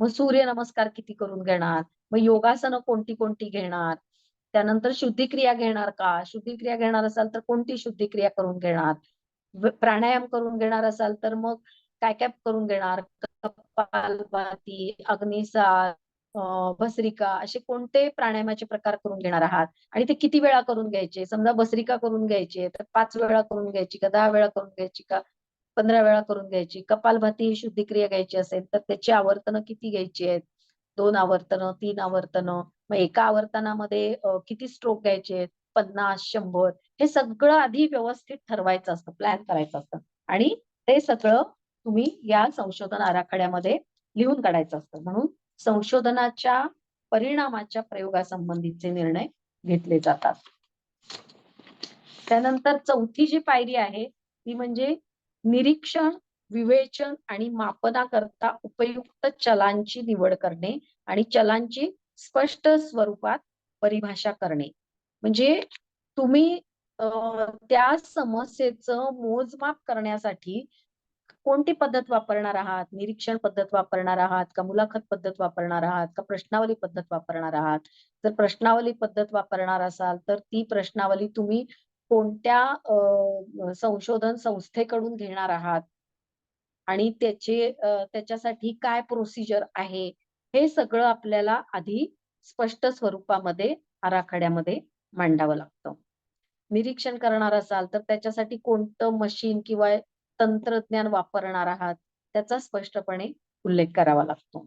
मग सूर्यनमस्कार किती करून घेणार, मग योगासनं कोणती कोणती घेणार, त्यानंतर शुद्धिक्रिया घेणार का, शुद्धिक्रिया घेणार असाल तर कोणती शुद्धिक्रिया करून घेणार, प्राणायाम करून घेणार असाल तर मग काय काय करून घेणार, कपालभाती, अग्निसार, भस्त्रिका, असे कोणते प्राणायामाचे प्रकार करून घेणार आहात आणि ते किती वेळा करून घ्यायचे. समजा भस्त्रिका करून घ्यायची तर 5 वेळा करून घ्यायची का 10 वेळा करून घ्यायची का 15 वेळा करून घ्यायची. कपालभाती ही शुद्धिक्रिया घ्यायची असेल तर त्याची आवर्तनं किती घ्यायची आहेत, 2 आवर्तनं, 3 आवर्तनं, मग एका आवर्तनामध्ये किती स्ट्रोक घ्यायचे आहेत, 50, 100, हे सगळं आधी व्यवस्थित ठरवायचं असतं, प्लॅन करायचं असतं आणि ते सगळं तुम्ही या संशोधन आराखड्यामध्ये लिहून काढायचं असतं. म्हणून संशोधनाच्या परिणामाच्या प्रयोगासंबंधीचे निर्णय घेतले जातात. त्यानंतर चौथी जी पायरी आहे ती म्हणजे निरीक्षण, विवेचन आणि मापनाकरता उपयुक्त चलांची निवड करणे आणि चलांची स्पष्ट स्वरूपात परिभाषा करणे. म्हणजे तुम्ही त्या समस्येचं मोजमाप करण्यासाठी कोणती पद्धत वापरणार आहात? निरीक्षण पद्धत वापरणार आहात का मुलाखत पद्धत वापरणार आहात का प्रश्नावली पद्धत वापरणार आहात? जर प्रश्नावली पद्धत वापरणार असाल तर ती प्रश्नावली तुम्ही कोणत्या संशोधन संस्थेकडून घेणार आहात आणि त्याच्यासाठी काय प्रोसिजर आहे, हे सगळं आपल्याला आधी स्पष्ट स्वरूपामध्ये आराखड्यामध्ये मांडावं लागतं. निरीक्षण करणार असाल तर त्याच्यासाठी कोणतं मशीन किंवा तंत्रज्ञान वापरणार आहात त्याचा स्पष्टपणे उल्लेख करावा लागतो.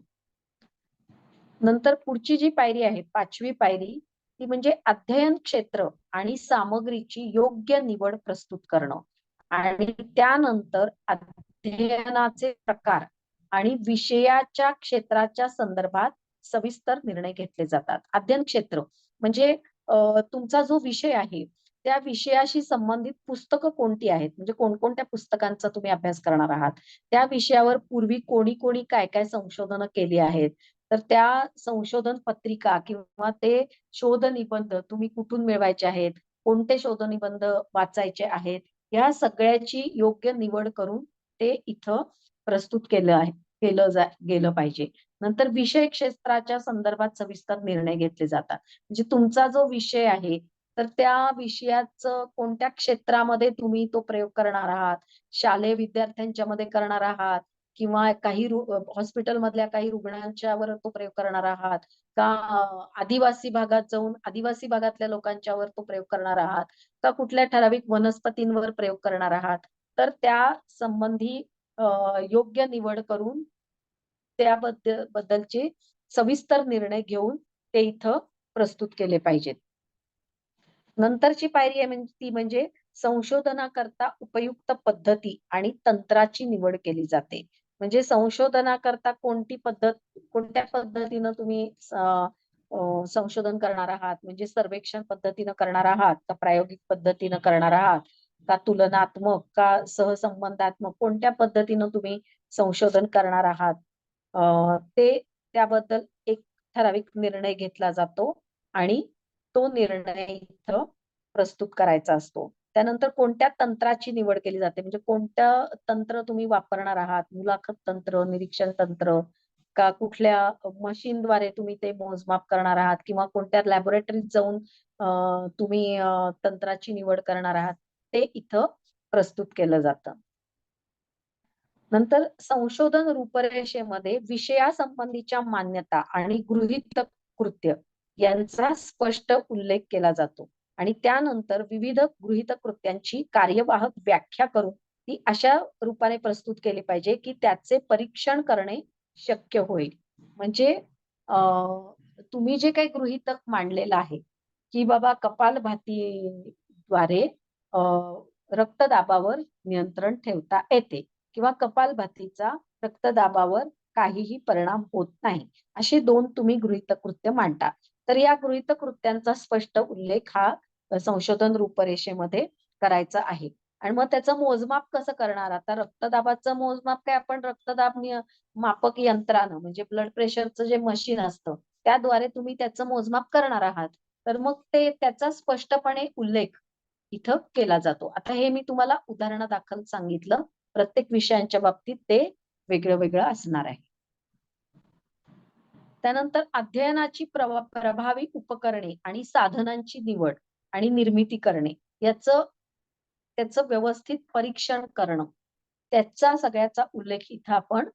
नंतर पुढची जी पायरी आहे, 5वी पायरी, ती म्हणजे अध्ययन क्षेत्र आणि सामग्रीची योग्य निवड प्रस्तुत करणं आणि त्यानंतर अध्ययनाचे प्रकार आणि विषयाच्या क्षेत्राच्या संदर्भात सविस्तर निर्णय घेतले जातात. अध्ययन क्षेत्र म्हणजे तुमचा जो विषय आहे त्या विषयाशी संबंधित पुस्तकं कोणती आहेत, म्हणजे कोणकोणत्या पुस्तकांचा तुम्ही अभ्यास करणार आहात, त्या विषयावर पूर्वी कोणी कोणी काय काय संशोधनं केली आहेत, तर त्या संशोधन पत्रिका किंवा ते शोध निबंध तुम्ही कुठून मिळवायचे आहेत, कोणते शोध निबंध वाचायचे आहेत, या सगळ्याची योग्य निवड करून ते इथं प्रस्तुत केलं गेलं पाहिजे. नंतर विषय क्षेत्राच्या संदर्भात सविस्तर निर्णय घेतले जातात. म्हणजे तुमचा जो विषय आहे तर त्या विषयाचं कोणत्या क्षेत्रामध्ये तुम्ही तो प्रयोग करणार आहात, शालेय विद्यार्थ्यांच्या मध्ये करणार आहात किंवा काही हॉस्पिटल मधल्या काही रुग्णांच्यावर तो प्रयोग करणार आहात का आदिवासी भागात जाऊन आदिवासी भागातल्या लोकांच्यावर तो प्रयोग करणार आहात का कुठल्या ठराविक वनस्पतींवर प्रयोग करणार आहात, तर त्या संबंधी योग्य निवड करून त्याबद्दलचे सविस्तर निर्णय घेऊन ते इथं प्रस्तुत केले पाहिजेत. नंतरची पायरी आहे ती म्हणजे संशोधनाकरता उपयुक्त पद्धती आणि तंत्राची निवड केली जाते. म्हणजे संशोधनाकरता कोणत्या पद्धतीनं तुम्ही संशोधन करणार आहात, म्हणजे सर्वेक्षण पद्धतीनं करणार आहात का प्रायोगिक पद्धतीनं करणार आहात का तुलनात्मक का सहसंबंधात्मक, कोणत्या पद्धतीनं तुम्ही संशोधन करणार आहात, ते त्याबद्दल एक ठराविक निर्णय घेतला जातो आणि तो निर्णय इथं प्रस्तुत करायचा असतो. त्यानंतर कोणत्या तंत्राची निवड केली जाते, म्हणजे कोणतं तंत्र तुम्ही वापरणार आहात, मुलाखत तंत्र, निरीक्षण तंत्र का कुठल्या मशीनद्वारे तुम्ही ते मोजमाप करणार आहात किंवा कोणत्या लॅबोरेटरीत जाऊन तुम्ही तंत्राची निवड करणार आहात, ते इथं प्रस्तुत केलं जातं. नंतर संशोधन रूपरेषेमध्ये विषयासंबंधीच्या मान्यता आणि गृहीतक कृत्य यांचा स्पष्ट उल्लेख केला जातो आणि त्यानंतर विविध गृहीतक कृत्यांची कार्यवाहक व्याख्या करून ती अशा रूपाने प्रस्तुत केली पाहिजे की त्याचे परीक्षण करणे शक्य होईल. म्हणजे तुम्ही जे काही गृहीतक मांडलेलं आहे की बाबा कपालभातीद्वारे रक्तदाबावर नियंत्रण ठेवता येते किंवा कपालभातीचा रक्तदाबावर काहीही परिणाम होत नाही, असे 2 तुम्ही गृहीतक कृत्य मांडता. तर या गृहीतक कृत्यांचा स्पष्ट उल्लेख हा संशोधन रूपरेषेमध्ये करायचा आहे. आणि मग त्याचं मोजमाप कसं करणार? आता रक्तदाबाचं मोजमाप काय आपण रक्तदाब मापक यंत्रानं म्हणजे ब्लड प्रेशरचं जे मशीन असतं त्याद्वारे तुम्ही त्याचं मोजमाप करणार आहात, तर मग ते त्याचा स्पष्टपणे उल्लेख इथं केला जातो. आता हे मी तुम्हाला उदाहरणादाखल सांगितलं, प्रत्येक विषयांच्या बाबतीत ते वेगळं वेगळं असणार आहे. त्यानंतर अध्ययनाची प्रभावी उपकरणे आणि साधनांची निवड आणि निर्मिती करणे त्याचं व्यवस्थित परीक्षण करणं, त्याचा सगळ्याचा उल्लेख इथं आपण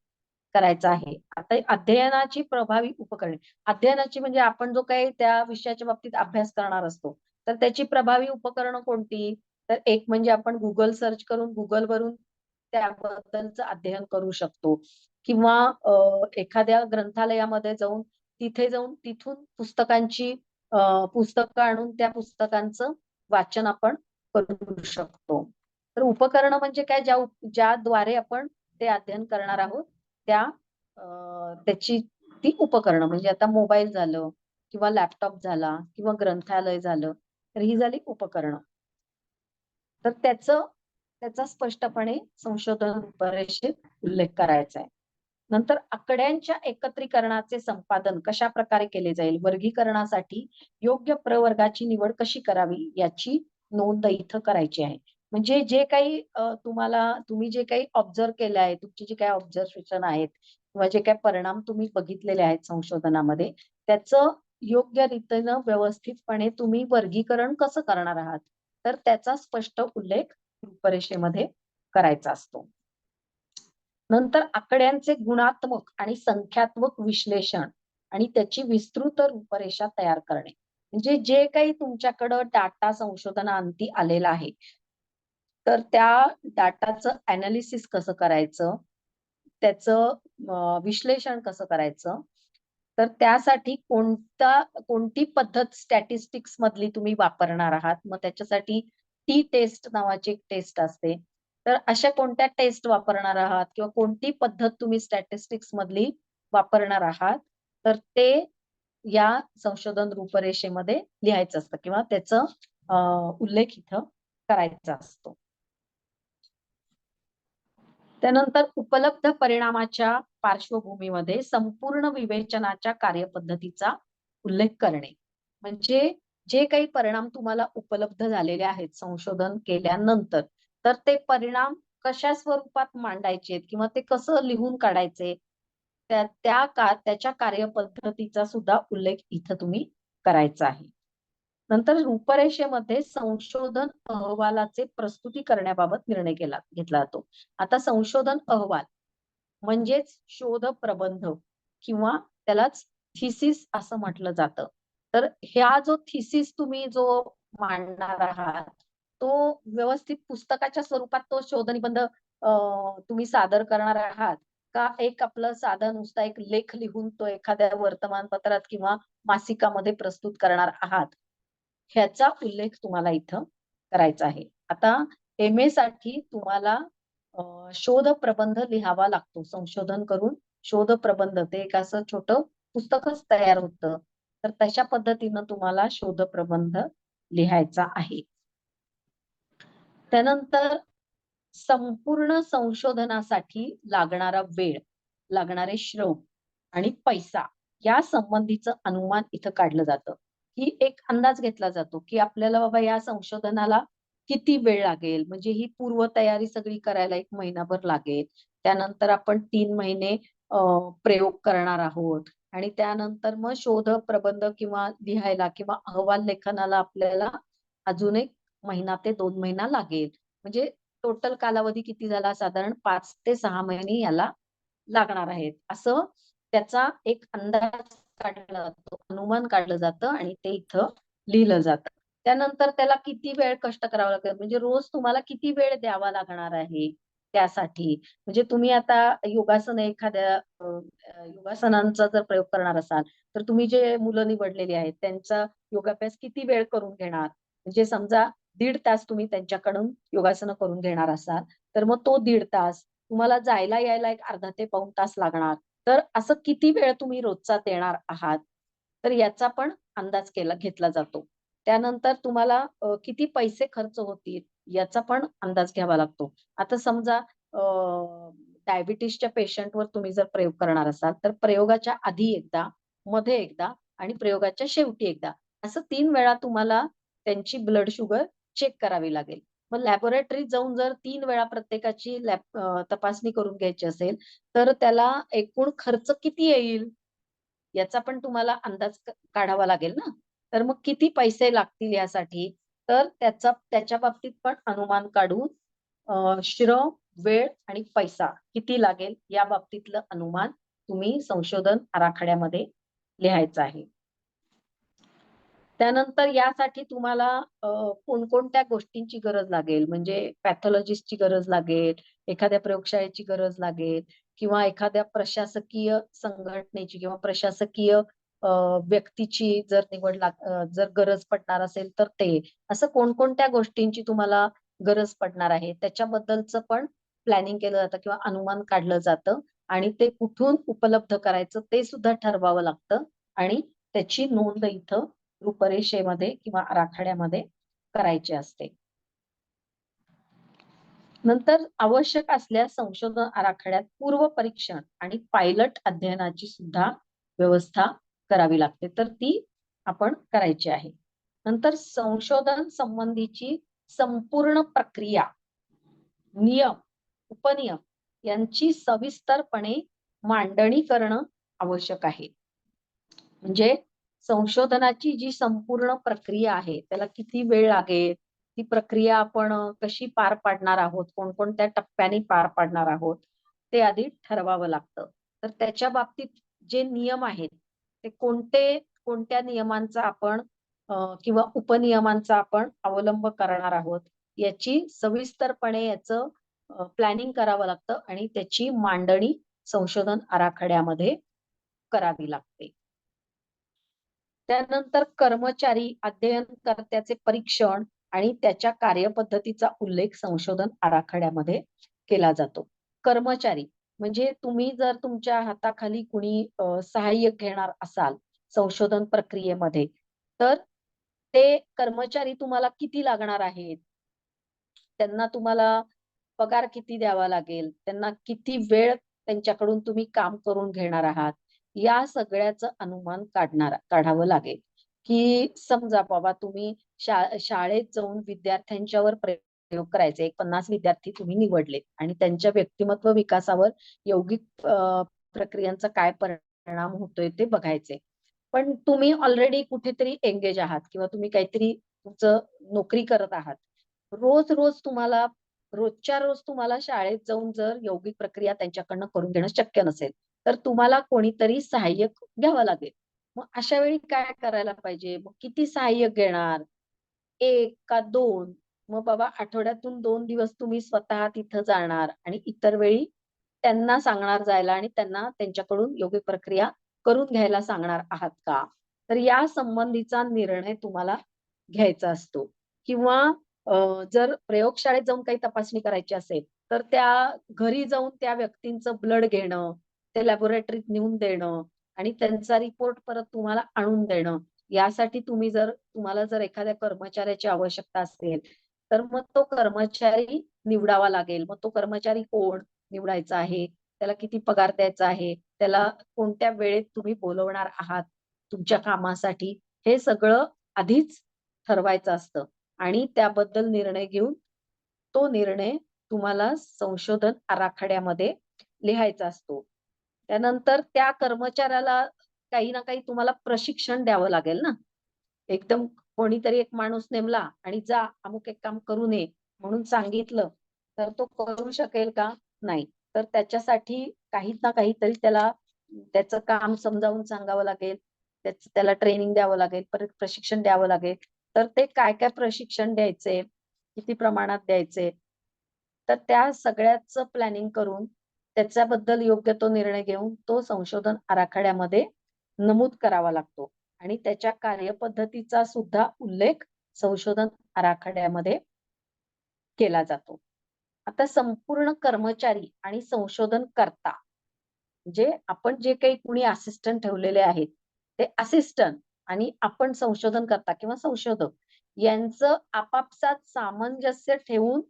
करायचा आहे. आता अध्ययनाची प्रभावी उपकरणे, अध्ययनाची म्हणजे आपण जो काही त्या विषयाच्या बाबतीत अभ्यास करणार असतो तर त्याची प्रभावी उपकरणं कोणती, तर एक म्हणजे आपण गुगल सर्च करून गुगलवरून त्याबद्दलचं अध्ययन करू शकतो किंवा एखाद्या ग्रंथालयामध्ये जाऊन तिथून पुस्तकं आणून त्या पुस्तकांचं वाचन आपण करू शकतो. तर उपकरणं म्हणजे काय, ज्याद्वारे आपण ते अध्ययन करणार आहोत त्या त्याची ती उपकरणं, म्हणजे आता मोबाईल झालं किंवा लॅपटॉप झाला किंवा ग्रंथालय झालं, तर ही झाली उपकरणं. तर त्याचा स्पष्टपणे संशोधन रूपरेषेत उल्लेख करायचा आहे. नंतर आकड्यांच्या एकत्रीकरणाचे संपादन कशा प्रकारे केले जाईल, वर्गीकरणासाठी योग्य प्रवर्गाची निवड कशी करावी याची नोंद इथं करायची आहे. म्हणजे जे काही तुम्ही जे काही ऑब्झर्व केलं आहे, तुमची जी काही ऑब्झर्वेशन आहेत किंवा जे काही परिणाम तुम्ही बघितलेले आहेत संशोधनामध्ये, त्याचं योग्य रीतीनं व्यवस्थितपणे तुम्ही वर्गीकरण कसं करणार आहात, तर त्याचा स्पष्ट उल्लेख रूपरेषेमध्ये करायचा असतो. नंतर आकड्यांचे गुणात्मक आणि संख्यात्मक विश्लेषण आणि त्याची विस्तृत रूपरेषा तयार करणे. म्हणजे जे काही तुमच्याकडं डाटा संशोधनाअंती आलेला आहे, तर त्या डाटाचं अनालिसिस कसं करायचं, त्याचं विश्लेषण कसं करायचं, तर त्यासाठी कोणती पद्धत स्टॅटिस्टिक्स मधली तुम्ही वापरणार आहात. मग त्याच्यासाठी टी टेस्ट नावाची एक टेस्ट असते. तर अशा कोणत्या टेस्ट वापरणार आहात किंवा कोणती पद्धत तुम्ही स्टॅटिस्टिक्स मधली वापरणार आहात, तर ते या संशोधन रूपरेषेमध्ये लिहायचं असतं किंवा त्याचं उल्लेख इथं करायचा असतो. त्यानंतर उपलब्ध परिणामाच्या पार्श्वभूमीमध्ये संपूर्ण विवेचनाच्या कार्यपद्धतीचा उल्लेख करणे. म्हणजे जे काही परिणाम तुम्हाला उपलब्ध झालेले आहेत संशोधन केल्यानंतर, तर ते परिणाम कशा स्वरूपात मांडायचे किंवा ते कसं लिहून काढायचे, त्याच्या कार्यपद्धतीचा सुद्धा उल्लेख इथं तुम्ही करायचा आहे. नंतर रूपरेषेमध्ये संशोधन अहवालाचे प्रस्तुती करण्याबाबत निर्णय घेतला जातो. आता संशोधन अहवाल म्हणजेच शोध प्रबंध किंवा त्यालाच थिसिस असं म्हटलं जातं. तर ह्या जो थिसिस तुम्ही जो मांडणार आहात, तो व्यवस्थित पुस्तकाच्या स्वरूपात तो शोध निबंध तुम्ही सादर करणार आहात का एक आपलं साधं नुसता एक लेख लिहून तो एखाद्या वर्तमानपत्रात किंवा मासिकामध्ये प्रस्तुत करणार आहात, ह्याचा उल्लेख तुम्हाला इथं करायचा आहे. आता MA साठी तुम्हाला शोध प्रबंध लिहावा लागतो. संशोधन करून शोध प्रबंध ते एक असं छोटं पुस्तकच तयार होतं. तर तशा पद्धतीनं तुम्हाला शोध प्रबंध लिहायचा आहे. त्यानंतर संपूर्ण संशोधनासाठी लागणारा वेळ, लागणारे श्रम आणि पैसा या संबंधीचं अनुमान इथं काढलं जातं. ही एक अंदाज घेतला जातो की आपल्याला बाबा या संशोधनाला किती वेळ लागेल, म्हणजे ही पूर्वतयारी सगळी करायला 1 महिनाभर लागेल. त्यानंतर आपण 3 महिने प्रयोग करणार आहोत आणि त्यानंतर मग शोध प्रबंध किंवा लिहायला किंवा अहवाल लेखनाला आपल्याला अजून 1 महिना ते 2 महिना लागेल. म्हणजे टोटल कालावधी किती झाला, साधारण 5 ते 6 महिने याला लागणार आहेत. असं त्याचा एक अंदाज काढला जातो, अनुमान काढलं जातं आणि ते इथं लिहिलं जातं. त्यानंतर त्याला किती वेळ कष्ट करावा लागेल, म्हणजे रोज तुम्हाला किती वेळ द्यावा लागणार आहे त्यासाठी. म्हणजे तुम्ही आता योगासनांचा जर प्रयोग करणार असाल, तर तुम्ही जे मुलं निवडलेली आहेत त्यांचा योगाभ्यास किती वेळ करून घेणार. म्हणजे समजा 1.5 तास तुम्ही त्यांच्याकडून योगासनं करून घेणार असाल, तर मग तो 1.5 तास तुम्हाला जायला यायला एक अर्धा ते पाऊण तास लागणार. तर असं किती वेळ तुम्ही रोजचा देणार आहात, तर याचा पण अंदाज घेतला जातो. त्यानंतर तुम्हाला किती पैसे खर्च होतील याचा पण अंदाज घ्यावा लागतो. आता समजा डायबिटीसच्या पेशंटवर तुम्ही जर प्रयोग करणार असाल, तर प्रयोगाच्या आधी एकदा, मध्ये एकदा आणि प्रयोगाच्या शेवटी एकदा असं 3 वेळा तुम्हाला त्यांची ब्लड शुगर चेक करावी लागेल. मग लॅबोरेटरीत जाऊन जर 3 वेळा प्रत्येकाची तपासणी करून घ्यायची असेल, तर त्याला एकूण खर्च किती येईल याचा पण तुम्हाला अंदाज काढावा लागेल ना. तर मग किती पैसे लागतील यासाठी, तर त्याच्या बाबतीत पण अनुमान काढून श्रम, वेळ आणि पैसा किती लागेल या बाबतीतलं अनुमान तुम्ही संशोधन आराखड्यामध्ये लिहायचं आहे. त्यानंतर यासाठी तुम्हाला कोणकोणत्या गोष्टींची गरज लागेल, म्हणजे पॅथॉलॉजिस्टची गरज लागेल, एखाद्या प्रयोगशाळेची गरज लागेल किंवा एखाद्या प्रशासकीय संघटनेची किंवा प्रशासकीय व्यक्तीची जर जर गरज पडणार असेल तर ते. असं कोणकोणत्या गोष्टींची तुम्हाला गरज पडणार आहे त्याच्याबद्दलचं पण प्लॅनिंग केलं जातं किंवा अनुमान काढलं जातं आणि ते कुठून उपलब्ध करायचं ते सुद्धा ठरवावं लागतं आणि त्याची नोंद इथं रूपरेषेमध्ये किंवा आराखड्यामध्ये करायची असते. नंतर आवश्यक असल्यास संशोधन आराखड्यात पूर्व परीक्षण आणि पायलट अध्ययनाची सुद्धा व्यवस्था करावी लागते तर ती आपण करायची आहे. नंतर संशोधन संबंधीची संपूर्ण प्रक्रिया, नियम, उपनियम यांची सविस्तरपणे मांडणी करणं आवश्यक आहे. म्हणजे संशोधनाची जी संपूर्ण प्रक्रिया आहे त्याला किती वेळ लागेल, ती प्रक्रिया आपण कशी पार पाडणार आहोत, कोणकोणत्या टप्प्याने पार पाडणार आहोत ते आधी ठरवावं लागतं. तर त्याच्या बाबतीत जे नियम आहेत ते कोणत्या नियमांचा आपण किंवा उपनियमांचा आपण अवलंब करणार आहोत याची सविस्तरपणे याचं प्लॅनिंग करावं लागतं आणि त्याची मांडणी संशोधन आराखड्यामध्ये करावी लागते. त्यानंतर कर्मचारी अध्ययनकर्त्याचे परीक्षण आणि त्याच्या कार्यपद्धतीचा उल्लेख संशोधन आराखड्यामध्ये केला जातो. कर्मचारी म्हणजे तुम्ही जर तुमच्या हाताखाली कुणी सहाय्यक घेणार असाल संशोधन प्रक्रियेमध्ये तर ते कर्मचारी तुम्हाला किती लागणार आहेत, त्यांना तुम्हाला पगार किती द्यावा लागेल, त्यांना किती वेळ त्यांच्याकडून तुम्ही काम करून घेणार आहात, या सगळ्याचं अनुमान काढावं लागेल. की समजा बाबा तुम्ही शाळेत जाऊन विद्यार्थ्यांच्यावर प्रयोग करायचे, 50 विद्यार्थी तुम्ही निवडले आणि त्यांच्या व्यक्तिमत्व विकासावर यौगिक प्रक्रियांचा काय परिणाम होतोय ते बघायचे. पण तुम्ही ऑलरेडी कुठेतरी एंगेज आहात किंवा तुम्ही काहीतरी तुमचं नोकरी करत आहात. रोजच्या रोज तुम्हाला शाळेत जाऊन जर यौगिक प्रक्रिया त्यांच्याकडनं करून घेणं शक्य नसेल तर तुम्हाला कोणीतरी सहाय्यक घ्यावं लागेल. मग अशा वेळी काय करायला पाहिजे, मग किती सहाय्यक घेणार, 1 का 2? मग बाबा आठवड्यातून 2 दिवस तुम्ही स्वतः तिथं जाणार आणि इतर वेळी त्यांना सांगणार जायला आणि त्यांना त्यांच्याकडून यौगिक प्रक्रिया करून घ्यायला सांगणार आहात का? तर या संबंधीचा निर्णय तुम्हाला घ्यायचा असतो. किंवा जर प्रयोगशाळेत जाऊन काही तपासणी करायची असेल तर त्या घरी जाऊन त्या व्यक्तींचं ब्लड घेणं, ते लॅबोरेटरीत नेऊन देणं आणि त्यांचा रिपोर्ट परत तुम्हाला आणून देणं, यासाठी तुम्हाला जर एखाद्या कर्मचाऱ्याची आवश्यकता असेल तर मग तो कर्मचारी निवडावा लागेल. मग तो कर्मचारी कोण निवडायचा आहे, त्याला किती पगार द्यायचा आहे, त्याला कोणत्या वेळेत तुम्ही बोलवणार आहात तुमच्या कामासाठी, हे सगळं आधीच ठरवायचं असतं आणि त्याबद्दल निर्णय घेऊन तो निर्णय तुम्हाला संशोधन आराखड्यामध्ये लिहायचा असतो. त्यानंतर त्या कर्मचाऱ्याला काही ना काही तुम्हाला प्रशिक्षण द्यावं लागेल ना. एकदम कोणीतरी एक माणूस नेमला आणि जा अमुक एक काम करून ये म्हणून सांगितलं तर तो करू शकेल का? नाही. तर त्याच्यासाठी काही ना काहीतरी त्याचं काम समजावून सांगावं लागेल, त्याला ट्रेनिंग द्यावं लागेल, परत प्रशिक्षण द्यावं लागेल. तर ते काय काय प्रशिक्षण द्यायचे, किती प्रमाणात द्यायचे, तर त्या सगळ्याचं प्लॅनिंग करून त्याच्याबद्दल योग्य तो निर्णय घेऊन तो संशोधन आराखड्यामध्ये नमूद करावा लागतो आणि त्याच्या कार्यपद्धतीचा सुद्धा उल्लेख संशोधन आराखड्यामध्ये केला जातो. आता संपूर्ण कर्मचारी आणि संशोधन करता म्हणजे आपण जे काही कुणी असिस्टंट ठेवलेले आहेत ते असिस्टंट आणि आपण संशोधन करता किंवा संशोधक यांचं आपापसात सामंजस्य ठेवून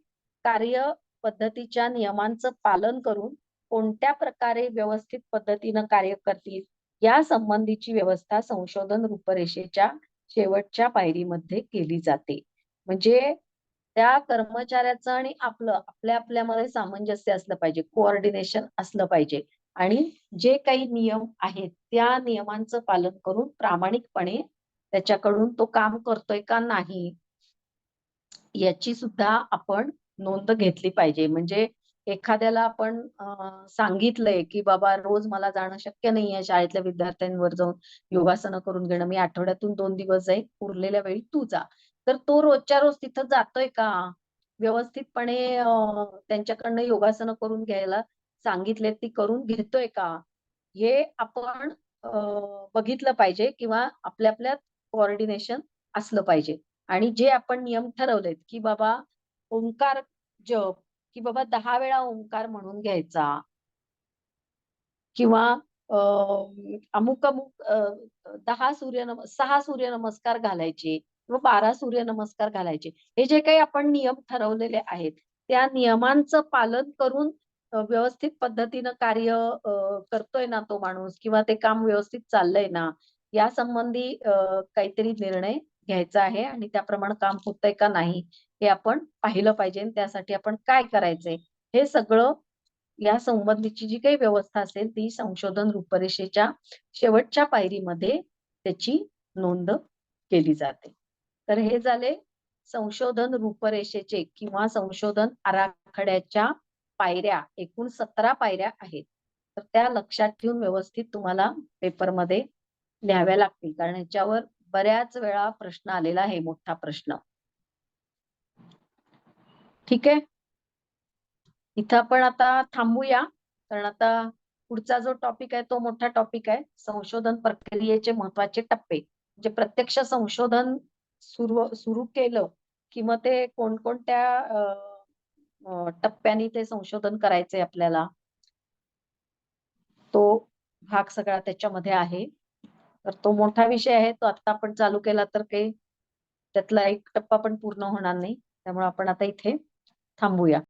कार्य पद्धतीच्या नियमांचं पालन करून कोणत्या प्रकारे व्यवस्थित पद्धतीनं कार्य करतील या संबंधीची व्यवस्था संशोधन रूपरेषेच्या शेवटच्या पायरीमध्ये केली जाते. म्हणजे त्या कर्मचाऱ्याचं आणि आपल्यामध्ये सामंजस्य असलं पाहिजे, कोऑर्डिनेशन असलं पाहिजे आणि जे काही नियम आहेत त्या नियमांचं पालन करून प्रामाणिकपणे त्याच्याकडून तो काम करतोय का नाही याची सुद्धा आपण नोंद घेतली पाहिजे. म्हणजे एखाद्याला आपण सांगितलंय की बाबा रोज मला जाणं शक्य नाहीये शाळेतल्या विद्यार्थ्यांवर जाऊन योगासनं करून घेणं, मी आठवड्यातून 2 दिवस जाईन, उरलेल्या वेळी तू जा. तर तो रोजच्या रोज तिथं जातोय का? व्यवस्थितपणे त्यांच्याकडनं योगासनं करून घ्यायला सांगितले ती करून घेतोय का? हे आपण बघितलं पाहिजे किंवा आपल्यात कोऑर्डिनेशन असलं पाहिजे. आणि जे आपण नियम ठरवलेत की बाबा ओंकार जप की बाबा 10 वेळा ओंकार म्हणून घ्यायचा किंवा अमुक अमुक 6 सूर्यनमस्कार घालायचे किंवा 12 सूर्यनमस्कार घालायचे. हे जे काही आपण नियम ठरवलेले आहेत त्या नियमांचं पालन करून व्यवस्थित पद्धतीनं कार्य करतोय ना तो माणूस किंवा ते काम व्यवस्थित चाललंय ना या संबंधी काहीतरी निर्णय घ्यायचा आहे आणि त्याप्रमाणे काम होतंय का नाही हे आपण पाहिलं पाहिजे आणि त्यासाठी आपण काय करायचंय हे सगळं या संबंधीची जी काही व्यवस्था असेल ती संशोधन रूपरेषेच्या शेवटच्या पायरीमध्ये त्याची नोंद केली जाते. तर हे झाले संशोधन रूपरेषेचे किंवा संशोधन आराखड्याच्या पायऱ्या. एकूण 17 पायऱ्या आहेत. तर त्या लक्षात ठेवून व्यवस्थित तुम्हाला पेपरमध्ये लिहाव्या लागतील कारण याच्यावर बऱ्याच वेळा प्रश्न आलेला आहे, मोठा प्रश्न. ठीक आहे. इथं आपण आता थांबूया कारण आता पुढचा जो टॉपिक आहे तो मोठा टॉपिक आहे. संशोधन प्रक्रियेचे महत्वाचे टप्पे. म्हणजे प्रत्यक्ष संशोधन सुरू केलं कि मग ते कोणकोणत्या टप्प्यानी ते संशोधन करायचंय आपल्याला तो भाग सगळा त्याच्यामध्ये आहे. तर तो मोठा विषय आहे. तो आता आपण चालू केला तर काही त्यातला एक टप्पा पण पूर्ण होणार नाही. त्यामुळे आपण आता इथे थांबूया.